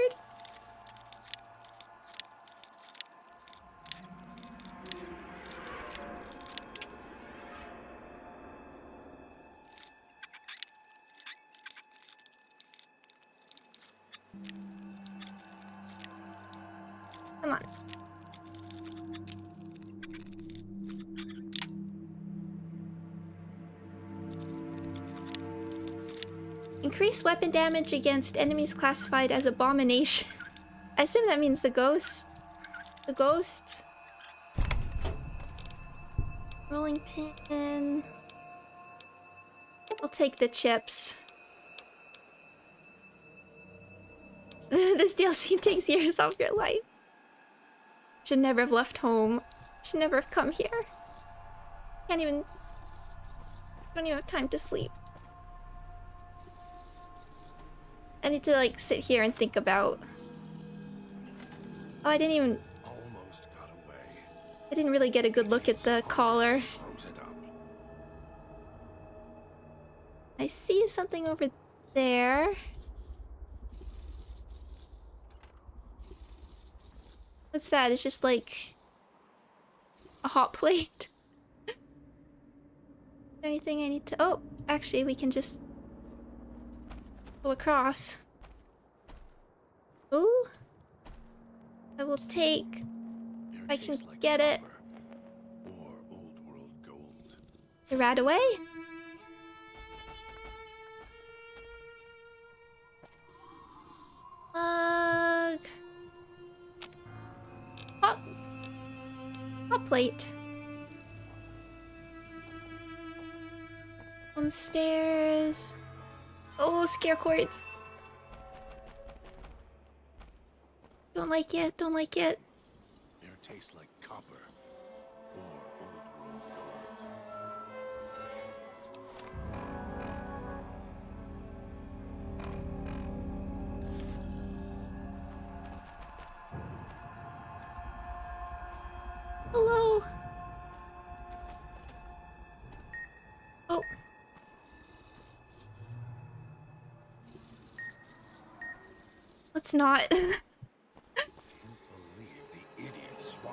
A: Come on. Increase weapon damage against enemies classified as abomination. I assume that means the ghost. The ghost. Rolling pin. I'll take the chips. This DLC takes years off your life. Should never have left home. Should never have come here. Don't even have time to sleep. I need to like sit here and think about. Oh, I didn't even.
K: Almost got away.
A: I didn't really get a good look at the collar. I see something over there. What's that? It's just like a hot plate. Is there anything I need to... Oh, actually, we can just go across. Ooh. I will take... If I can get it.
K: Or old world gold.
A: The rat away? Hot plate. Some stairs. Oh, scare cords. Don't like it, don't like it.
K: Air tastes like copper or old world
A: Hello. Oh. Let's not.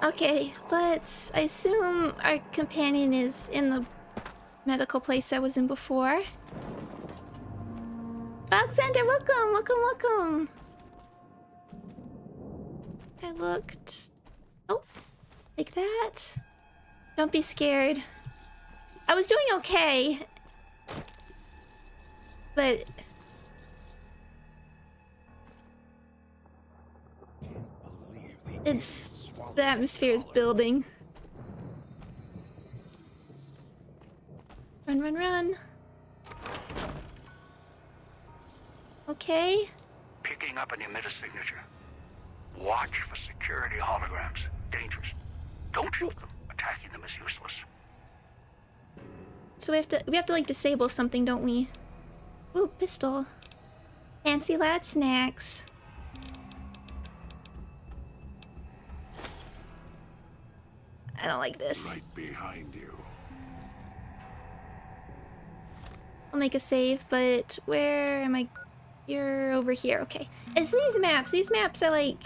A: Okay, let's... I assume our companion is in the medical place I was in before. Alexander, welcome, welcome, welcome. I looked... Oh, like that. Don't be scared. I was doing okay. But... It's... The atmosphere is building. Run, run, run. Okay.
I: Picking up an emitter signature. Watch for security holograms. Dangerous. Don't shoot them. Attacking them is useless.
A: So we have to like disable something, don't we? Ooh, pistol. Fancy lad snacks. I don't like this.
K: Right behind you.
A: I'll make a save, but where am I? You're over here, okay. It's these maps are like...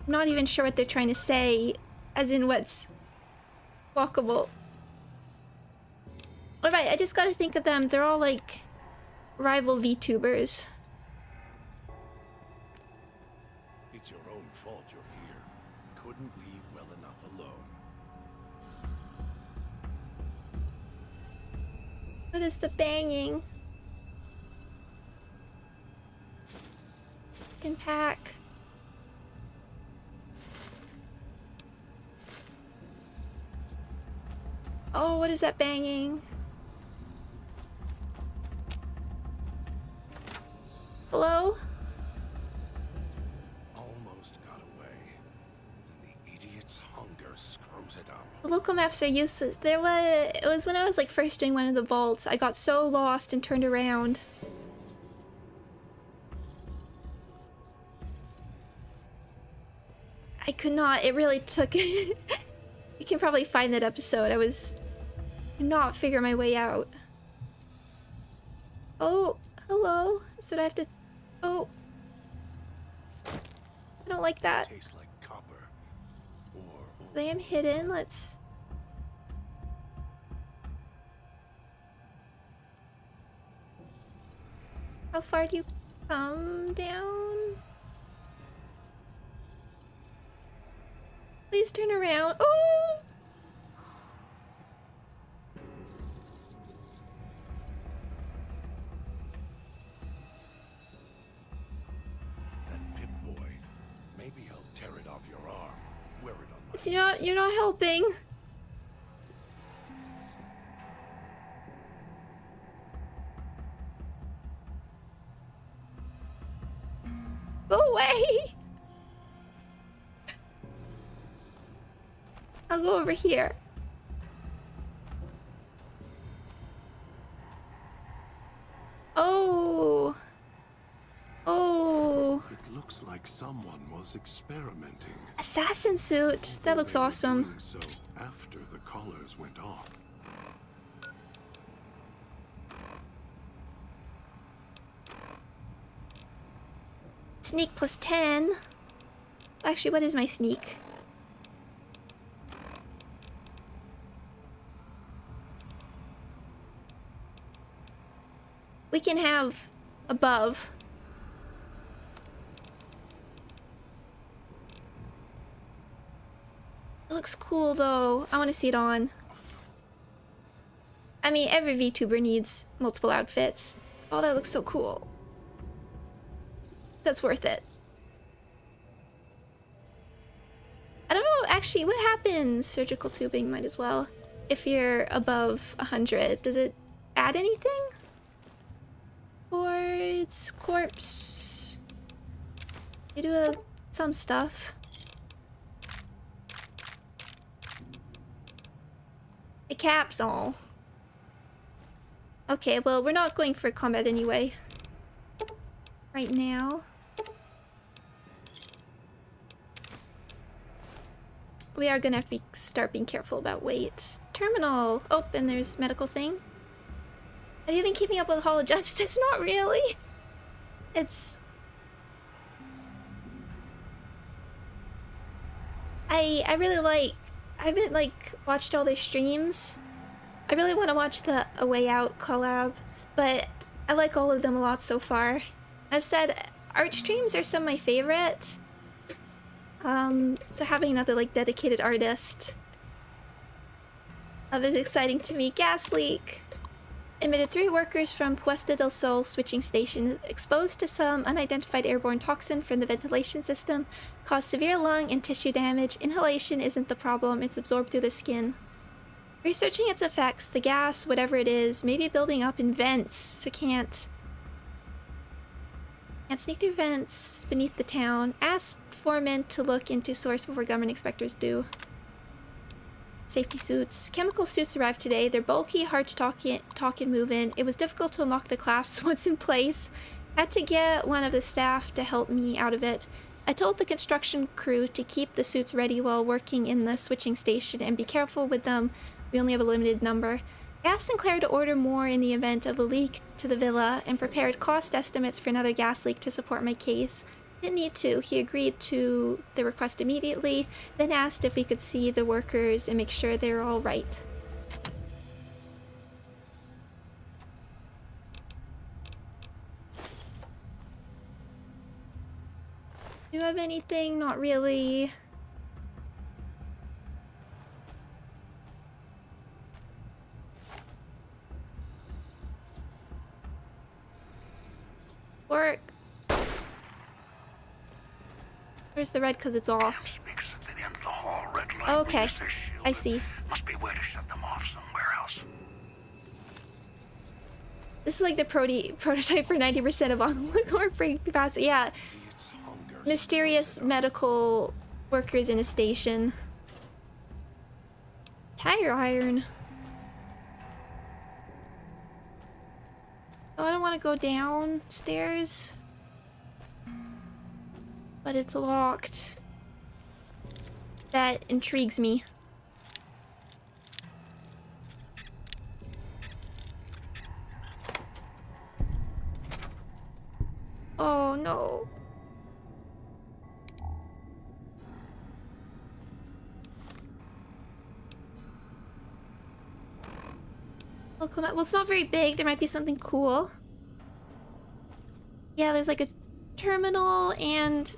A: not even sure what they're trying to say, as in what's walkable. Alright, I just gotta think of them. They're all like rival VTubers.
K: It's your own fault you're here. Couldn't leave well enough alone.
A: What is the banging? Stim pack. Oh, what is that banging? Hello?
K: Almost got away. Then the idiot's hunger screws it up.
A: The local maps are useless. It was when I was like first doing one of the vaults. I got so lost and turned around. I could not. It really took. You can probably find that episode. I was not figure my way out. Oh, hello. So I have to. Oh, I don't like that.
K: Tastes like copper.
A: I am hidden. Let's. How far do you come down? Please turn around. Oh!
K: That Pip boy. Maybe he'll tear it off your arm. Wear it on my...
A: It's you're not helping. Go away! I'll go over here. Oh. Oh.
K: It looks like someone was experimenting.
A: Assassin suit. That looks awesome.
K: So after the collars went off.
A: Sneak plus 10. Actually, what is my sneak? We can have above. It looks cool though. I want to see it on. I mean, every VTuber needs multiple outfits. Oh, that looks so cool. That's worth it. I don't know, actually, what happens? Surgical tubing might as well. If you're above 100, does it add anything? Or it's corpse. You do have some stuff. The caps all. Okay, well, we're not going for combat anyway. Right now. We are gonna have to start being careful about weight. Terminal. Oh, and there's medical thing. Have you been keeping up with Hall of Justice? Not really. It's... I really like... I haven't like watched all their streams. I really want to watch the A Way Out collab, but I like all of them a lot so far. I've said art streams are some of my favorite. So having another like dedicated artist is exciting to me. Gas leak. Admitted 3 workers from Puesta del Sol switching station exposed to some unidentified airborne toxin from the ventilation system. Caused severe lung and tissue damage. Inhalation isn't the problem, it's absorbed through the skin. Researching its effects, the gas, whatever it is, may be building up in vents, so can't sneak through vents beneath the town. Asked foremen to look into source before government inspectors do. Safety suits. Chemical suits arrived today. They're bulky, hard to talk and move in. It was difficult to unlock the clasps once in place. Had to get one of the staff to help me out of it. I told the construction crew to keep the suits ready while working in the switching station and be careful with them. We only have a limited number. I asked Sinclair to order more in the event of a leak to the villa and prepared cost estimates for another gas leak to support my case. Didn't need to. He agreed to the request immediately, then asked if we could see the workers and make sure they're all right. Do you have anything? Not really. Work. Where's the red? Because it's off.
I: Speakers at the end of the hall. Red light.
A: Okay, I see.
I: Must be a way to shut them off somewhere else.
A: This is like the prototype for 90% of onboard free pass. Yeah. Mysterious medical workers in a station. Tire iron. Oh, I don't want to go downstairs. But it's locked. That intrigues me. Oh no. Welcome out. Well, it's not very big. There might be something cool. Yeah, there's like a terminal and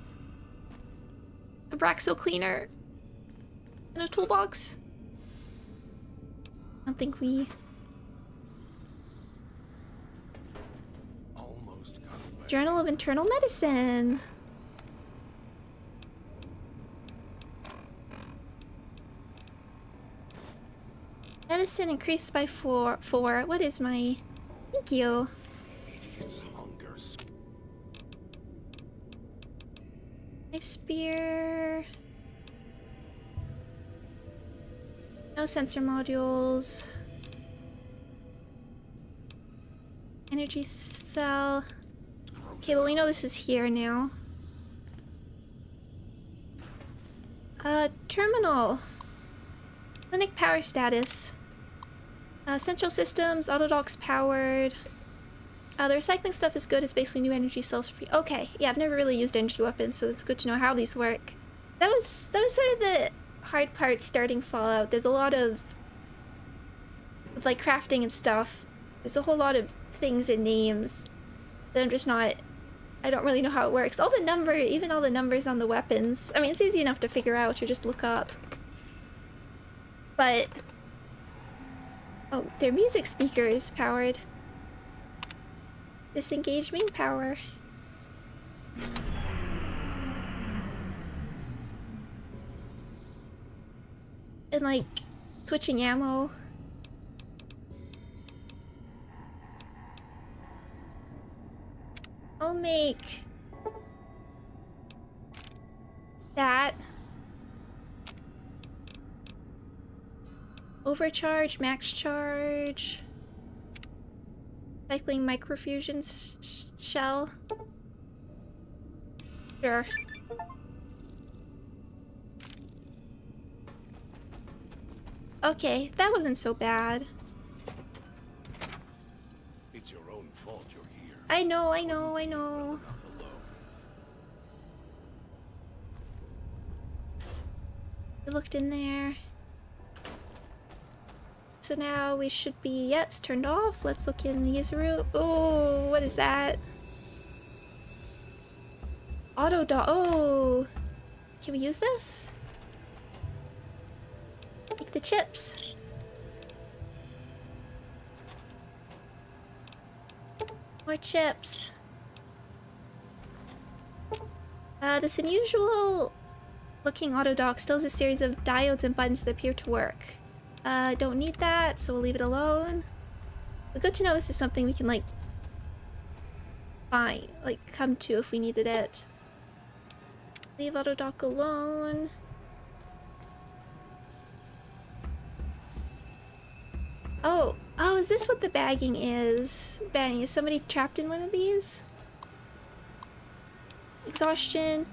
A: a Braxo cleaner and a toolbox. I don't think we... Journal of Internal Medicine. Medicine increased by 4. What is my... Thank you. Knife spear. No sensor modules. Energy cell. Okay, well we know this is here now. Terminal. Clinic power status. Central systems, autodocs powered. The recycling stuff is good. It's basically new energy cells for free. Okay, yeah, I've never really used energy weapons, so it's good to know how these work. That was sort of the hard part starting Fallout. There's a lot of with like crafting and stuff. There's a whole lot of things and names that I'm just not... I don't really know how it works. Even all the numbers on the weapons. I mean, it's easy enough to figure out or just look up. But... Oh, their music speaker is powered. Disengage main power. And like, switching ammo. I'll make that. Overcharge, max charge. Cycling microfusion shell. Sure. Okay, that wasn't so bad.
K: It's your own fault you're here.
A: I know, I know, I know. We looked in there. So now we should be, yeah, it's turned off. Let's look in these rooms. Oh, what is that? Auto dog. Oh, can we use this? Take the chips. More chips. This unusual looking auto dock still has a series of diodes and buttons that appear to work. Don't need that, so we'll leave it alone. But good to know this is something we can, like, find, like, come to if we needed it. Leave autodock alone. Oh, is this what the bagging is? Bagging, is somebody trapped in one of these? Exhaustion.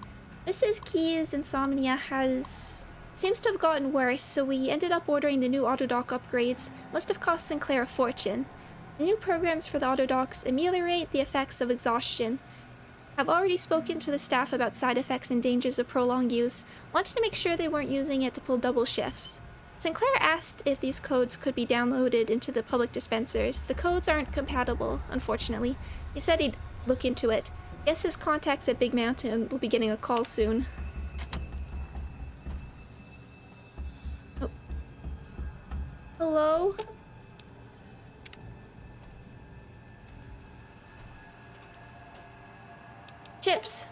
A: Mrs. Key's insomnia seems to have gotten worse, so we ended up ordering the new autodock upgrades. Must have cost Sinclair a fortune. The new programs for the autodocks ameliorate the effects of exhaustion. I've already spoken to the staff about side effects and dangers of prolonged use. Wanted to make sure they weren't using it to pull double shifts. Sinclair asked if these codes could be downloaded into the public dispensers. The codes aren't compatible, unfortunately. He said he'd look into it. Guess his contacts at Big Mountain will be getting a call soon. Oh. Hello? Chips.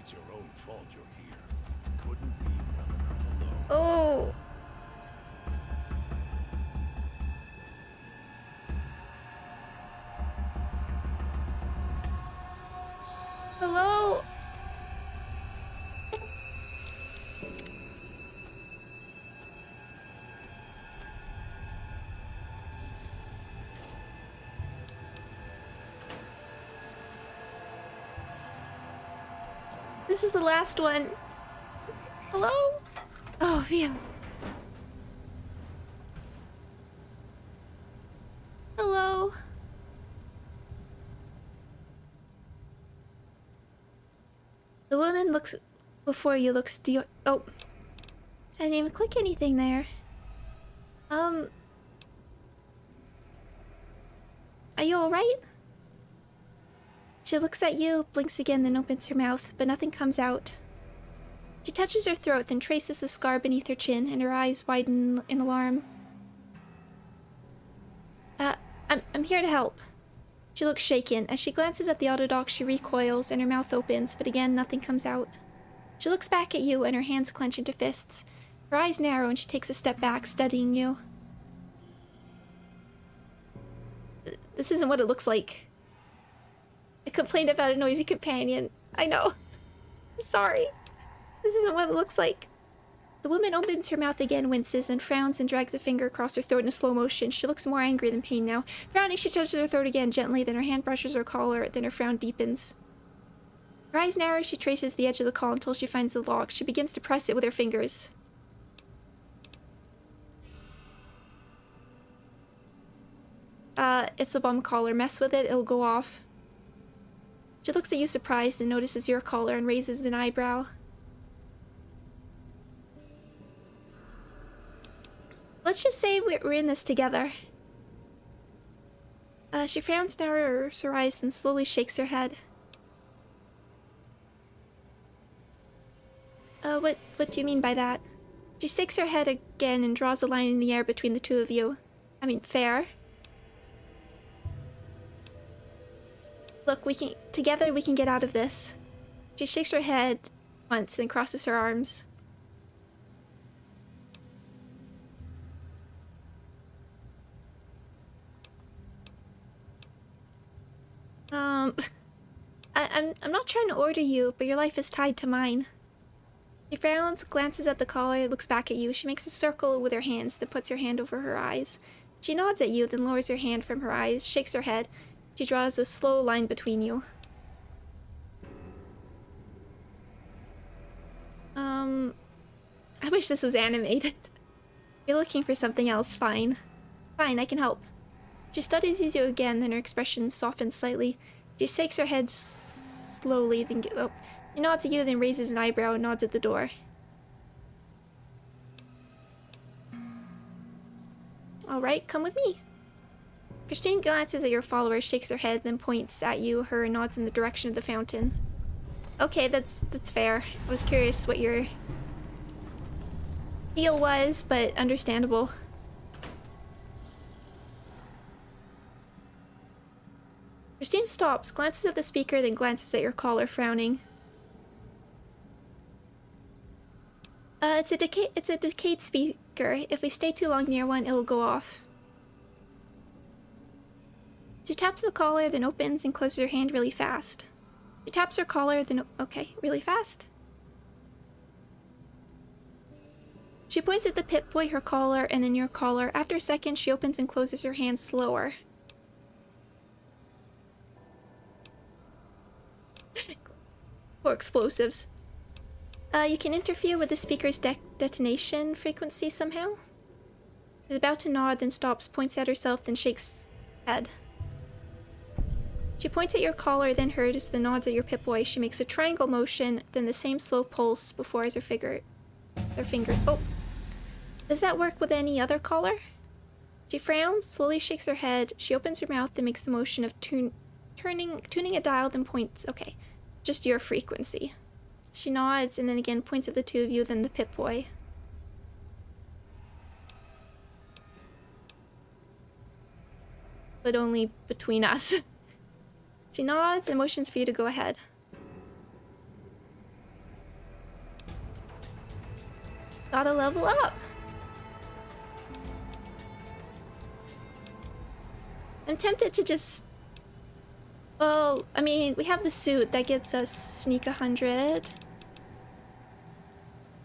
K: It's your own fault you're here. Couldn't leave well enough alone.
A: Oh. Hello? This is the last one. Hello? Oh, phew. Hello? The woman looks before you, looks to your— oh. I didn't even click anything there. Are you alright? She looks at you, blinks again, then opens her mouth, but nothing comes out. She touches her throat, then traces the scar beneath her chin, and her eyes widen in alarm. I'm here to help. She looks shaken. As she glances at the auto dock, she recoils, and her mouth opens, but again, nothing comes out. She looks back at you, and her hands clench into fists. Her eyes narrow, and she takes a step back, studying you. This isn't what it looks like. I complained about a noisy companion. I know. I'm sorry. This isn't what it looks like. The woman opens her mouth again, winces, then frowns and drags a finger across her throat in slow motion. She looks more angry than pain now. Frowning, she touches her throat again gently, then her hand brushes her collar, then her frown deepens. Her eyes narrow, she traces the edge of the collar until she finds the lock. She begins to press it with her fingers. It's a bum collar. Mess with it, it'll go off. She looks at you surprised, then notices your collar and raises an eyebrow. Let's just say we're in this together. She frowns, narrows her eyes, then slowly shakes her head. What do you mean by that? She shakes her head again and draws a line in the air between the two of you. I mean, fair. Look, together we can get out of this. She shakes her head once, then crosses her arms. I'm not trying to order you, but your life is tied to mine. She frowns, glances at the collar, looks back at you. She makes a circle with her hands, then puts her hand over her eyes. She nods at you, then lowers her hand from her eyes, shakes her head. She draws a slow line between you. I wish this was animated. You're looking for something else, fine. Fine, I can help. She studies you again, then her expression softens slightly. She shakes her head slowly, then she nods at you, then raises an eyebrow and nods at the door. Alright, come with me. Christine glances at your follower, shakes her head, then points at you, her, and nods in the direction of the fountain. Okay, that's fair. I was curious what your deal was, but understandable. Christine stops, glances at the speaker, then glances at your collar, frowning. It's a decayed speaker. If we stay too long near one, it'll go off. She taps the collar, then opens and closes her hand really fast. She taps her collar, then okay, really fast. She points at the Pip-Boy, her collar, and then your collar. After a second, she opens and closes her hand slower. Or explosives. You can interfere with the speaker's detonation frequency somehow. She's about to nod, then stops, points at herself, then shakes head. She points at your collar, then hers, then nods at your Pip-Boy. She makes a triangle motion, then the same slow pulse before as her finger. Oh. Does that work with any other collar? She frowns, slowly shakes her head. She opens her mouth and makes the motion of tuning a dial, then points. Okay, just your frequency. She nods and then again points at the two of you, then the Pip-Boy. But only between us. She nods and motions for you to go ahead. Gotta level up. I'm tempted to just... Well, I mean, we have the suit that gets us sneak 100.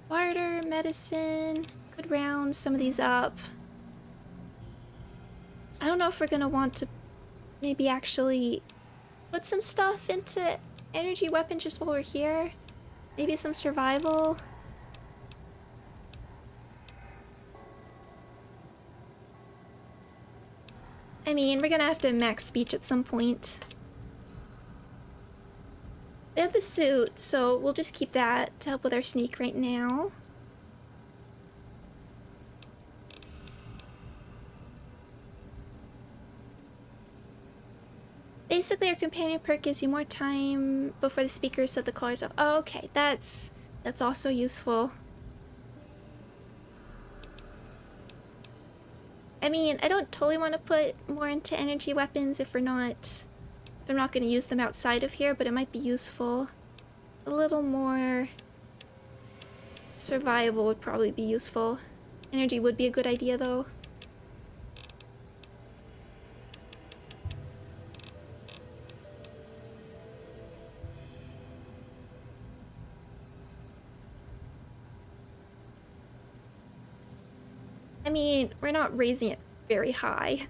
A: Barter, medicine. Could round some of these up. I don't know if we're gonna want to maybe actually put some stuff into energy weapons just while we're here. Maybe some survival. I mean, we're gonna have to max speech at some point. We have the suit, so we'll just keep that to help with our sneak right now. Basically, our companion perk gives you more time before the speakers set the colors off. Oh, okay, that's also useful. I mean, I don't totally want to put more into energy weapons if I'm not going to use them outside of here, but it might be useful. A little more survival would probably be useful. Energy would be a good idea, though. I mean, we're not raising it very high.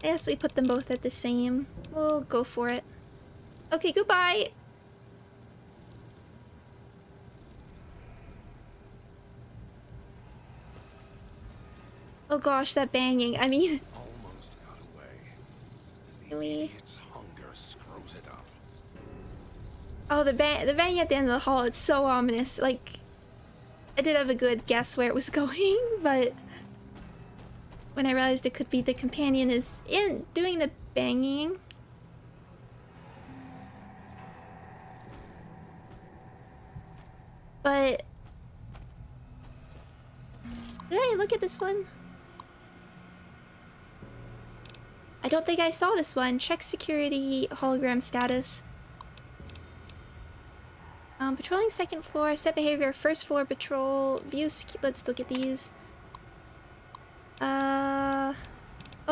A: I guess we put them both at the same. We'll go for it. Okay, goodbye! Oh gosh, that banging. I mean...
K: Almost got away.
A: Can we...
K: Its hunger screws it up.
A: Oh, the bang at the end of the hall, it's so ominous. Like... I did have a good guess where it was going, but when I realized it could be the companion is doing the banging. But did I look at this one? I don't think I saw this one. Check security hologram status. Patrolling second floor, set behavior, first floor patrol, view, let's look at these. Oh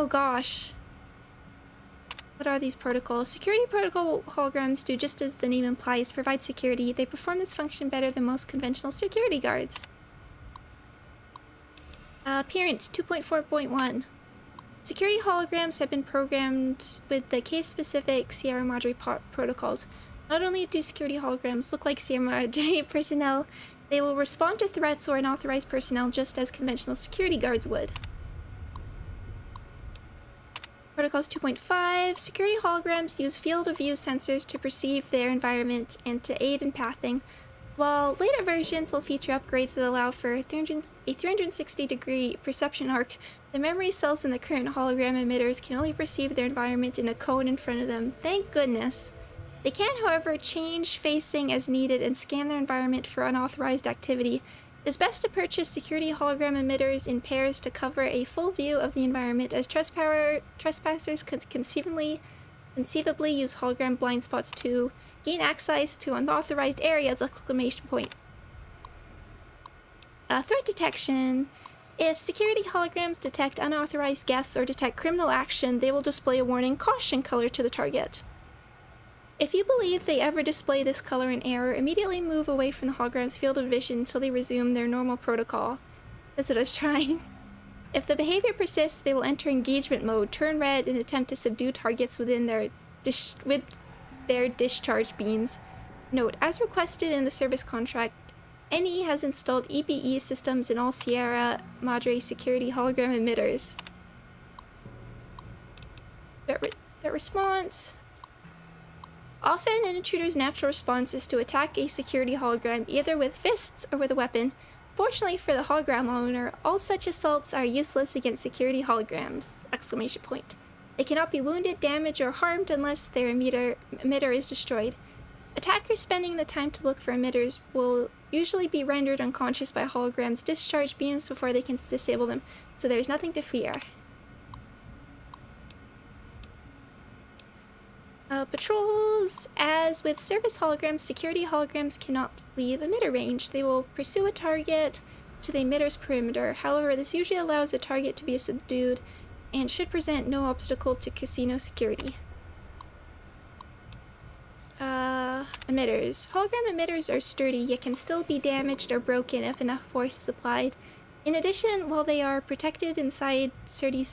A: gosh. What are these protocols? Security protocol holograms do just as the name implies, provide security. They perform this function better than most conventional security guards. Appearance 2.4.1. Security holograms have been programmed with the case-specific Sierra Madre protocols. Not only do security holograms look like Sierra Madre personnel, they will respond to threats or unauthorized personnel just as conventional security guards would. Protocols 2.5. Security holograms use field of view sensors to perceive their environment and to aid in pathing, while later versions will feature upgrades that allow for a 360-degree perception arc. The memory cells in the current hologram emitters can only perceive their environment in a cone in front of them. Thank goodness. They can, however, change facing as needed and scan their environment for unauthorized activity. It is best to purchase security hologram emitters in pairs to cover a full view of the environment, as trespassers could conceivably use hologram blind spots to gain access to unauthorized areas! Exclamation point. Threat detection. If security holograms detect unauthorized guests or detect criminal action, they will display a warning caution color to the target. If you believe they ever display this color in error, immediately move away from the hologram's field of vision until they resume their normal protocol. That's what I was trying. If the behavior persists, they will enter engagement mode, turn red, and attempt to subdue targets within their discharge beams. Note, as requested in the service contract, NE has installed EBE systems in all Sierra Madre security hologram emitters. Their response... Often, an intruder's natural response is to attack a security hologram either with fists or with a weapon. Fortunately for the hologram owner, all such assaults are useless against security holograms! Exclamation point. They cannot be wounded, damaged, or harmed unless their emitter is destroyed. Attackers spending the time to look for emitters will usually be rendered unconscious by holograms' discharge beams before they can disable them, so there's nothing to fear. Patrol rules. As with service holograms, security holograms cannot leave emitter range. They will pursue a target to the emitter's perimeter. However, this usually allows the target to be subdued and should present no obstacle to casino security. Emitters. Hologram emitters are sturdy, yet can still be damaged or broken if enough force is applied. In addition, while they are protected inside sturdy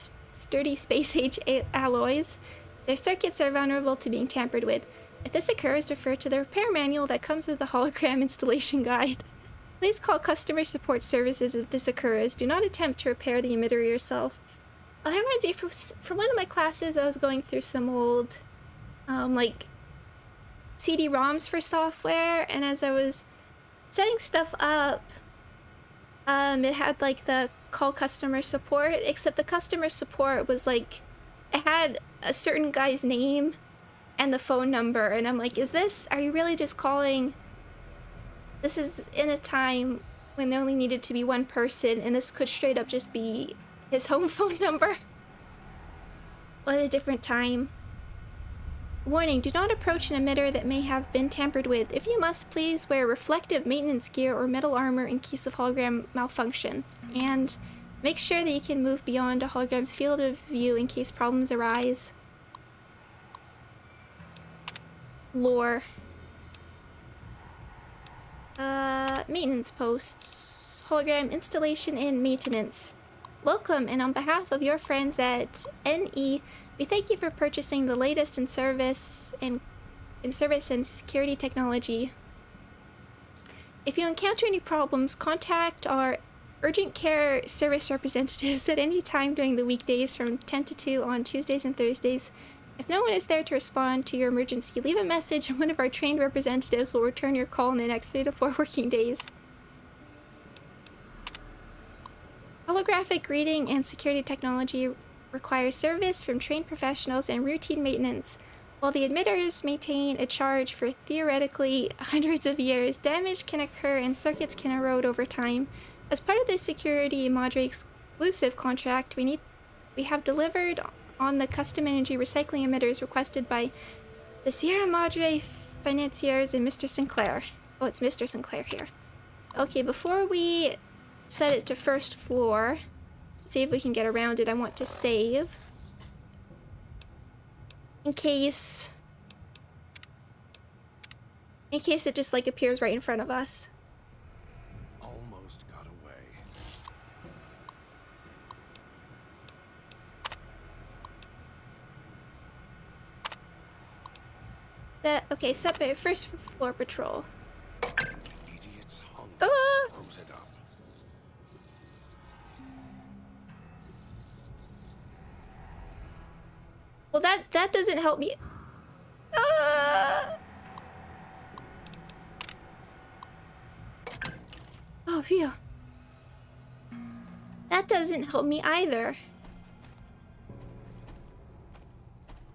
A: space-age alloys, their circuits are vulnerable to being tampered with. If this occurs, refer to the repair manual that comes with the hologram installation guide. Please call customer support services if this occurs. Do not attempt to repair the emitter yourself. That reminds me, for one of my classes, I was going through some old, like, CD-ROMs for software, and as I was setting stuff up, it had, like, the call customer support, except the customer support was, like, it had a certain guy's name and the phone number, and I'm like, are you really just calling? This is in a time when there only needed to be one person, and this could straight up just be his home phone number. What a different time. Warning, do not approach an emitter that may have been tampered with. If you must, please wear reflective maintenance gear or metal armor in case of hologram malfunction. And make sure that you can move beyond a hologram's field of view in case problems arise. Lore. Maintenance posts. Hologram installation and maintenance. Welcome, and on behalf of your friends at NE, we thank you for purchasing the latest in service and security technology. If you encounter any problems, contact our urgent care service representatives at any time during the weekdays from 10 to 2 on Tuesdays and Thursdays. If no one is there to respond to your emergency, leave a message and one of our trained representatives will return your call in the next 3 to 4 working days. Holographic reading and security technology requires service from trained professionals and routine maintenance. While the emitters maintain a charge for theoretically hundreds of years, damage can occur and circuits can erode over time. As part of the Security Madre exclusive contract, we have delivered on the custom energy recycling emitters requested by the Sierra Madre financiers and Mr. Sinclair. Oh, it's Mr. Sinclair here. Okay, before we set it to first floor, see if we can get around it, I want to save. In case it just like appears right in front of us.
K: Almost got away.
A: Okay, separate first floor patrol.
K: Idiot's hunger throws it up.
A: Well, that doesn't help me. Oh, phew. That doesn't help me either.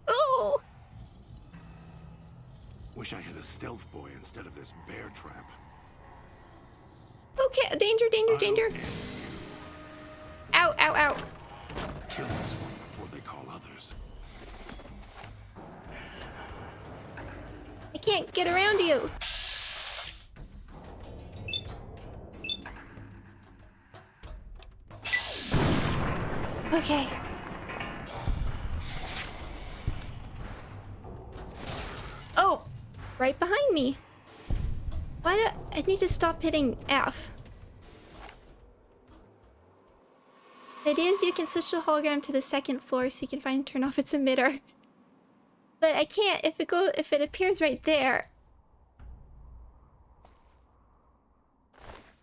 A: Oh!
K: Wish I had a stealth boy instead of this bear trap.
A: Okay, danger, danger, danger. Ow, ow, ow.
K: Kill this one before they call others.
A: I can't get around you. Okay. Oh, right behind me. Why do I need to stop hitting F? It is, you can switch the hologram to the second floor so you can find and turn off its emitter. But I can't if it appears right there.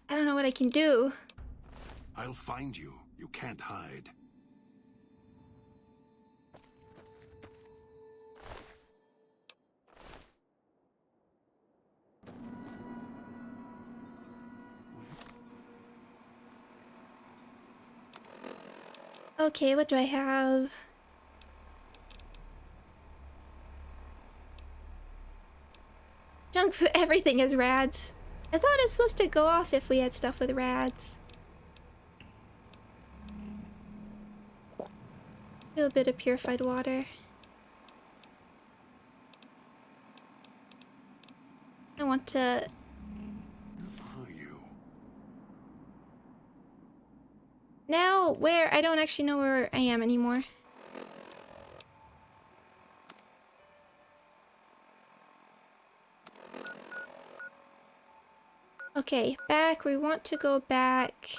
A: I don't know what I can do.
K: I'll find you. You can't hide.
A: Okay, what do I have? Junk food, everything is rads. I thought it was supposed to go off if we had stuff with rads. Do a bit of purified water. want to... Now, where? I don't actually know where I am anymore. Okay, back. We want to go back.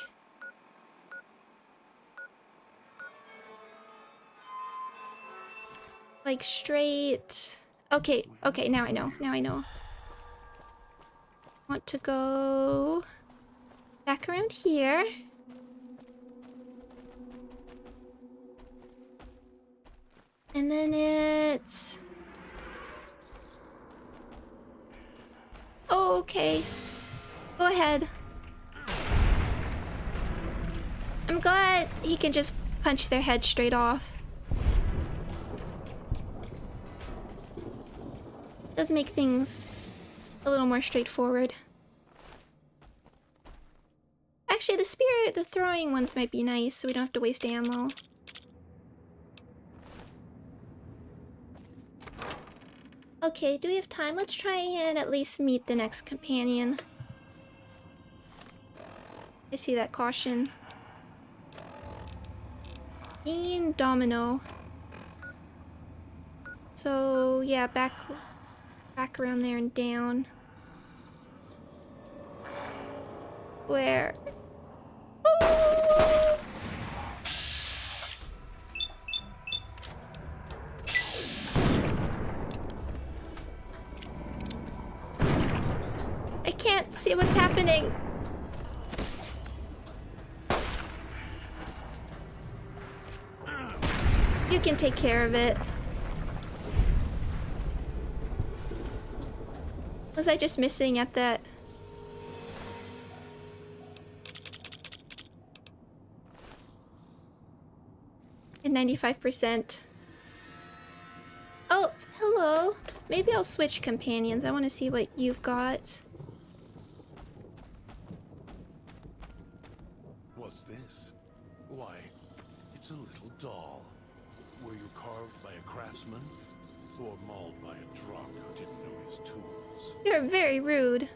A: Like straight. Okay, okay, now I know. Now I know. Want to go back around here. And then it's... Oh, okay. Go ahead. I'm glad he can just punch their head straight off. Does make things a little more straightforward. Actually, the throwing ones might be nice, so we don't have to waste ammo. Okay, do we have time? Let's try and at least meet the next companion. I see that caution. And Domino. So, yeah, back around there and down. Where? Ooh! I can't see what's happening. You can take care of it. Was I just missing at that? At 95%. Oh, hello. Maybe I'll switch companions. I want to see what you've got.
K: What's this? Why, it's a little doll. Were you carved by a craftsman? Or mauled by a drunk who didn't know his tools?
A: You're very rude.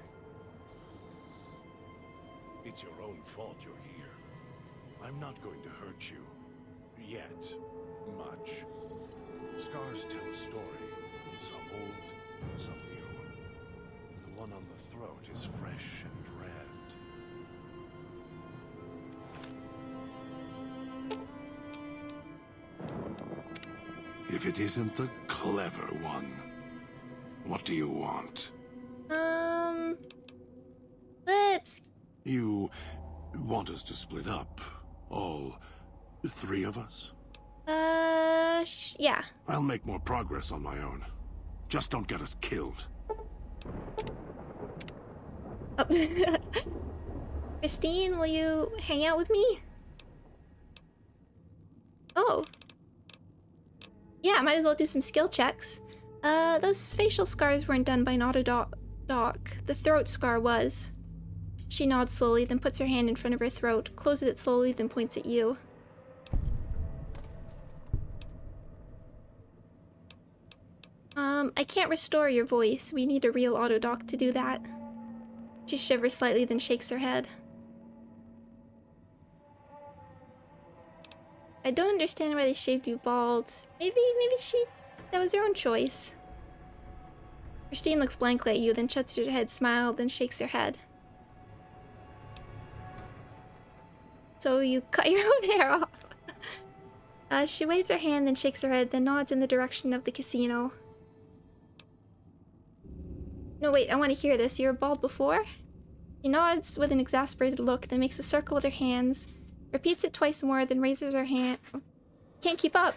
K: It's your own fault you're here. I'm not going to hurt you. Yet. Much. Scars tell a story. Some old, some new. The one on the throat is fresh and red. If it isn't the clever one, what do you want?
A: Let's...
K: You want us to split up? All three of us?
A: Yeah.
K: I'll make more progress on my own. Just don't get us killed.
A: Oh. Christine, will you hang out with me? Oh. Yeah, might as well do some skill checks. Those facial scars weren't done by Doc. The throat scar was. She nods slowly, then puts her hand in front of her throat, closes it slowly, then points at you. I can't restore your voice. We need a real Autodoc to do that. She shivers slightly, then shakes her head. I don't understand why they shaved you bald. Maybe that was her own choice. Christine looks blankly at you, then shuts her head, smiles, then shakes her head. So you cut your own hair off. She waves her hand, then shakes her head, then nods in the direction of the casino. No, wait, I want to hear this. You were bald before? She nods with an exasperated look, then makes a circle with her hands, repeats it twice more, then raises her hand. Can't keep up.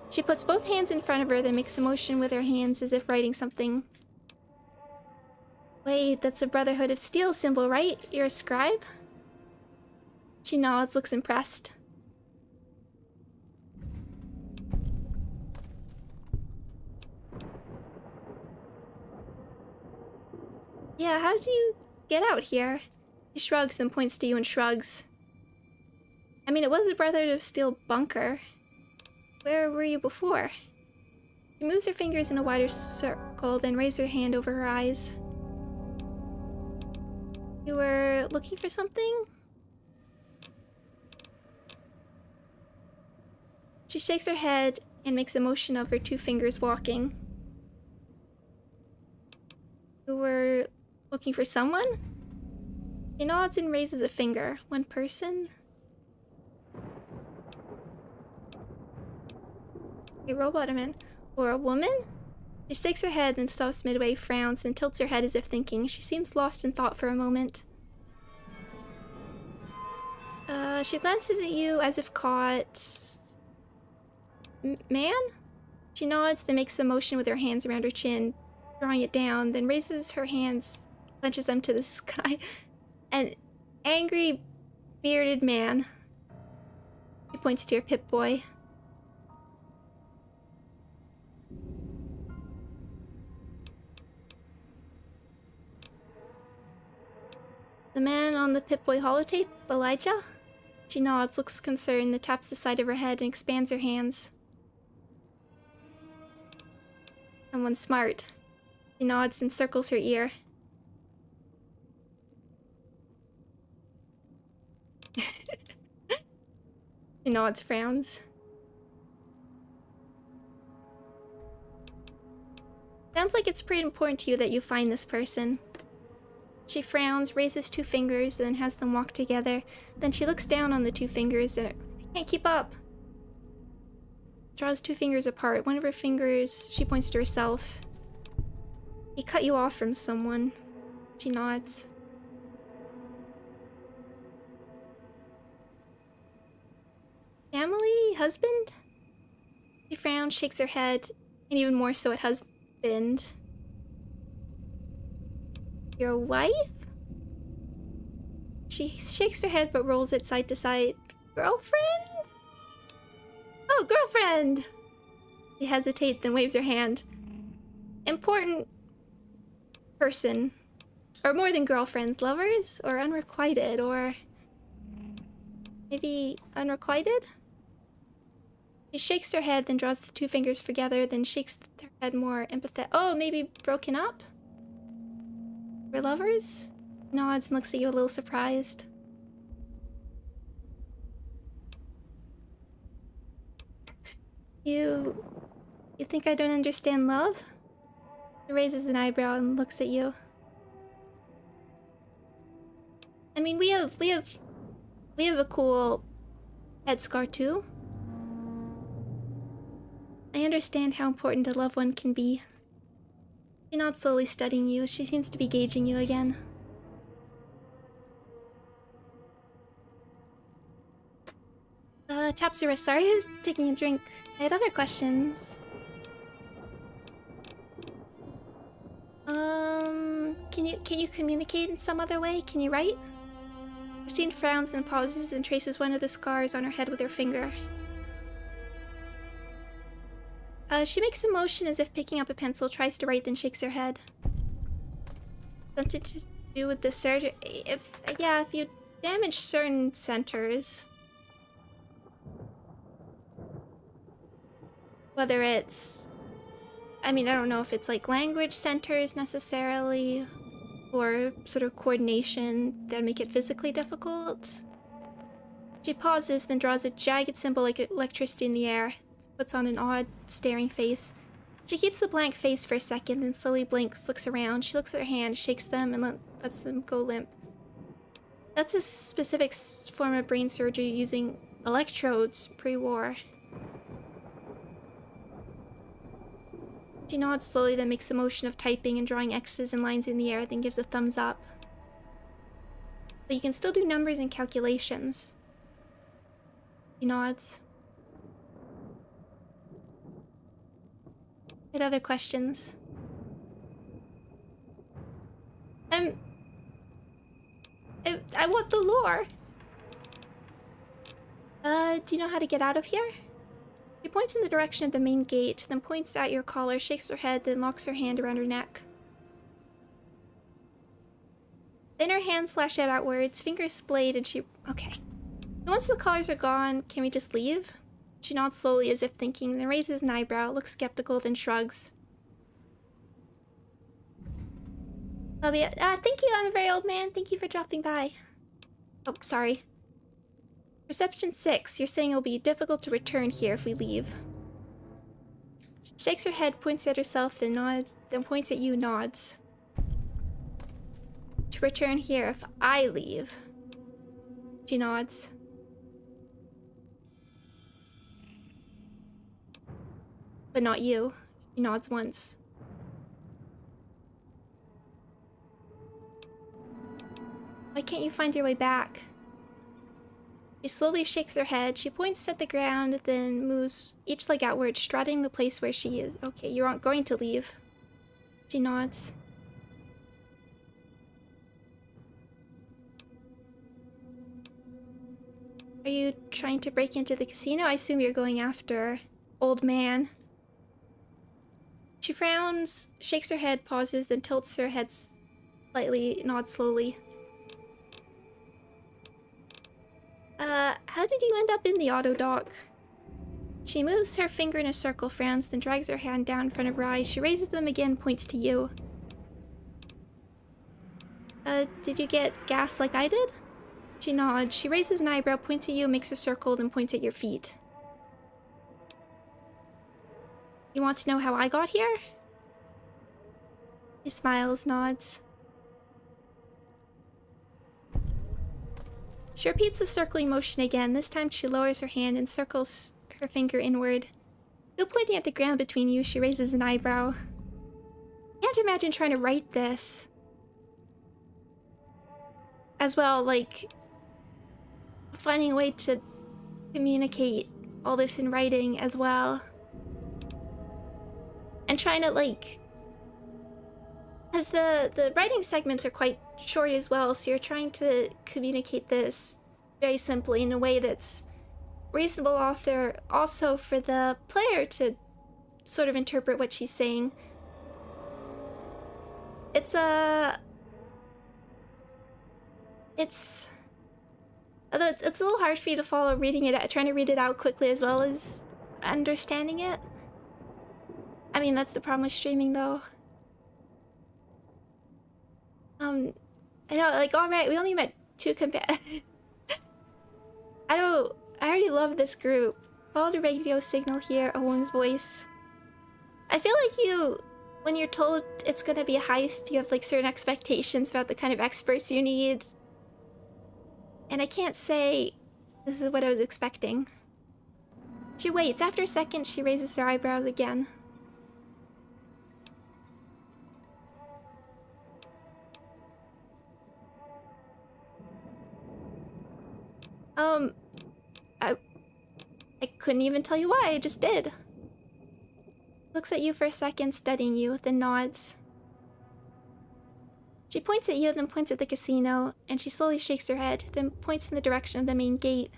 A: She puts both hands in front of her, then makes a motion with her hands as if writing something. Wait, that's a Brotherhood of Steel symbol, right? You're a scribe? She nods, looks impressed. Yeah, how did you get out here? He shrugs, then points to you and shrugs. I mean, it was a Brotherhood of Steel bunker. Where were you before? She moves her fingers in a wider circle, then raises her hand over her eyes. You were looking for something? She shakes her head and makes a motion of her 2 fingers walking. You were looking for someone? She nods and raises a finger. One person? A robot man. Or a woman? She shakes her head, then stops midway, frowns, and tilts her head as if thinking. She seems lost in thought for a moment. She glances at you as if caught... Man? She nods, then makes a motion with her hands around her chin, drawing it down, then raises her hands, clenches them to the sky. An angry, bearded man. She points to your Pip-Boy. The man on the Pip-Boy holotape, Elijah? She nods, looks concerned, then taps the side of her head and expands her hands. Someone smart. She nods and circles her ear. She nods, frowns. Sounds like it's pretty important to you that you find this person. She frowns, raises 2 fingers, then has them walk together. Then she looks down on the 2 fingers and I can't keep up. Draws 2 fingers apart. One of her fingers, she points to herself. He cut you off from someone. She nods. Family? Husband? She frowns, shakes her head, and even more so at husband. Your wife? She shakes her head but rolls it side to side. Girlfriend? Oh, girlfriend! She hesitates, then waves her hand. Important person. Or more than girlfriends, lovers? Or unrequited? Or maybe unrequited? She shakes her head, then draws the 2 fingers together, then shakes her head more empathetic. Oh, maybe broken up? We're lovers? Nods and looks at you a little surprised. You think I don't understand love? She raises an eyebrow and looks at you. I mean, we have a cool head scar too. I understand how important a loved one can be. She's not slowly studying you. She seems to be gauging you again. Taps her wrist. Sorry, who's taking a drink? I had other questions. Can you communicate in some other way? Can you write? Christine frowns and pauses and traces one of the scars on her head with her finger. She makes a motion as if picking up a pencil, tries to write, then shakes her head. Something to do with the surgery. If you damage certain centers, whether it's, I mean, I don't know if it's like language centers necessarily, or sort of coordination that make it physically difficult. She pauses, then draws a jagged symbol like electricity in the air. Puts on an odd, staring face. She keeps the blank face for a second, then slowly blinks, looks around. She looks at her hands, shakes them, and lets them go limp. That's a specific form of brain surgery using electrodes pre-war. She nods slowly, then makes a motion of typing and drawing X's and lines in the air, then gives a thumbs up. But you can still do numbers and calculations. She nods. Had other questions? I want the lore. Do you know how to get out of here? She points in the direction of the main gate, then points at your collar, shakes her head, then locks her hand around her neck. Then her hands slash out outwards, fingers splayed, and she... Okay. So once the collars are gone, can we just leave? She nods slowly as if thinking, then raises an eyebrow, looks skeptical, then shrugs. I'll be. Thank you. I'm a very old man. Thank you for dropping by. Oh, sorry. Perception 6. You're saying it'll be difficult to return here if we leave. She shakes her head, points at herself, then points at you, nods. To return here if I leave. She nods. But not you. She nods once. Why can't you find your way back? She slowly shakes her head. She points at the ground, then moves each leg outward, strutting the place where she is. Okay, you're not going to leave. She nods. Are you trying to break into the casino? I assume you're going after old man. She frowns, shakes her head, pauses, then tilts her head slightly, nods slowly. How did you end up in the auto dock? She moves her finger in a circle, frowns, then drags her hand down in front of her eyes. She raises them again, points to you. Did you get gas like I did? She nods. She raises an eyebrow, points at you, makes a circle, then points at your feet. You want to know how I got here? He smiles, nods. She repeats the circling motion again. This time she lowers her hand and circles her finger inward. Still pointing at the ground between you, she raises an eyebrow. Can't imagine trying to write this. As well, like, finding a way to communicate all this in writing as well. And trying to, like... Because the writing segments are quite short as well, so you're trying to communicate this very simply in a way that's reasonable author, also for the player to sort of interpret what she's saying. It's a little hard for you to follow reading it, trying to read it out quickly as well as understanding it. I mean, that's the problem with streaming, though. I know, like, alright, we only met 2 I already love this group. Follow the radio signal here, a woman's voice. I feel like you, when you're told it's gonna be a heist, you have, like, certain expectations about the kind of experts you need. And I can't say this is what I was expecting. She waits. After a second, she raises her eyebrows again. I couldn't even tell you why, I just did. Looks at you for a second, studying you, then nods. She points at you, then points at the casino, and she slowly shakes her head, then points in the direction of the main gate.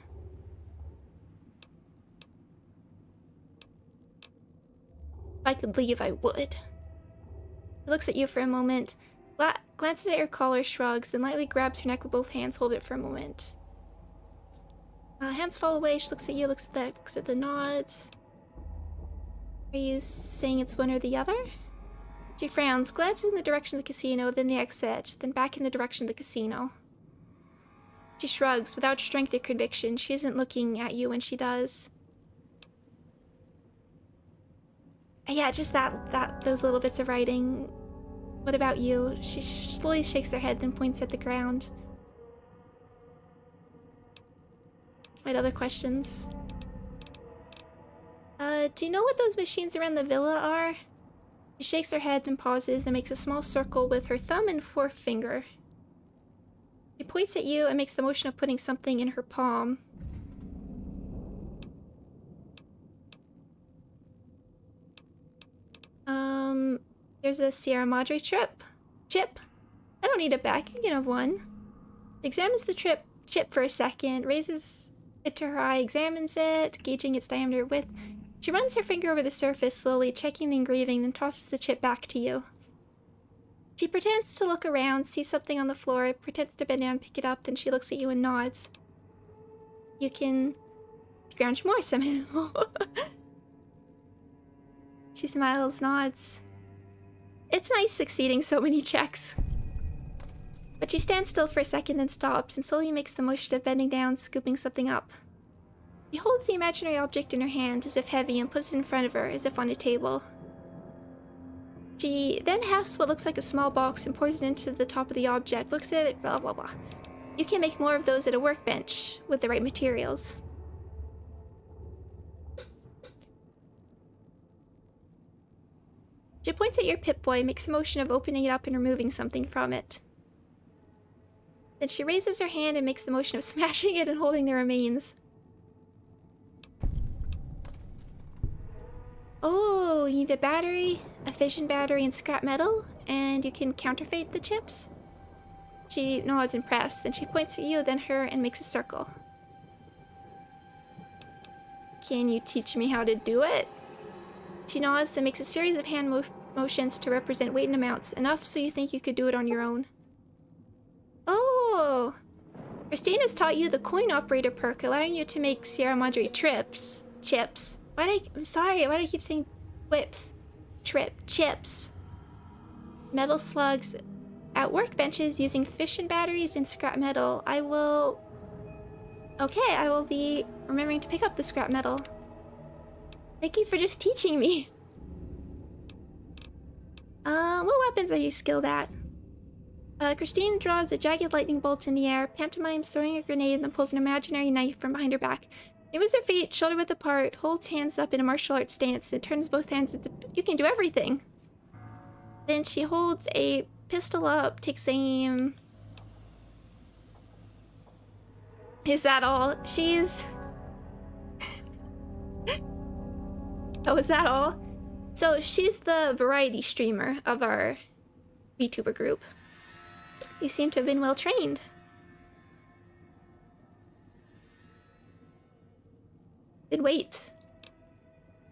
A: If I could leave, I would. She looks at you for a moment, glances at your collar, shrugs, then lightly grabs her neck with both hands, hold it for a moment. Hands fall away, she looks at you, looks at the nods. Are you saying it's one or the other? She frowns, glances in the direction of the casino, then the exit, then back in the direction of the casino. She shrugs, without strength or conviction. She isn't looking at you when she does. Yeah, just those little bits of writing. What about you? She slowly shakes her head, then points at the ground. What other questions? Do you know what those machines around the villa are? She shakes her head, then pauses, then makes a small circle with her thumb and forefinger. She points at you and makes the motion of putting something in her palm. There's a Sierra Madre chip. I don't need it back, you can have one. She examines the chip for a second, raises it to her eye, examines it, gauging its diameter width. She runs her finger over the surface slowly, checking the engraving, then tosses the chip back to you. She pretends to look around, sees something on the floor, pretends to bend down and pick it up, then she looks at you and nods. You can scrounge more somehow. She smiles, nods. It's nice succeeding so many checks. But she stands still for a second, then stops, and slowly makes the motion of bending down, scooping something up. She holds the imaginary object in her hand, as if heavy, and puts it in front of her, as if on a table. She then hefts what looks like a small box and pours it into the top of the object, looks at it, blah blah blah. You can make more of those at a workbench, with the right materials. She points at your Pip-Boy, makes a motion of opening it up and removing something from it. Then she raises her hand and makes the motion of smashing it and holding the remains. Oh, you need a battery, a fission battery, and scrap metal, and you can counterfeit the chips? She nods impressed, then she points at you, then her, and makes a circle. Can you teach me how to do it? She nods, then makes a series of hand motions to represent weight and amounts, enough so you think you could do it on your own. Oh! Christine has taught you the coin operator perk, allowing you to make Sierra Madre chips. I'm sorry, why do I keep saying whips? Chips. Metal slugs at workbenches using fission batteries and scrap metal. I will be remembering to pick up the scrap metal. Thank you for just teaching me. What weapons are you skilled at? Christine draws a jagged lightning bolt in the air, pantomimes throwing a grenade, and then pulls an imaginary knife from behind her back. She moves her feet, shoulder width apart, holds hands up in a martial arts stance, then turns both hands into... You can do everything! Then she holds a pistol up, takes aim... Is that all? She's... Oh, is that all? So, she's the variety streamer of our VTuber group. You seem to have been well trained. Then wait.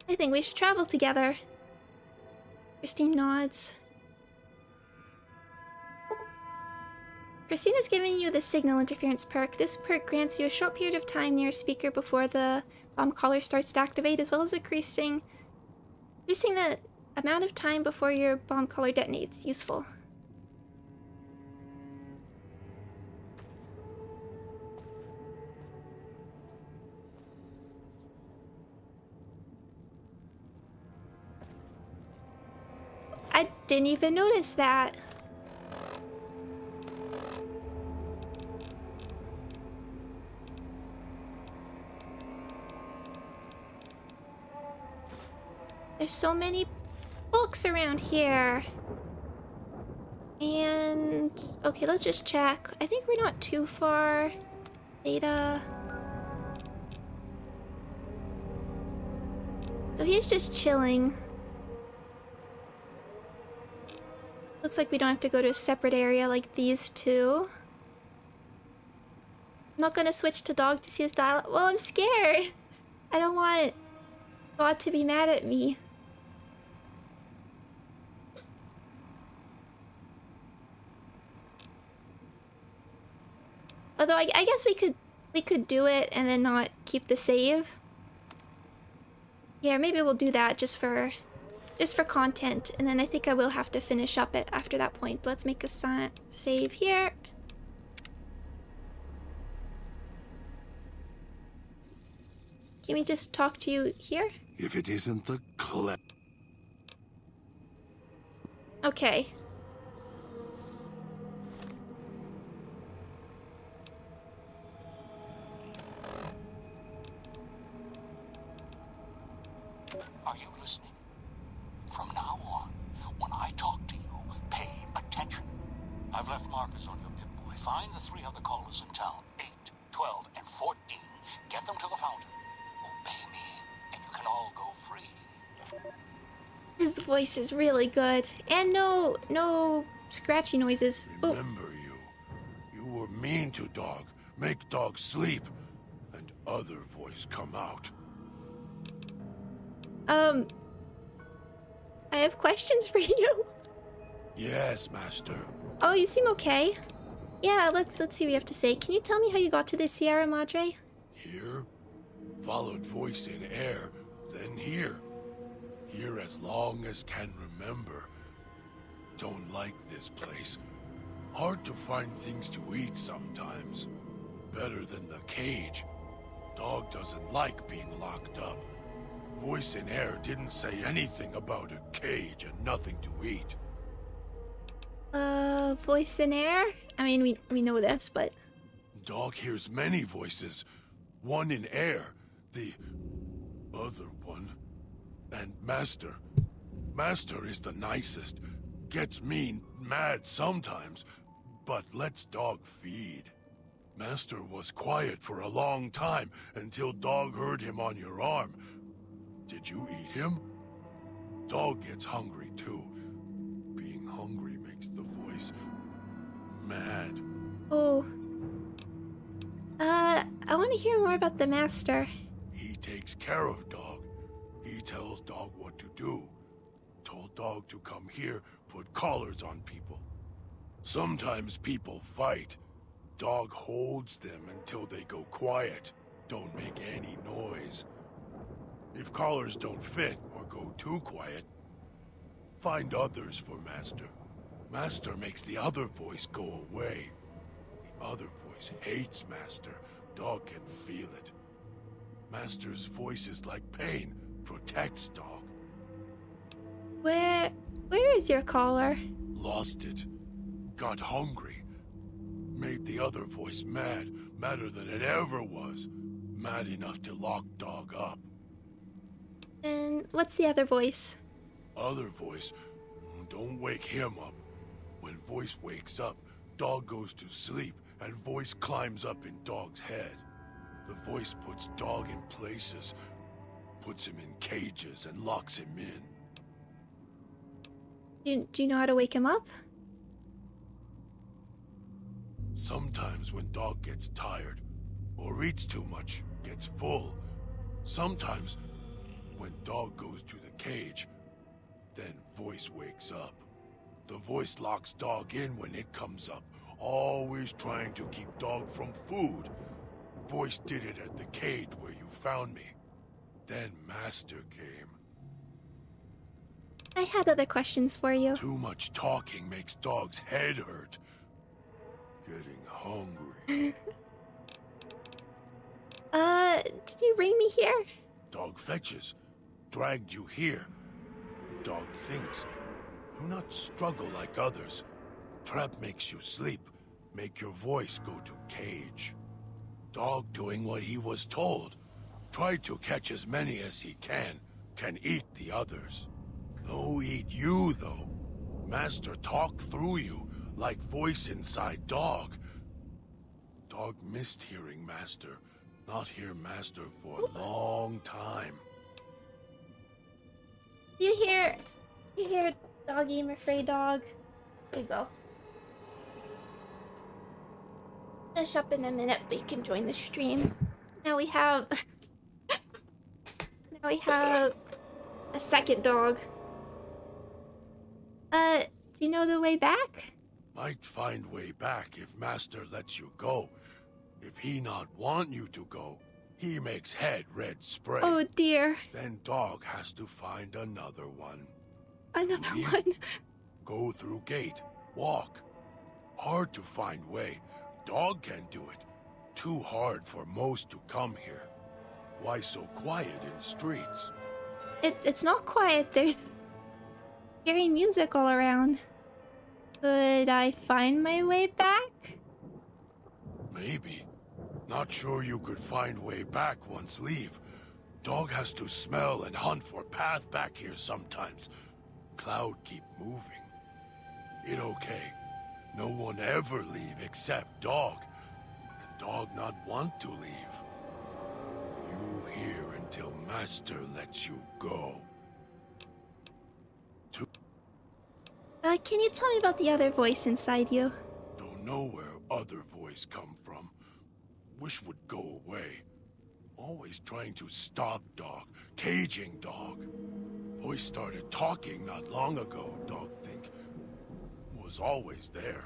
A: I think we should travel together. Christine nods. Christine has given you the signal interference perk. This perk grants you a short period of time near a speaker before the bomb collar starts to activate, as well as increasing the amount of time before your bomb collar detonates. Useful. I didn't even notice that. There's so many books around here. And... okay, let's just check. I think we're not too far. Data. So he's just chilling. Looks like we don't have to go to a separate area like these two. I'm not gonna switch to dog to see his dialogue. Well, I'm scared. I don't want God to be mad at me. Although I guess we could do it and then not keep the save. Yeah, maybe we'll do that just for content, and then I think I will have to finish up it after that point. But let's make a save here. Can we just talk to you here?
K: If it isn't the
A: Okay.
H: Are you listening? From now on, when I talk to you, pay attention. I've left markers on your Pip-Boy. Find the 3 other callers in town, 8, 12, and 14. Get them to the fountain. Obey me, and you can all go free.
A: His voice is really good. And no scratchy noises.
K: Remember you were mean to dog. Make dog sleep. And other voice come out.
A: I have questions for you.
K: Yes, master.
A: Oh, you seem okay. Yeah, let's see what you have to say. Can you tell me how you got to this Sierra Madre?
K: Here? Followed voice in air, then here. Here as long as can remember. Don't like this place. Hard to find things to eat sometimes. Better than the cage. Dog doesn't like being locked up. Voice in air didn't say anything about a cage and nothing to eat.
A: Voice in air? I mean, we know this, but...
K: Dog hears many voices. One in air, the other one, and Master. Master is the nicest. Gets mean, mad sometimes, but lets Dog feed. Master was quiet for a long time until Dog heard him on your arm. Did you eat him? Dog gets hungry too. Being hungry makes the voice mad.
A: Oh. I want to hear more about the Master.
K: He takes care of Dog. He tells Dog what to do. Told Dog to come here, put collars on people. Sometimes people fight. Dog holds them until they go quiet. Don't make any noise. If collars don't fit or go too quiet, find others for Master. Master makes the other voice go away. The other voice hates Master. Dog can feel it. Master's voice is like pain, protects Dog.
A: Where is your collar?
K: Lost it. Got hungry. Made the other voice mad, madder than it ever was. Mad enough to lock Dog up.
A: And what's the other voice?
K: Other voice, don't wake him up. When voice wakes up, Dog goes to sleep and voice climbs up in Dog's head. The voice puts Dog in places, puts him in cages and locks him in.
A: Do you know how to wake him up?
K: Sometimes when Dog gets tired, or eats too much, gets full. Sometimes when Dog goes to the cage, then voice wakes up. The voice locks Dog in when it comes up, always trying to keep Dog from food. Voice did it at the cage where you found me. Then Master came.
A: I had other questions for you.
K: Too much talking makes Dog's head hurt. Getting hungry.
A: Did you bring me here?
K: Dog fetches. Dragged you here. Dog thinks. Do not struggle like others. Trap makes you sleep. Make your voice go to cage. Dog doing what he was told. Try to catch as many as he can eat the others. No eat you, though. Master talk through you, like voice inside Dog. Dog missed hearing Master. Not hear Master for a long time.
A: You hear Doggy, I'm afraid, Dog. There you go. Finish up in a minute, but you can join the stream. Now we have a second dog. Do you know the way back?
K: Might find way back if Master lets you go. If he not want you to go, he makes head red spray.
A: Oh dear.
K: Then Dog has to find another one.
A: Another
K: Leave.
A: one.
K: Go through gate. Walk. Hard to find way. Dog can do it. Too hard for most to come here. Why so quiet in streets?
A: It's not quiet. There's scary music all around. Could I find my way back?
K: Maybe. Not sure you could find way back once leave. Dog has to smell and hunt for path back here sometimes. Cloud keep moving. It okay. No one ever leave except Dog. And Dog not want to leave. You here until Master lets you go.
A: Can you tell me about the other voice inside you?
K: Don't know where other voice come from. Wish would go away. Always trying to stop Dog, caging Dog. Voice started talking not long ago, Dog think. Was always there.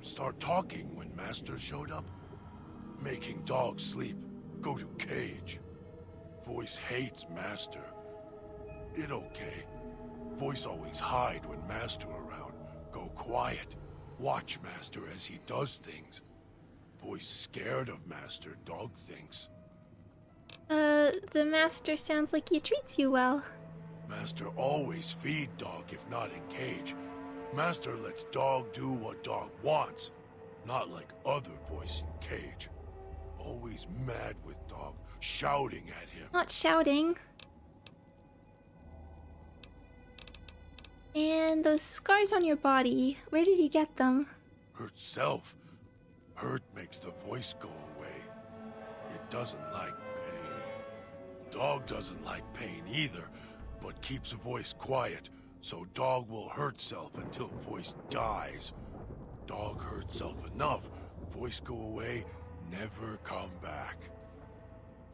K: Start talking when Master showed up. Making Dog sleep, go to cage. Voice hates Master. It okay. Voice always hide when Master around. Go quiet. Watch Master as he does things. Voice scared of Master, dog thinks.
A: The Master sounds like he treats you well.
K: Master always feed dog if not in cage. Master lets dog do what dog wants, not like other voice in cage. Always mad with dog, shouting at him.
A: Not shouting. And those scars on your body, where did you get them?
K: Hurt self. Hurt makes the voice go away. It doesn't like pain. Dog doesn't like pain either, but keeps a voice quiet, so dog will hurt self until voice dies. Dog hurt self enough, voice go away, never come back.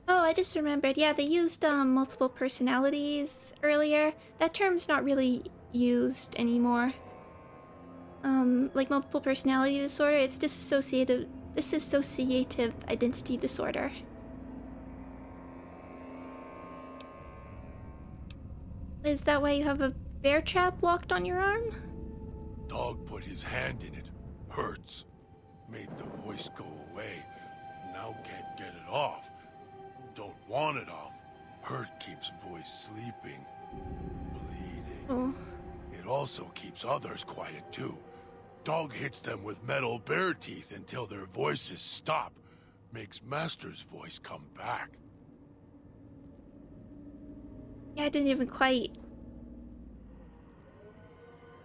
A: Oh, I just remembered. Yeah, they used multiple personalities earlier. That term's not really used anymore. Like multiple personality disorder, it's dissociative identity disorder. Is that why you have a bear trap locked on your arm?
K: Dog put his hand in it. Hurts. Made the voice go away. Now can't get it off. Don't want it off. Hurt keeps voice sleeping. Bleeding.
A: Oh.
K: It also keeps others quiet too. Dog hits them with metal bear teeth until their voices stop. Makes Master's voice come back.
A: Yeah, I didn't even quite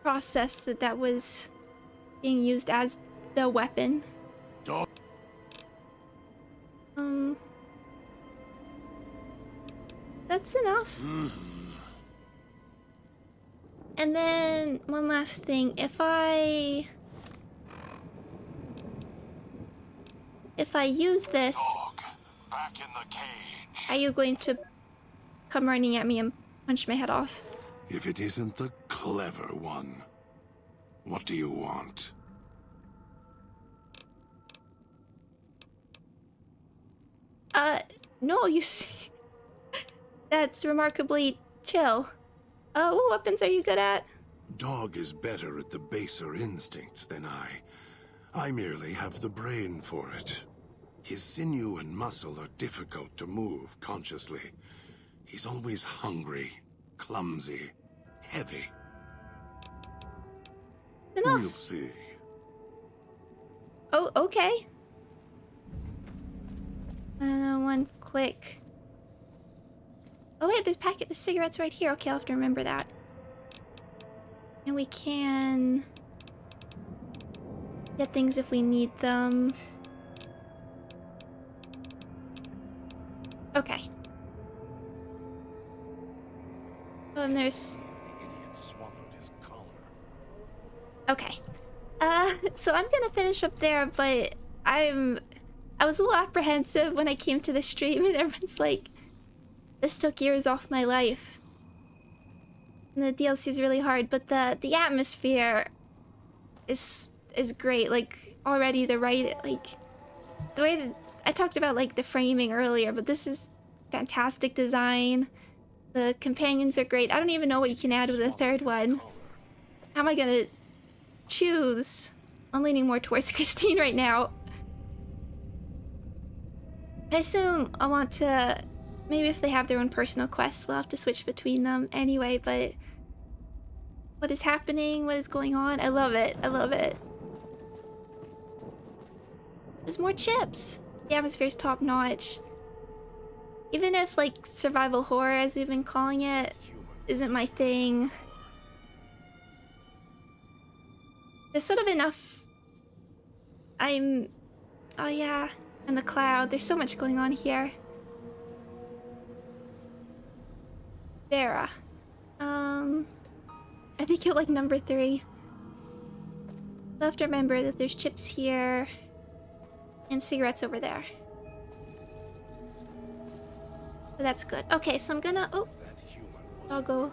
A: process that that was being used as the weapon.
K: Dog.
A: That's enough. And then one last thing, if I use this,
K: Dog, back in the cage.
A: are you going to come running at me and punch my head off?
K: If it isn't the clever one, what do you want?
A: No, you see. That's remarkably chill. What weapons are you good at?
K: Dog is better at the baser instincts than I. I merely have the brain for it. His sinew and muscle are difficult to move consciously. He's always hungry, clumsy, heavy.
A: Enough.
K: We'll see.
A: Oh, okay. And then one quick... Oh wait, there's packet of cigarettes right here. Okay, I'll have to remember that. And we can get things if we need them. Okay. Oh, and there's...
K: The idiot swallowed his collar.
A: Okay. So I'm gonna finish up there, but I was a little apprehensive when I came to the stream and everyone's like, this took years off my life. And the DLC is really hard, but the atmosphere is great. Like already the way that I talked about like the framing earlier, but this is fantastic design. The companions are great. I don't even know what you can add with a third one. How am I gonna choose? I'm leaning more towards Christine right now. I assume I want to... Maybe if they have their own personal quests, we'll have to switch between them anyway, but... What is happening? What is going on? I love it. I love it. There's more chips. The atmosphere's top notch. Even if, like, survival horror, as we've been calling it, isn't my thing. There's sort of enough... Oh yeah, and the cloud. There's so much going on here. Vera. I think you're like number 3. You'll have to remember that there's chips here and cigarettes over there. So that's good. Okay, so I'm gonna... Oh, I'll go.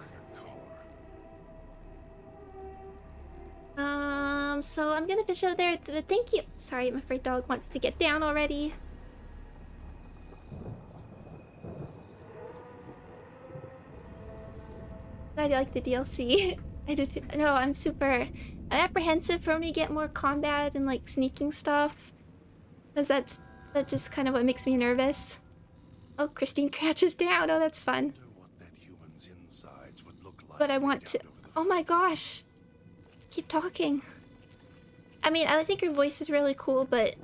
A: So I'm gonna fish over there, but thank you. Sorry, my afraid dog wants to get down already. Glad you like the DLC. I do too. No, I'm super I'm apprehensive for when we get more combat and like sneaking stuff, because that's just kind of what makes me nervous. Oh, Christine crouches down. Oh, that's fun. But I want to. Oh my gosh. Keep talking. I mean, I think her voice is really cool, but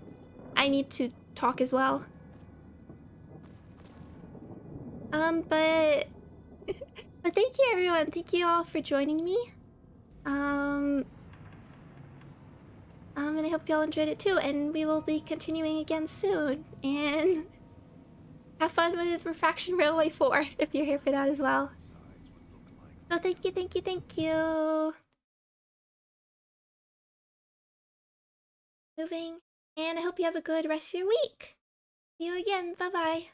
A: I need to talk as well. But thank you everyone. Thank you all for joining me. And I hope y'all enjoyed it too. And we will be continuing again soon. And have fun with Refraction Railway 4 if you're here for that as well. Oh, thank you, thank you, thank you. Moving. And I hope you have a good rest of your week. See you again. Bye-bye.